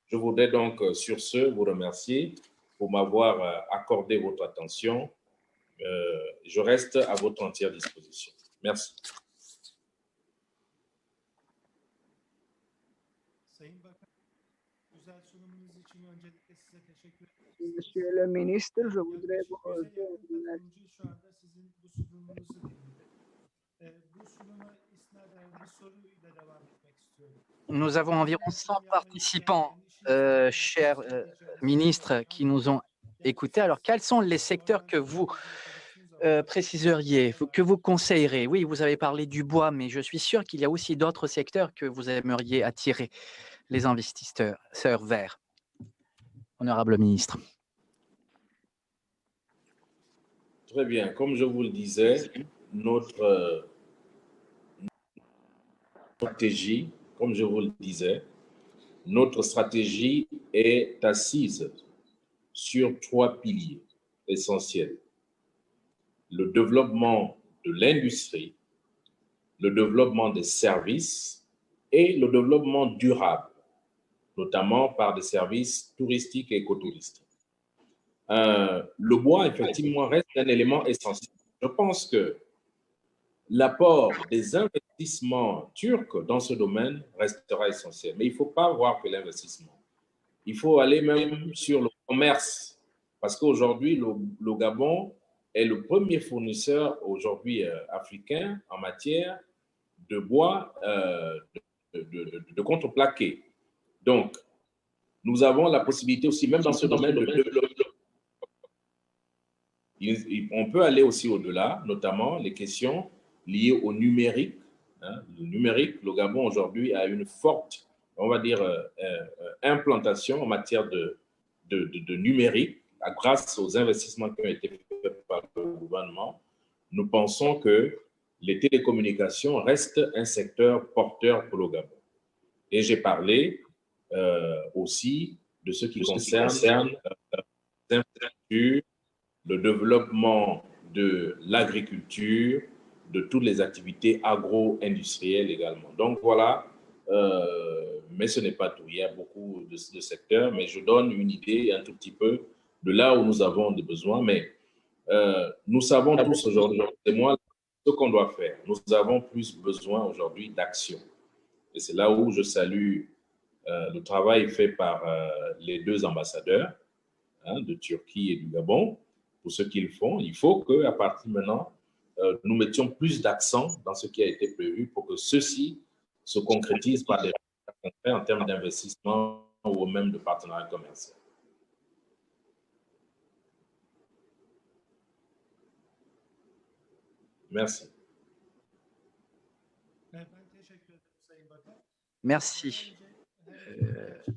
F: Je voudrais donc sur ce vous remercier pour m'avoir accordé votre attention. Je reste à votre entière disposition. Merci.
D: Monsieur le ministre, je voudrais vous remercier.
C: Nous avons environ 100 participants, chers ministres, qui nous ont écoutés. Alors, quels sont les secteurs que vous préciseriez, que vous conseillerez? Oui, vous avez parlé du bois, mais je suis sûr qu'il y a aussi d'autres secteurs que vous aimeriez attirer les investisseurs verts. Honorable ministre.
F: Très bien. Comme je vous le disais, notre stratégie, comme je vous le disais, notre stratégie est assise sur 3 piliers essentiels. Le développement de l'industrie, le développement des services et le développement durable, notamment par des services touristiques et écotouristiques. Le bois, effectivement, reste un élément essentiel. Je pense que l'apport des investissements turcs dans ce domaine restera essentiel. Mais il ne faut pas voir que l'investissement. Il faut aller même sur le commerce, parce qu'aujourd'hui, le Gabon est le premier fournisseur aujourd'hui africain en matière de bois de contreplaqué. Donc, nous avons la possibilité aussi, même dans ce domaine, de développer. On peut aller aussi au-delà, notamment les questions liées au numérique. Le numérique, le Gabon aujourd'hui a une forte, on va dire, implantation en matière de numérique, grâce aux investissements qui ont été faits par le gouvernement. Nous pensons que les télécommunications restent un secteur porteur pour le Gabon. Et j'ai parlé aussi de ce qui concerne les infrastructures, le développement de l'agriculture, de toutes les activités agro-industrielles également. Donc voilà, mais ce n'est pas tout. Il y a beaucoup de secteurs, mais je donne une idée un tout petit peu de là où nous avons des besoins. Mais nous savons tous aujourd'hui, c'est moi, ce qu'on doit faire. Nous avons plus besoin aujourd'hui d'action. Et c'est là où je salue le travail fait par les 2 ambassadeurs de Turquie et du Gabon pour ce qu'ils font. Il faut qu'à partir de maintenant, nous mettions plus d'accent dans ce qui a été prévu pour que ceci se concrétise par des résultats concrets en termes d'investissement ou même de partenariat commercial. Merci.
C: Merci,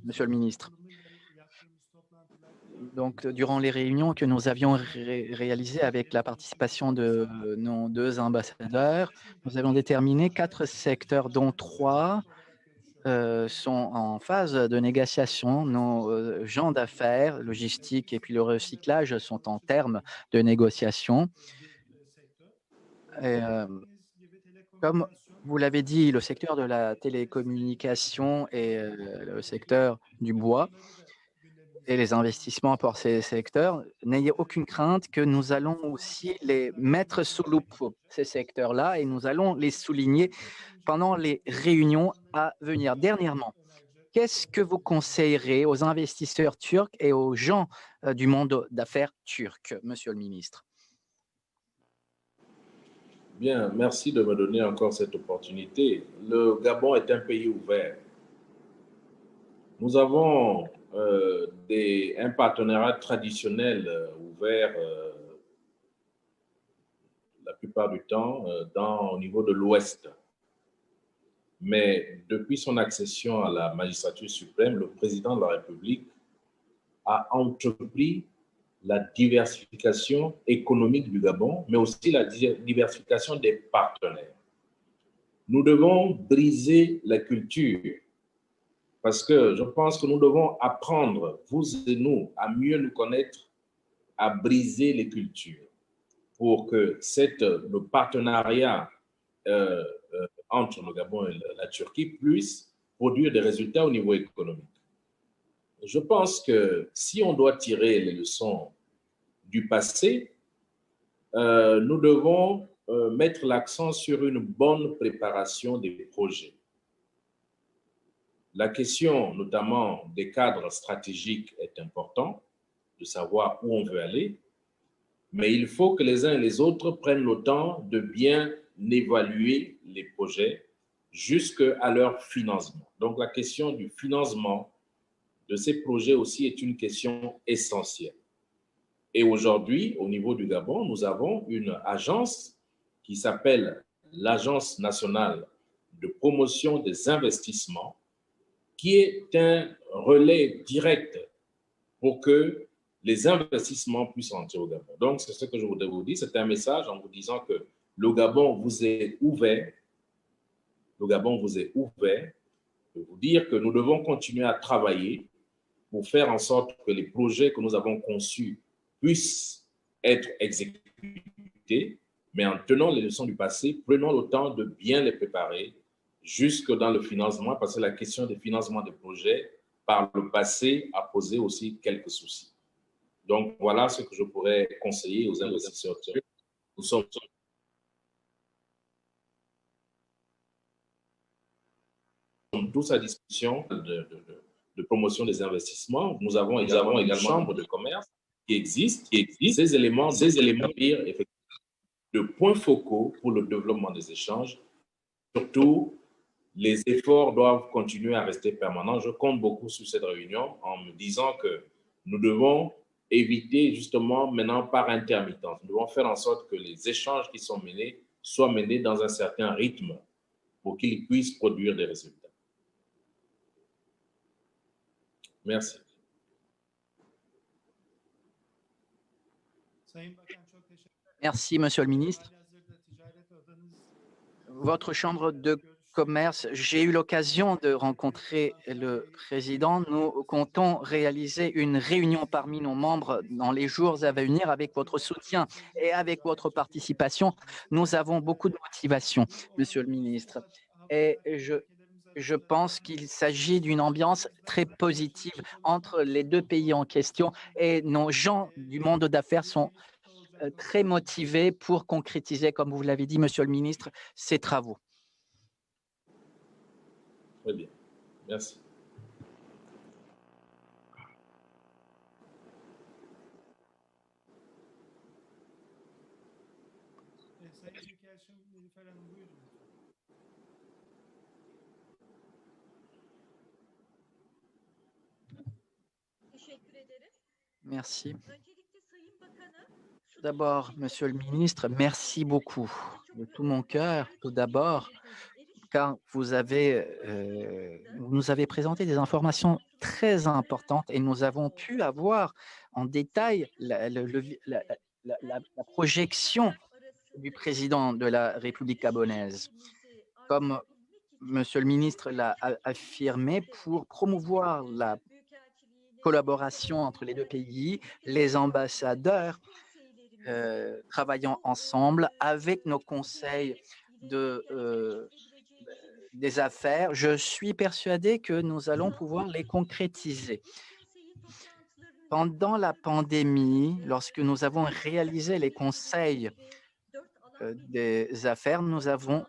C: Monsieur le ministre. Donc, durant les réunions que nous avions réalisées avec la participation de nos 2 ambassadeurs, nous avons déterminé 4 secteurs, dont 3 sont en phase de négociation. Nos gens d'affaires, logistique et puis le recyclage sont en termes de négociation. Et, comme vous l'avez dit, le secteur de la télécommunication et le secteur du bois et les investissements pour ces secteurs, n'ayez aucune crainte que nous allons aussi les mettre sous loupe, ces secteurs-là, et nous allons les souligner pendant les réunions à venir. Dernièrement, qu'est-ce que vous conseillerez aux investisseurs turcs et aux gens du monde d'affaires turc, Monsieur le ministre?
F: Bien, merci de me donner encore cette opportunité. Le Gabon est un pays ouvert. Nous avons un partenariat traditionnel ouvert la plupart du temps au niveau de l'Ouest. Mais depuis son accession à la magistrature suprême, le président de la République a entrepris la diversification économique du Gabon, mais aussi la diversification des partenaires. Nous devons briser la culture parce que je pense que nous devons apprendre, vous et nous, à mieux nous connaître, à briser les cultures pour que le partenariat entre le Gabon et la Turquie puisse produire des résultats au niveau économique. Je pense que si on doit tirer les leçons du passé, nous devons mettre l'accent sur une bonne préparation des projets. La question notamment des cadres stratégiques est importante, de savoir où on veut aller, mais il faut que les uns et les autres prennent le temps de bien évaluer les projets jusqu'à leur financement. Donc la question du financement de ces projets aussi est une question essentielle. Et aujourd'hui, au niveau du Gabon, nous avons une agence qui s'appelle l'Agence nationale de promotion des investissements, qui est un relais direct pour que les investissements puissent entrer au Gabon. Donc, c'est ce que je voudrais vous dire. C'est un message en vous disant que le Gabon vous est ouvert. Le Gabon vous est ouvert. De vous dire que nous devons continuer à travailler pour faire en sorte que les projets que nous avons conçus puissent être exécutés, mais en tenant les leçons du passé, prenons le temps de bien les préparer jusque dans le financement, parce que la question du financement des projets, par le passé, a posé aussi quelques soucis. Donc, voilà ce que je pourrais conseiller aux investisseurs. Nous sommes tous à disposition de promotion des investissements. Nous avons également une chambre de commerce qui existe. Ces éléments effectivement de points focaux pour le développement des échanges. Surtout, les efforts doivent continuer à rester permanents. Je compte beaucoup sur cette réunion en me disant que nous devons éviter justement maintenant par intermittence. Nous devons faire en sorte que les échanges qui sont menés soient menés dans un certain rythme pour qu'ils puissent produire des résultats. Merci.
C: Merci, Monsieur le ministre. Votre chambre de commerce, j'ai eu l'occasion de rencontrer le président. Nous comptons réaliser une réunion parmi nos membres dans les jours à venir avec votre soutien et avec votre participation. Nous avons beaucoup de motivation, Monsieur le ministre. Et je pense qu'il s'agit d'une ambiance très positive entre les deux pays en question et nos gens du monde d'affaires sont très motivés pour concrétiser, comme vous l'avez dit, Monsieur le ministre, ces travaux.
F: Très bien. Merci.
C: Merci. D'abord, Monsieur le ministre, merci beaucoup de tout mon cœur, tout d'abord, car vous nous avez présenté des informations très importantes et nous avons pu avoir en détail la projection du président de la République gabonaise. Comme Monsieur le ministre l'a affirmé, pour promouvoir la collaboration entre les deux pays, les ambassadeurs travaillant ensemble avec nos conseils des affaires, je suis persuadé que nous allons pouvoir les concrétiser. Pendant la pandémie, lorsque nous avons réalisé les conseils des affaires, nous avons,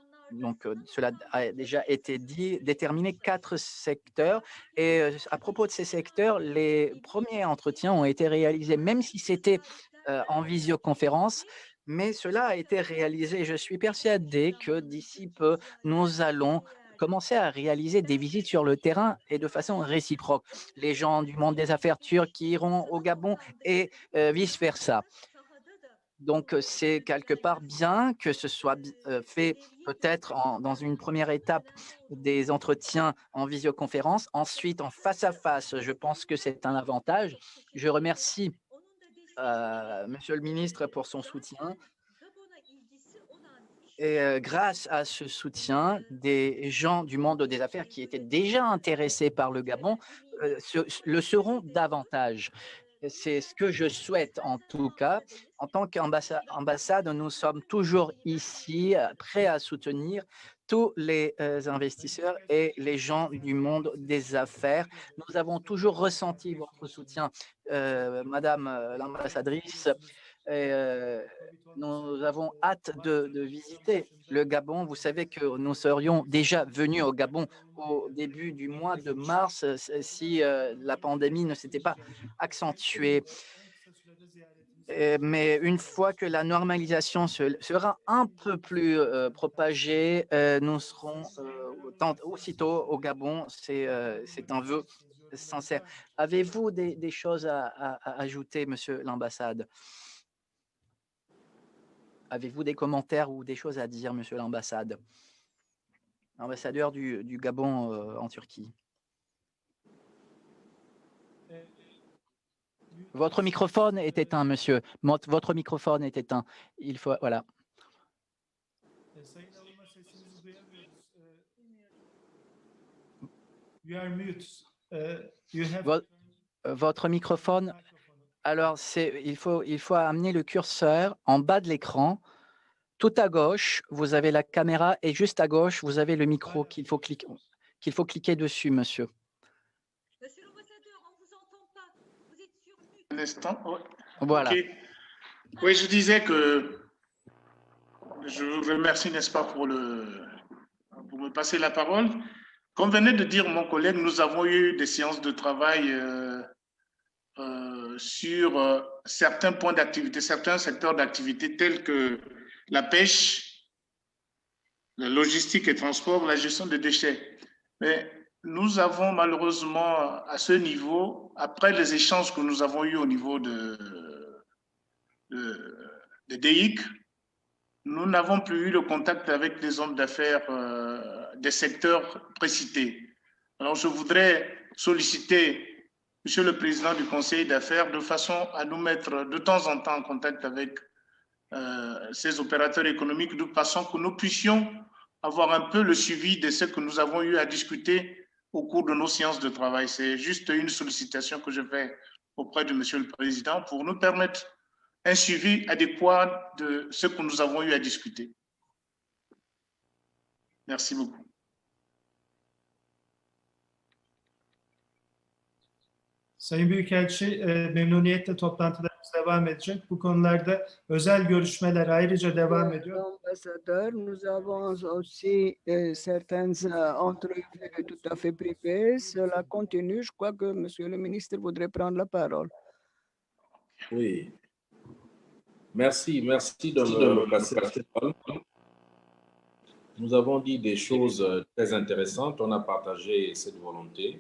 C: cela a déjà été dit, déterminé 4 secteurs. Et à propos de ces secteurs, les premiers entretiens ont été réalisés, même si c'était en visioconférence, mais cela a été réalisé. Je suis persuadé que d'ici peu, nous allons commencer à réaliser des visites sur le terrain et de façon réciproque. Les gens du monde des affaires turcs qui iront au Gabon et vice-versa. Donc, c'est quelque part bien que ce soit fait peut-être dans une première étape des entretiens en visioconférence, ensuite en face-à-face. Je pense que c'est un avantage. Je remercie Monsieur le ministre pour son soutien. Et grâce à ce soutien, des gens du monde des affaires qui étaient déjà intéressés par le Gabon le seront davantage. C'est ce que je souhaite en tout cas. En tant qu'ambassade, nous sommes toujours ici, prêts à soutenir tous les investisseurs et les gens du monde des affaires. Nous avons toujours ressenti votre soutien, Madame l'ambassadrice. Et, nous avons hâte de visiter le Gabon. Vous savez que nous serions déjà venus au Gabon au début du mois de mars si la pandémie ne s'était pas accentuée. Mais une fois que la normalisation sera un peu plus propagée, nous serons aussitôt au Gabon. C'est un vœu sincère. Avez-vous des choses à ajouter, Monsieur l'ambassade? Avez-vous des commentaires ou des choses à dire, Monsieur l'ambassade? Ambassadeur du Gabon en Turquie. Votre microphone est éteint, monsieur. Votre microphone est éteint. Il faut, voilà. Votre microphone. Alors, il faut amener le curseur en bas de l'écran. Tout à gauche, vous avez la caméra et juste à gauche, vous avez le micro qu'il faut cliquer dessus, monsieur.
V: Monsieur l'ambassadeur, on ne vous entend pas. Vous êtes sur mute.
T: Un instant. Oh.
C: Voilà.
T: Okay. Oui, je disais que je vous remercie, n'est-ce pas, pour me passer la parole. Comme venait de dire mon collègue, nous avons eu des séances de travail sur certains points d'activité, certains secteurs d'activité tels que la pêche, la logistique et transport, la gestion des déchets. Mais nous avons malheureusement à ce niveau, après les échanges que nous avons eus au niveau de DEİK, nous n'avons plus eu le contact avec les hommes d'affaires des secteurs précités. Alors je voudrais solliciter Monsieur le Président du Conseil d'affaires de façon à nous mettre de temps en temps en contact avec ces opérateurs économiques, de façon que nous puissions avoir un peu le suivi de ce que nous avons eu à discuter au cours de nos séances de travail. C'est juste une sollicitation que je fais auprès de Monsieur le Président pour nous permettre un suivi adéquat de ce que nous avons eu à discuter. Merci beaucoup.
B: Sayın Büyükelçi, memnuniyetle toplantılarımız devam edecek. Bu konularda özel görüşmeler ayrıca devam ediyor.
D: Ambassadeur, nous avons aussi certaines entrevues tout à fait privées. Cela continue. Je crois que Monsieur le ministre voudrait prendre la parole.
F: Oui. Merci de me passer la parole. Nous avons dit des choses très intéressantes. On a partagé cette volonté.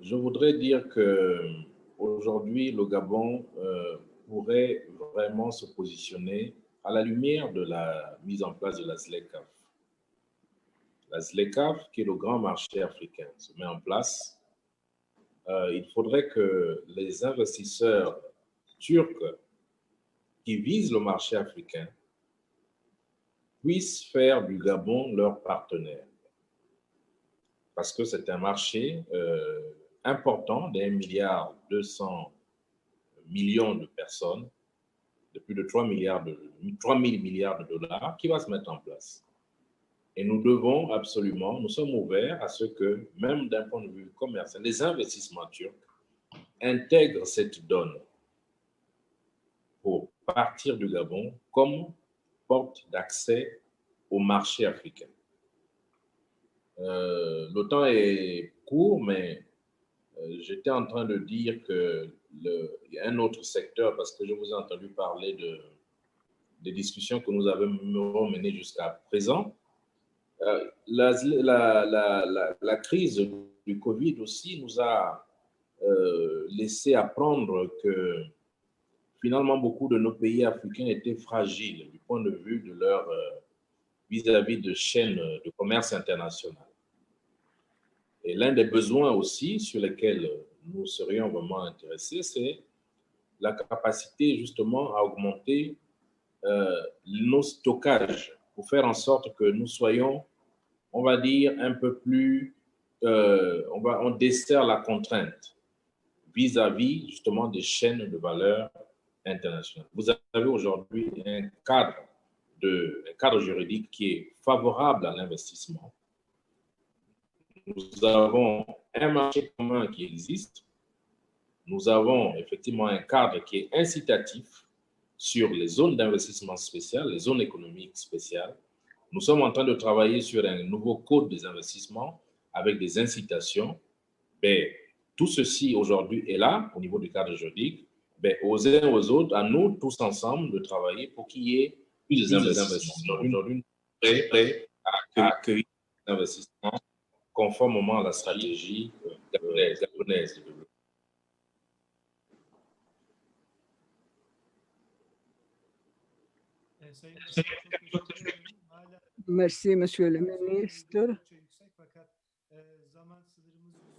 F: Je voudrais dire qu'aujourd'hui, le Gabon pourrait vraiment se positionner à la lumière de la mise en place de la ZLECAf. La ZLECAf, qui est le grand marché africain, se met en place. Il faudrait que les investisseurs turcs qui visent le marché africain puissent faire du Gabon leur partenaire. Parce que c'est un marché important d'1,2 milliard de personnes, de plus de 3 000 milliards de dollars qui va se mettre en place. Et nous devons absolument, nous sommes ouverts à ce que, même d'un point de vue commercial, les investissements turcs intègrent cette donne pour partir du Gabon comme porte d'accès au marché africain. Le temps est court, mais j'étais en train de dire qu'il y a un autre secteur, parce que je vous ai entendu parler des discussions que nous avons menées jusqu'à présent. La crise du Covid aussi nous a laissé apprendre que finalement beaucoup de nos pays africains étaient fragiles du point de vue de leur vis-à-vis de chaînes de commerce international. Et l'un des besoins aussi sur lesquels nous serions vraiment intéressés, c'est la capacité justement à augmenter nos stockages pour faire en sorte que nous soyons, on va dire, un peu plus, on dessert la contrainte vis-à-vis justement des chaînes de valeur internationales. Vous avez aujourd'hui un cadre juridique qui est favorable à l'investissement. Nous avons un marché commun qui existe. Nous avons effectivement un cadre qui est incitatif sur les zones d'investissement spéciales, les zones économiques spéciales. Nous sommes en train de travailler sur un nouveau code des investissements avec des incitations. Tout ceci aujourd'hui est là au niveau du cadre juridique. Aux uns aux autres, à nous tous ensemble de travailler pour qu'il y ait plus d'investissements. Aujourd'hui, nous sommes prêts à accueillir des investissements conformément à la stratégie gabonaise de développement.
D: Merci, Monsieur le ministre.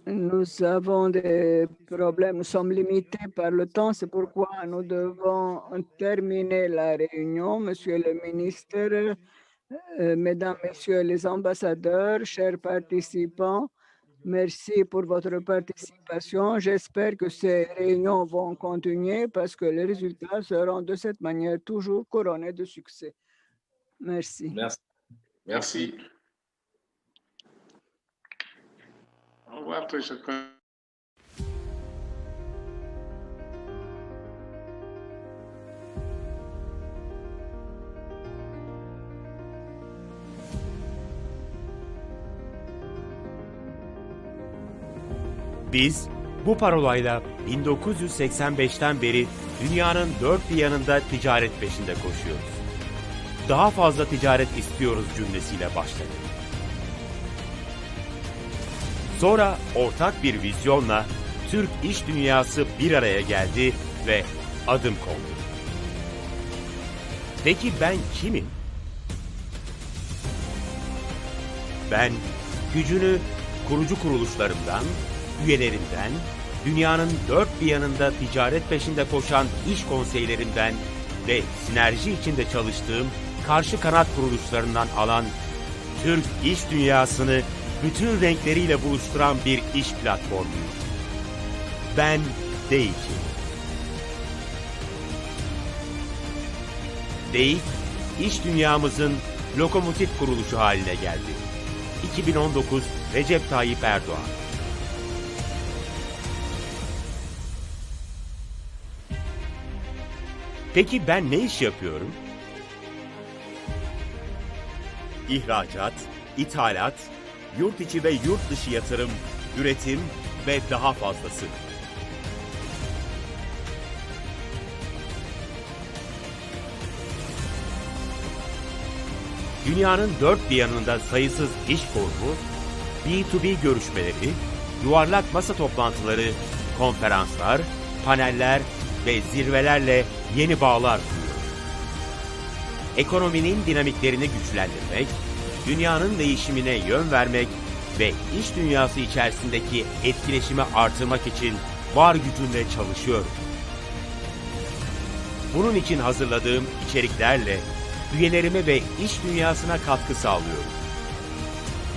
D: Nous avons des problèmes, nous sommes limités par le temps, c'est pourquoi nous devons terminer la réunion. Monsieur le ministre, Mesdames, Messieurs les ambassadeurs, chers participants, merci pour votre participation. J'espère que ces réunions vont continuer parce que les résultats seront de cette manière toujours couronnés de succès. Merci.
F: Merci. Merci.
T: Au revoir, très chers collègues.
S: Biz bu parolayla 1985'ten beri dünyanın dört bir yanında ticaret peşinde koşuyoruz. Daha fazla ticaret istiyoruz cümlesiyle başladı. Sonra ortak bir vizyonla Türk iş dünyası bir araya geldi ve adım kondu. Peki ben kimim? Ben gücünü kurucu kuruluşlarından, üyelerinden, dünyanın dört bir yanında ticaret peşinde koşan iş konseylerinden ve sinerji içinde çalıştığım karşı kanat kuruluşlarından alan Türk iş dünyasını bütün renkleriyle buluşturan bir iş platformuyum. Ben DEİK'im. DEİK, iş dünyamızın lokomotif kuruluşu haline geldi. 2019 Recep Tayyip Erdoğan. Peki ben ne iş yapıyorum? İhracat, ithalat, yurt içi ve yurt dışı yatırım, üretim ve daha fazlası. Dünyanın dört bir yanında sayısız iş forumu, B2B görüşmeleri, yuvarlak masa toplantıları, konferanslar, paneller ve zirvelerle yeni bağlar kuruyor. Ekonominin dinamiklerini güçlendirmek, dünyanın değişimine yön vermek ve iş dünyası içerisindeki etkileşimi artırmak için var gücümle çalışıyorum. Bunun için hazırladığım içeriklerle üyelerime ve iş dünyasına katkı sağlıyorum.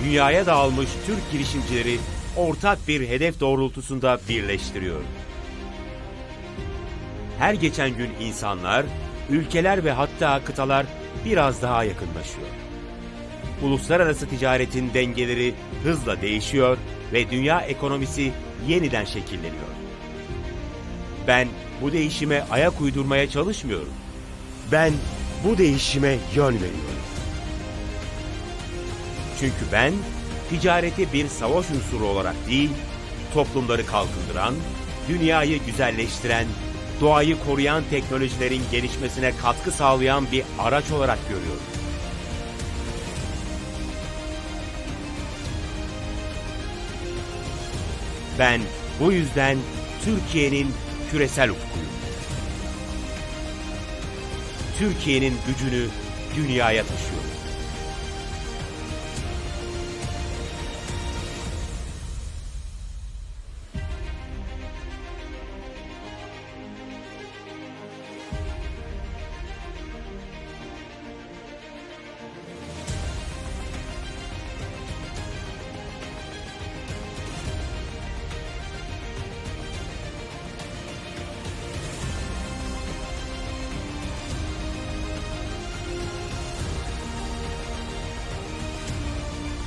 S: Dünyaya dağılmış Türk girişimcileri ortak bir hedef doğrultusunda birleştiriyorum. Her geçen gün insanlar, ülkeler ve hatta kıtalar biraz daha yakınlaşıyor. Uluslararası ticaretin dengeleri hızla değişiyor ve dünya ekonomisi yeniden şekilleniyor. Ben bu değişime ayak uydurmaya çalışmıyorum. Ben bu değişime yön veriyorum. Çünkü ben ticareti bir savaş unsuru olarak değil, toplumları kalkındıran, dünyayı güzelleştiren, doğayı koruyan teknolojilerin gelişmesine katkı sağlayan bir araç olarak görüyorum. Ben bu yüzden Türkiye'nin küresel ufkuyum. Türkiye'nin gücünü dünyaya taşıyorum.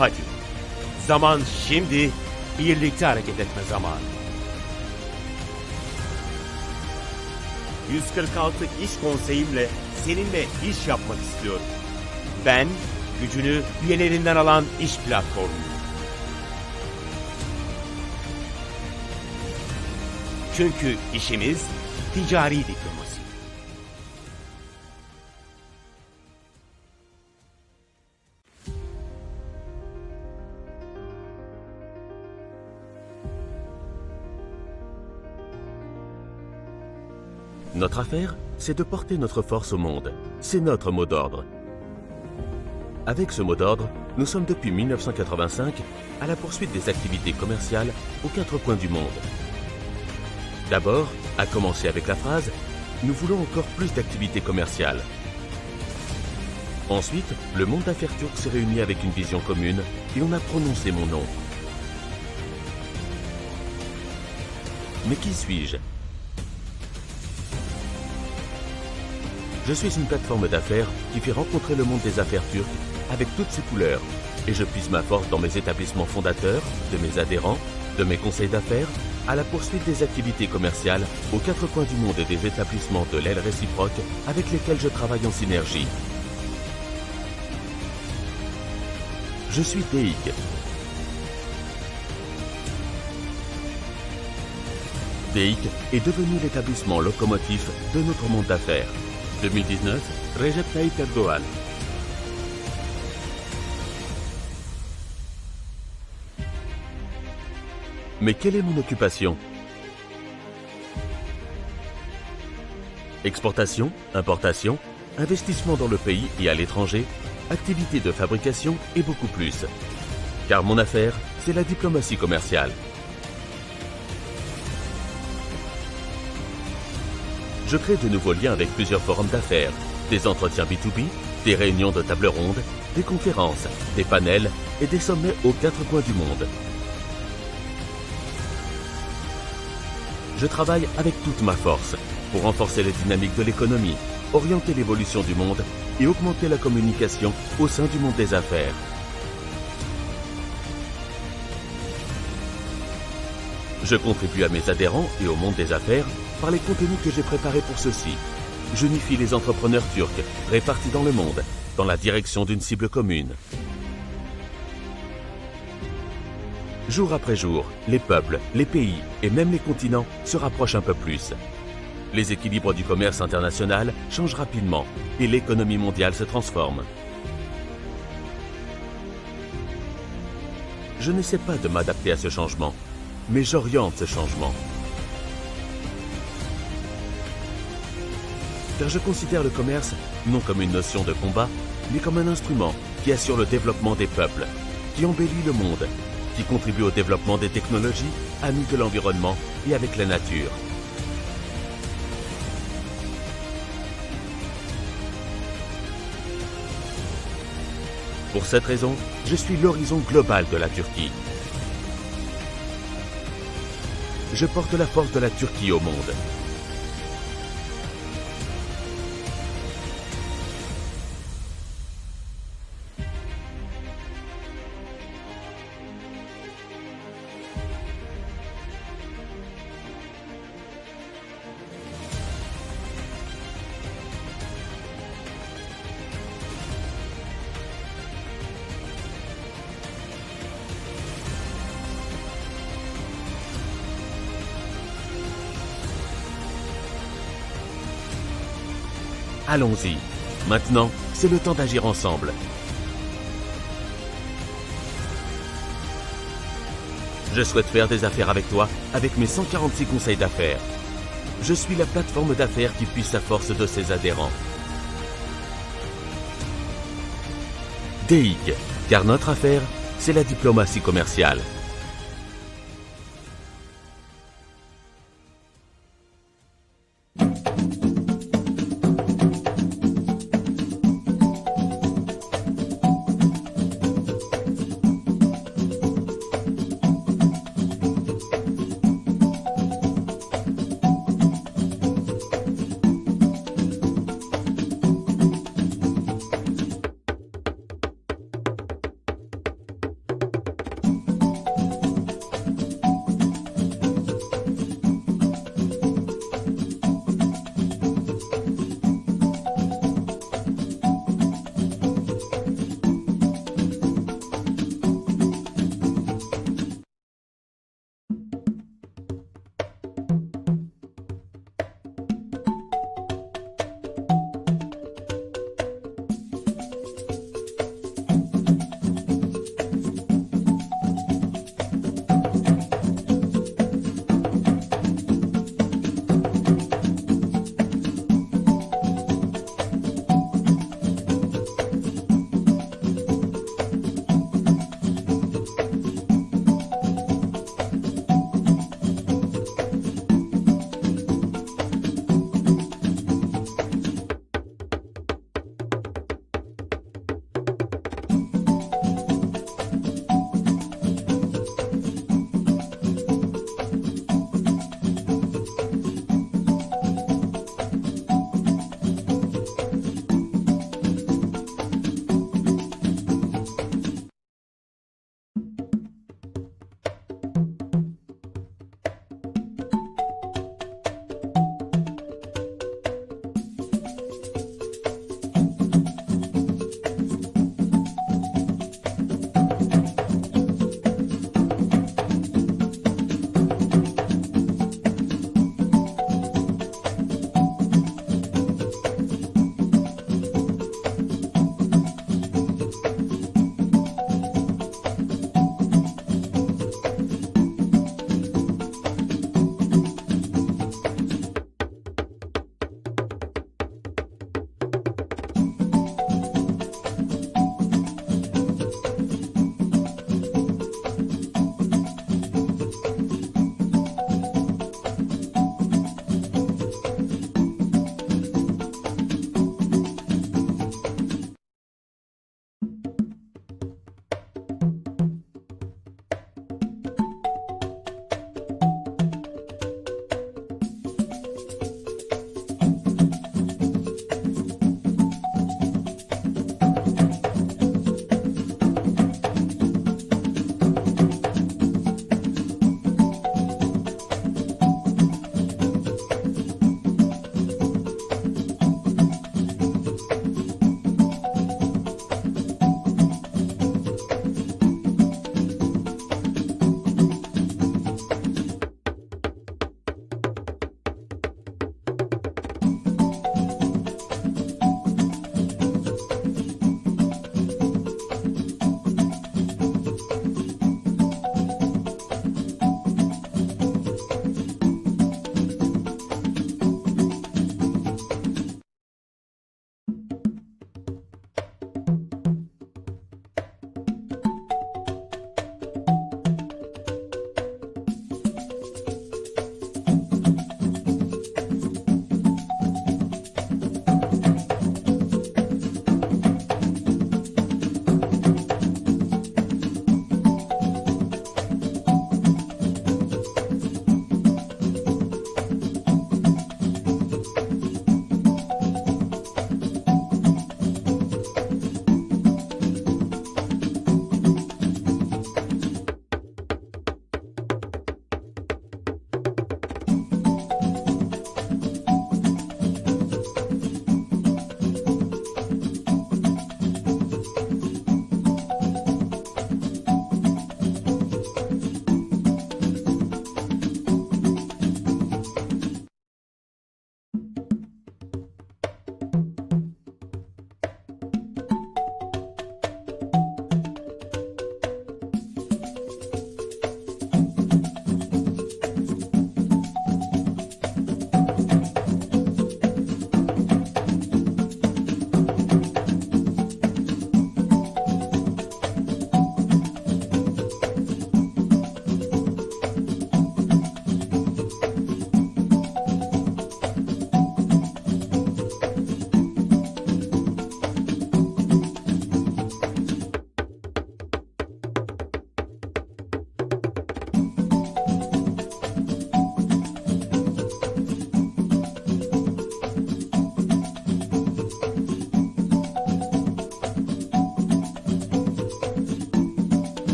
S: Hadi. Zaman şimdi, birlikte hareket etme zamanı. 146 iş konseyimle seninle iş yapmak istiyorum. Ben, gücünü üyelerinden alan iş platformuyum. Çünkü işimiz ticari diplomasi.
E: Notre affaire, c'est de porter notre force au monde. C'est notre mot d'ordre. Avec ce mot d'ordre, nous sommes depuis 1985 à la poursuite des activités commerciales aux 4 coins du monde. D'abord, à commencer avec la phrase « Nous voulons encore plus d'activités commerciales ». Ensuite, le monde d'affaires turc s'est réuni avec une vision commune et on a prononcé mon nom. Mais qui suis-je ? Je suis une plateforme d'affaires qui fait rencontrer le monde des affaires turques avec toutes ses couleurs et je puise ma force dans mes établissements fondateurs, de mes adhérents, de mes conseils d'affaires, à la poursuite des activités commerciales aux 4 coins du monde et des établissements de l'aile réciproque avec lesquels je travaille en synergie. Je suis DEİK. DEİK est devenu l'établissement locomotif de notre monde d'affaires. 2019, Recep Tayyip Erdoğan. Mais quelle est mon occupation? Exportation, importation, investissement dans le pays et à l'étranger, activité de fabrication et beaucoup plus. Car mon affaire, c'est la diplomatie commerciale. Je crée de nouveaux liens avec plusieurs forums d'affaires, des entretiens B2B, des réunions de table ronde, des conférences, des panels et des sommets aux 4 coins du monde. Je travaille avec toute ma force pour renforcer les dynamiques de l'économie, orienter l'évolution du monde et augmenter la communication au sein du monde des affaires. Je contribue à mes adhérents et au monde des affaires par les contenus que j'ai préparés pour ceux-ci. J'unifie les entrepreneurs turcs répartis dans le monde, dans la direction d'une cible commune. Jour après jour, les peuples, les pays et même les continents se rapprochent un peu plus. Les équilibres du commerce international changent rapidement et l'économie mondiale se transforme. Je n'essaie pas de m'adapter à ce changement, mais j'oriente ce changement. Car je considère le commerce non comme une notion de combat, mais comme un instrument qui assure le développement des peuples, qui embellit le monde, qui contribue au développement des technologies, amis de l'environnement et avec la nature. Pour cette raison, je suis l'horizon global de la Turquie. Je porte la force de la Turquie au monde. Allons-y. Maintenant, c'est le temps d'agir ensemble. Je souhaite faire des affaires avec toi, avec mes 146 conseils d'affaires. Je suis la plateforme d'affaires qui puise sa force de ses adhérents. DEİK, car notre affaire, c'est la diplomatie commerciale.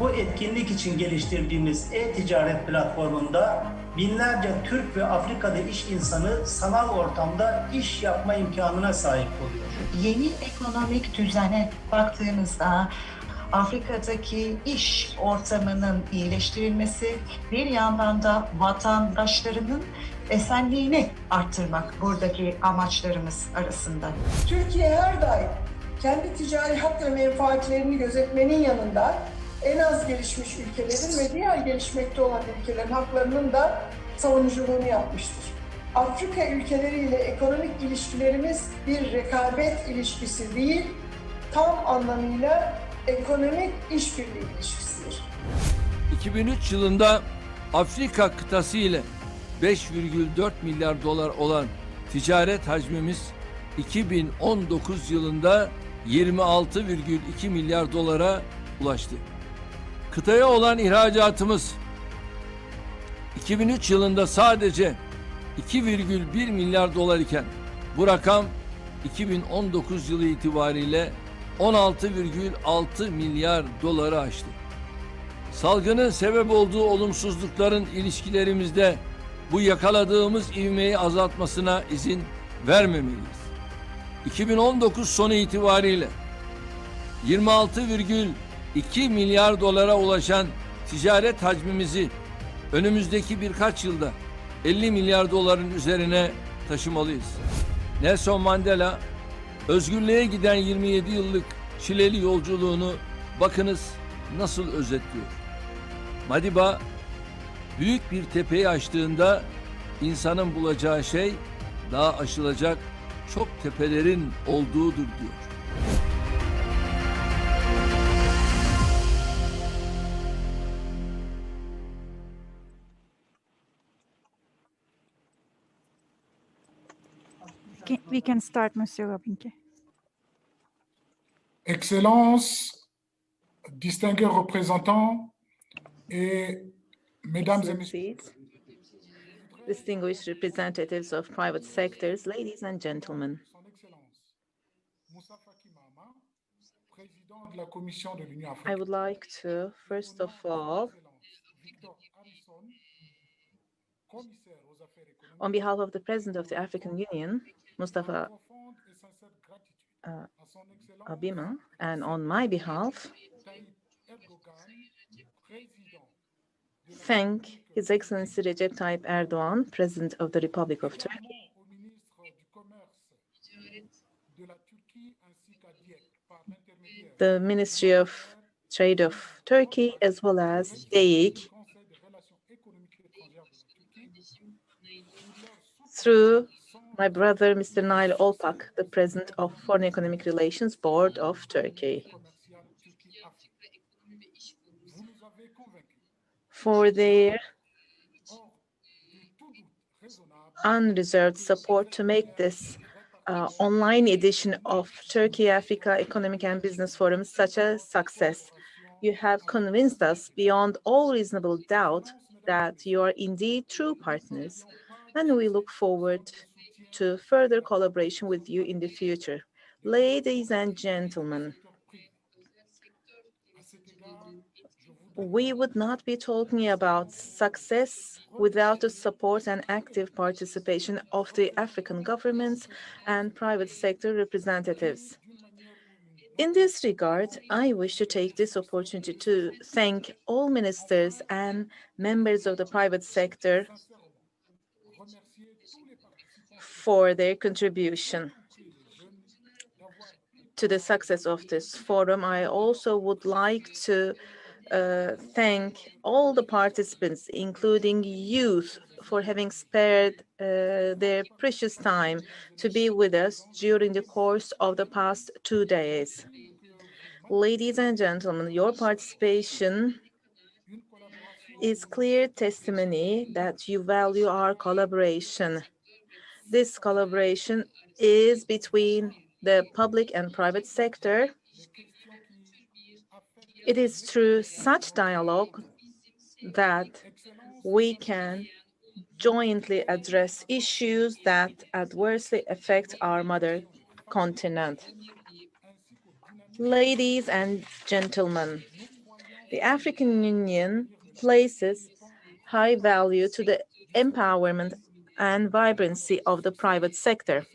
G: bu etkinlik için geliştirdiğimiz e-ticaret platformunda binlerce Türk ve Afrika'da iş insanı sanal ortamda iş yapma imkanına sahip oluyor.
L: Yeni ekonomik düzene baktığımızda Afrika'daki iş ortamının iyileştirilmesi, bir yandan da vatandaşlarının esenliğini arttırmak buradaki amaçlarımız arasında.
W: Türkiye her daim kendi ticari hak ve menfaatlerini gözetmenin yanında en az gelişmiş ülkelerin ve diğer gelişmekte olan ülkelerin haklarının da savunuculuğunu yapmıştır. Afrika ülkeleriyle ekonomik ilişkilerimiz bir rekabet ilişkisi değil, tam anlamıyla ekonomik işbirliği ilişkisidir.
X: 2003 yılında Afrika kıtası ile 5,4 milyar dolar olan ticaret hacmimiz 2019 yılında 26,2 milyar dolara ulaştı. Kıtaya olan ihracatımız 2003 yılında sadece 2,1 milyar dolar iken bu rakam 2019 yılı itibariyle 16,6 milyar doları aştı. Salgının sebep olduğu olumsuzlukların ilişkilerimizde bu yakaladığımız ivmeyi azaltmasına izin vermemeliyiz. 2019 sonu itibariyle 26,2 milyar dolara ulaşan ticaret hacmimizi önümüzdeki birkaç yılda 50 milyar doların üzerine taşımalıyız. Nelson Mandela özgürlüğe giden 27 yıllık çileli yolculuğunu bakınız nasıl özetliyor. Madiba büyük bir tepeyi aştığında insanın bulacağı şey daha aşılacak çok tepelerin olduğudur diyor.
Y: We can start, Monsieur Robinke.
Z: Excellences, distingués représentants et mesdames et messieurs.
H: Distinguished representatives of private sectors, ladies and gentlemen. I would like to, first of all, on behalf of the President of the African Union, Mustafa Abima, and on my behalf, thank His Excellency Recep Tayyip Erdoğan, President of the Republic of Turkey, the Ministry of Trade of Turkey, as well as DEİK, through my brother, Mr. Nail Olpak, the President of Foreign Economic Relations Board of Turkey, for their unreserved support to make this online edition of Turkey-Africa Economic and Business Forum such a success. You have convinced us beyond all reasonable doubt that you are indeed true partners, and we look forward to further collaboration with you in the future. Ladies and gentlemen, we would not be talking about success without the support and active participation of the African governments and private sector representatives. In this regard, I wish to take this opportunity to thank all ministers and members of the private sector for their contribution to the success of this forum. I also would like to thank all the participants, including youth, for having spared their precious time to be with us during the course of the past 2 days. Ladies and gentlemen, your participation is clear testimony that you value our collaboration. This collaboration is between the public and private sector. It is through such dialogue that we can jointly address issues that adversely affect our mother continent. Ladies and gentlemen, The African Union places high value to the empowerment and vibrancy of the private sector.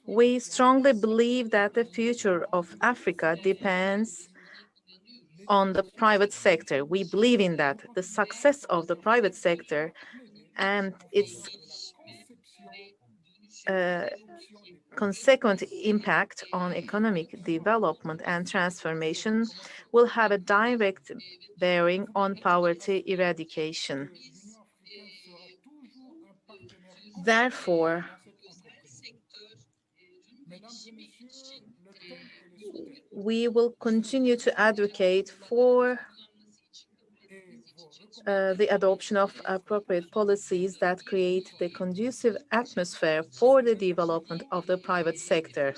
H: We strongly believe that the future of Africa depends on the private sector. We believe in that. The success of the private sector and its consequent impact on economic development and transformation will have a direct bearing on poverty eradication. Therefore, we will continue to advocate for the adoption of appropriate policies that create the conducive atmosphere for the development of the private sector.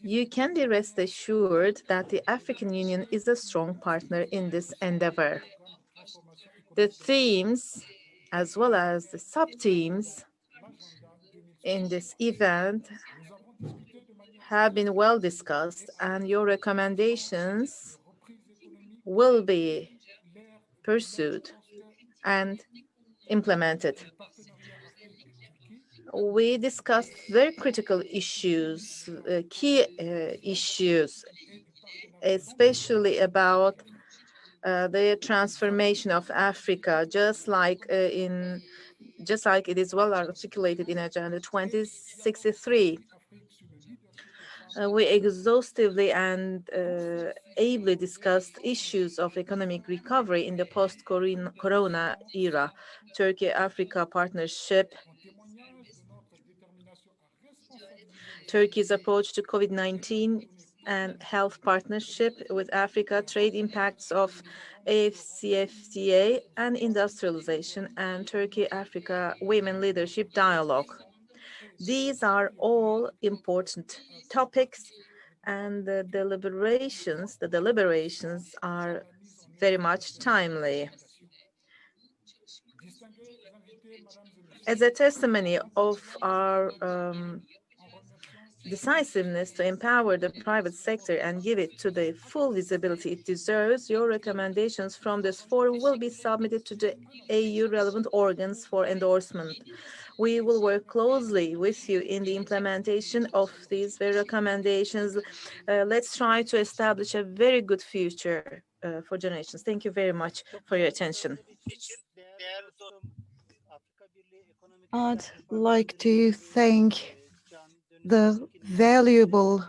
H: You can be rest assured that the African Union is a strong partner in this endeavor. The themes, as well as the sub-themes in this event, have been well discussed, and your recommendations will be pursued and implemented. We discussed very critical issues, key issues, especially about the transformation of Africa, just like it is well articulated in Agenda 2063. We exhaustively and ably discussed issues of economic recovery in the post-corona era, Turkey-Africa partnership, Turkey's approach to COVID-19 and health partnership with Africa, trade impacts of AFCFTA and industrialization, and Turkey-Africa women leadership dialogue. These are all important topics, and the deliberations are very much timely. As a testimony of our decisiveness to empower the private sector and give it to the full visibility it deserves, your recommendations from this forum will be submitted to the AU relevant organs for endorsement. We will work closely with you in the implementation of these very recommendations. Let's try to establish a very good future for generations. Thank you very much for your attention.
M: I'd like to thank the valuable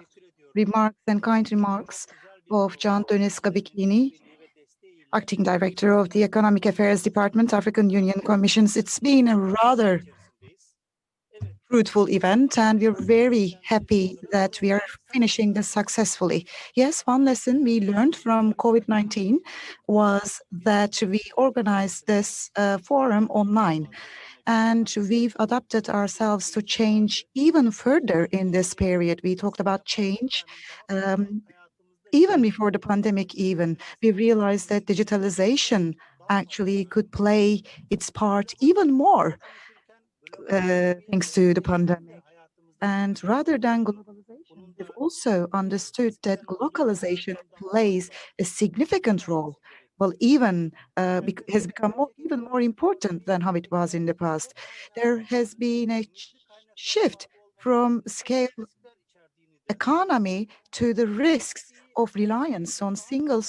M: remarks and kind remarks of Can Dönes Kabikini, Acting Director of the Economic Affairs Department, African Union Commissions. It's been a rather fruitful event, and we're very happy that we are finishing this successfully. Yes, one lesson we learned from COVID-19 was that we organized this forum online, and we've adapted ourselves to change even further in this period. We talked about change even before the pandemic. We realized that digitalization actually could play its part even more thanks to the pandemic. And rather than globalization, we've also understood that localization plays a significant role. Well, even has become even more important than how it was in the past. There has been a shift from scale economy to the risks of reliance on a single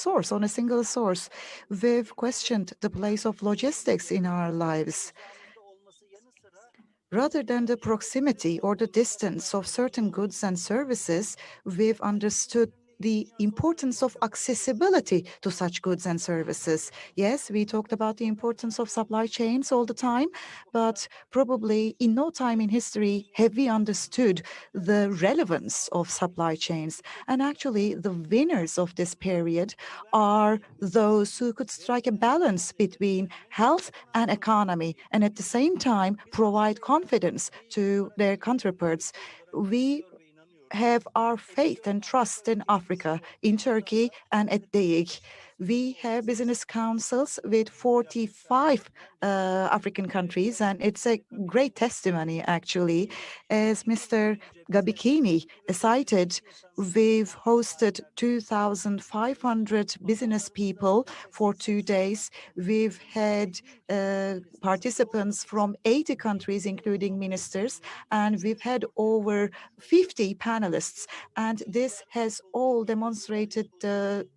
M: source. We've questioned the place of logistics in our lives. Rather than the proximity or the distance of certain goods and services, we've understood the importance of accessibility to such goods and services. Yes, we talked about the importance of supply chains all the time, but probably in no time in history have we understood the relevance of supply chains. And actually, the winners of this period are those who could strike a balance between health and economy, and at the same time provide confidence to their counterparts. We have our faith and trust in Africa, in Turkey, and at DEİK. We have business councils with 45 African countries, and it's a great testimony, actually. As Mr. Gabikini cited, we've hosted 2,500 business people for 2 days. We've had participants from 80 countries, including ministers, and we've had over 50 panelists. And this has all demonstrated the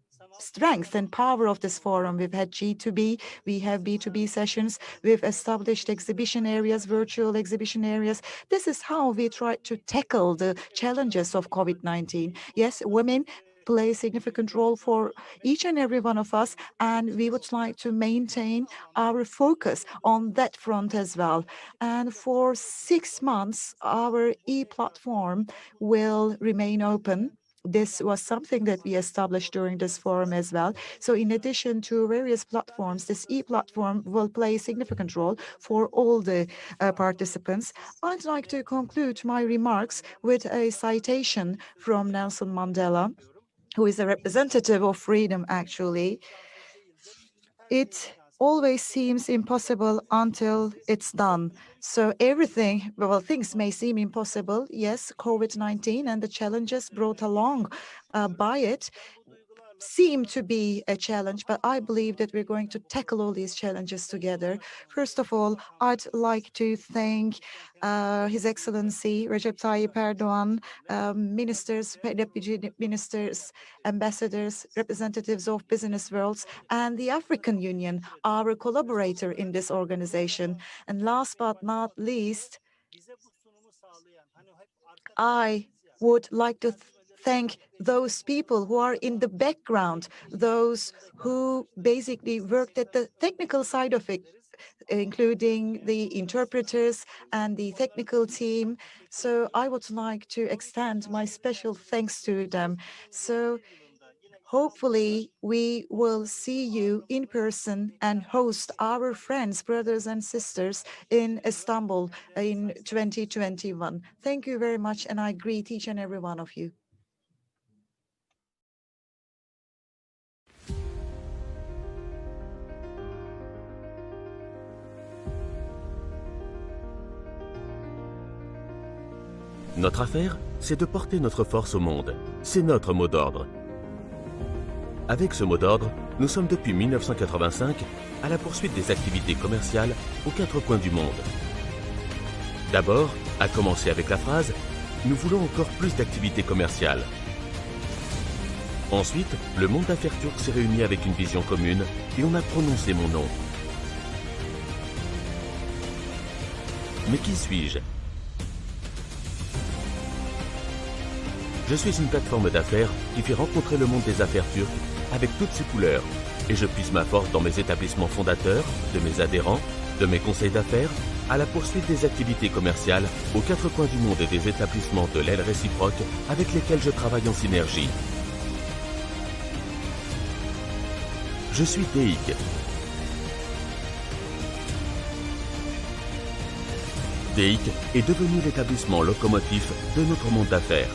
M: strength and power of this forum. We've had G2B, we have B2B sessions, we've established exhibition areas, virtual exhibition areas. This is how we try to tackle the challenges of COVID-19. Yes, women play a significant role for each and every one of us, and we would like to maintain our focus on that front as well. And for 6 months, our e-platform will remain open. This was something that we established during this forum as well. So in addition to various platforms, this e-platform will play a significant role for all the participants. I'd like to conclude my remarks with a citation from Nelson Mandela, who is a representative of freedom, actually. It always seems impossible until it's done. So everything, well, things may seem impossible. Yes, COVID-19 and the challenges brought along by it seem to be a challenge, but I believe that we're going to tackle all these challenges together. First of all, I'd like to thank His Excellency Recep Tayyip Erdoğan, ministers, deputy ministers, ambassadors, representatives of business worlds, and the African Union, our collaborator in this organization. And last but not least, I would like to thank those people who are in the background, those who basically worked at the technical side of it, including the interpreters and the technical team. So I would like to extend my special thanks to them. So hopefully we will see you in person and host our friends, brothers and sisters in Istanbul in 2021. Thank you very much, and I greet each and every one of you.
E: Notre affaire, c'est de porter notre force au monde. C'est notre mot d'ordre. Avec ce mot d'ordre, nous sommes depuis 1985 à la poursuite des activités commerciales aux 4 coins du monde. D'abord, à commencer avec la phrase « Nous voulons encore plus d'activités commerciales ». Ensuite, le monde d'affaires turc s'est réuni avec une vision commune et on a prononcé mon nom. Mais qui suis-je ? Je suis une plateforme d'affaires qui fait rencontrer le monde des affaires turques avec toutes ses couleurs et je puise ma force dans mes établissements fondateurs, de mes adhérents, de mes conseils d'affaires, à la poursuite des activités commerciales aux 4 coins du monde et des établissements de l'aide réciproque avec lesquels je travaille en synergie. Je suis DEİK. DEİK est devenu l'établissement locomotif de notre monde d'affaires.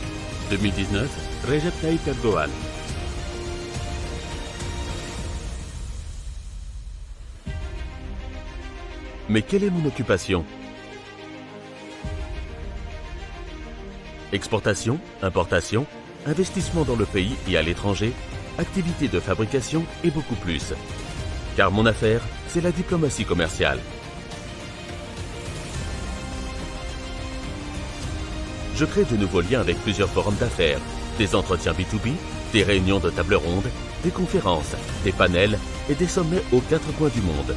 E: 2019, Recep Tayyip Erdoğan. Mais quelle est mon occupation? Exportation, importation, investissement dans le pays et à l'étranger, activités de fabrication et beaucoup plus. Car mon affaire, c'est la diplomatie commerciale. Je crée de nouveaux liens avec plusieurs forums d'affaires, des entretiens B2B, des réunions de table ronde, des conférences, des panels et des sommets aux 4 coins du monde.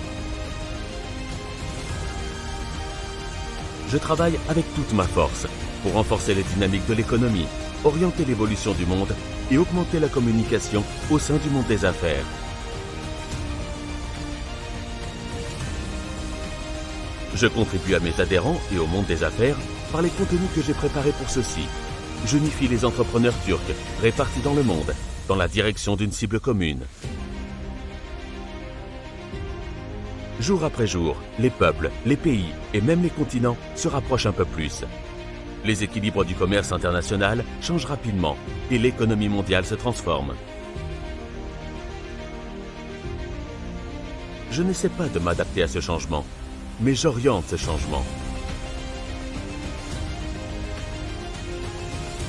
E: Je travaille avec toute ma force pour renforcer les dynamiques de l'économie, orienter l'évolution du monde et augmenter la communication au sein du monde des affaires. Je contribue à mes adhérents et au monde des affaires par les contenus que j'ai préparés pour ceux-ci. J'unifie les entrepreneurs turcs répartis dans le monde, dans la direction d'une cible commune. Jour après jour, les peuples, les pays et même les continents se rapprochent un peu plus. Les équilibres du commerce international changent rapidement et l'économie mondiale se transforme. je n'essaie pas de m'adapter à ce changement, mais j'oriente ce changement.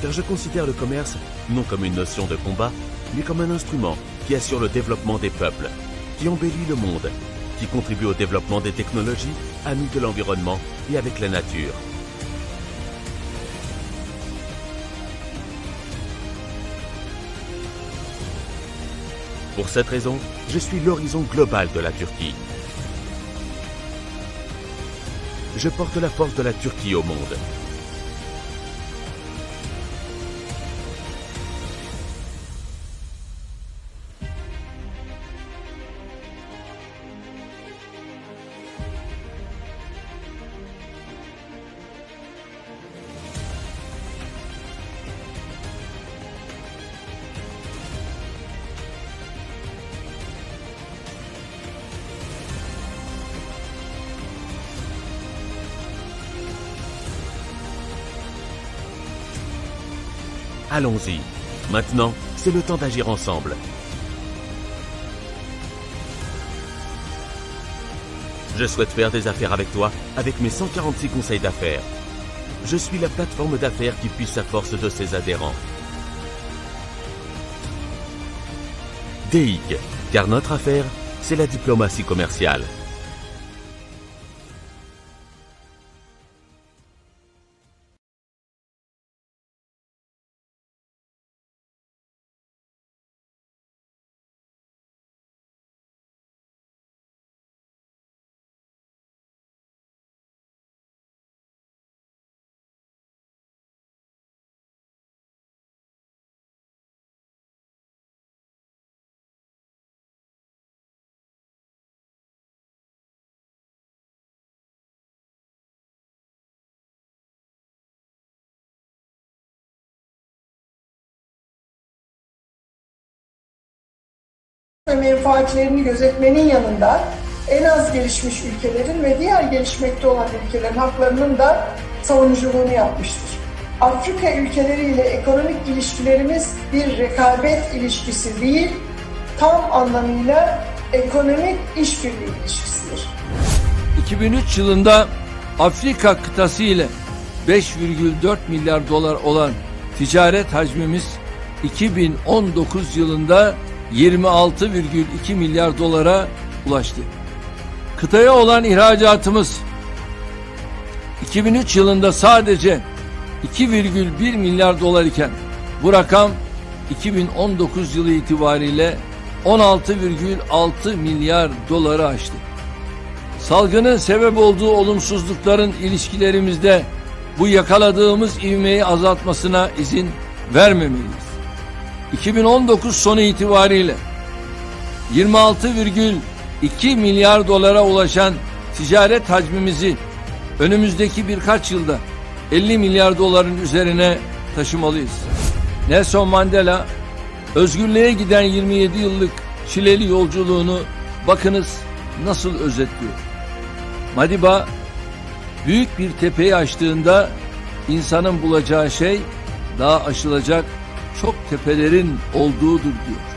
E: Car je considère le commerce non comme une notion de combat, mais comme un instrument qui assure le développement des peuples, qui embellit le monde, qui contribue au développement des technologies, amies de l'environnement et avec la nature. Pour cette raison, je suis l'horizon global de la Turquie. Je porte la force de la Turquie au monde. Allons-y. Maintenant, c'est le temps d'agir ensemble. Je souhaite faire des affaires avec toi, avec mes 146 conseils d'affaires. Je suis la plateforme d'affaires qui puise sa force de ses adhérents. DEİK, car notre affaire, c'est la diplomatie commerciale.
W: ve menfaatlerini gözetmenin yanında en az gelişmiş ülkelerin ve diğer gelişmekte olan ülkelerin haklarının da savunuculuğunu yapmıştır. Afrika ülkeleriyle ekonomik ilişkilerimiz bir rekabet ilişkisi değil, tam anlamıyla ekonomik işbirliği ilişkisidir.
X: 2003 yılında Afrika kıtası ile 5,4 milyar dolar olan ticaret hacmimiz 2019 yılında 26,2 milyar dolara ulaştı. Kıtaya olan ihracatımız 2003 yılında sadece 2,1 milyar dolar iken bu rakam 2019 yılı itibariyle 16,6 milyar doları aştı. Salgının sebep olduğu olumsuzlukların ilişkilerimizde bu yakaladığımız ivmeyi azaltmasına izin vermemeliyiz. 2019 sonu itibariyle 26,2 milyar dolara ulaşan ticaret hacmimizi önümüzdeki birkaç yılda 50 milyar doların üzerine taşımalıyız. Nelson Mandela özgürlüğe giden 27 yıllık çileli yolculuğunu bakınız nasıl özetliyor. Madiba büyük bir tepeyi aştığında insanın bulacağı şey daha aşılacak çok tepelerin olduğudur diyor.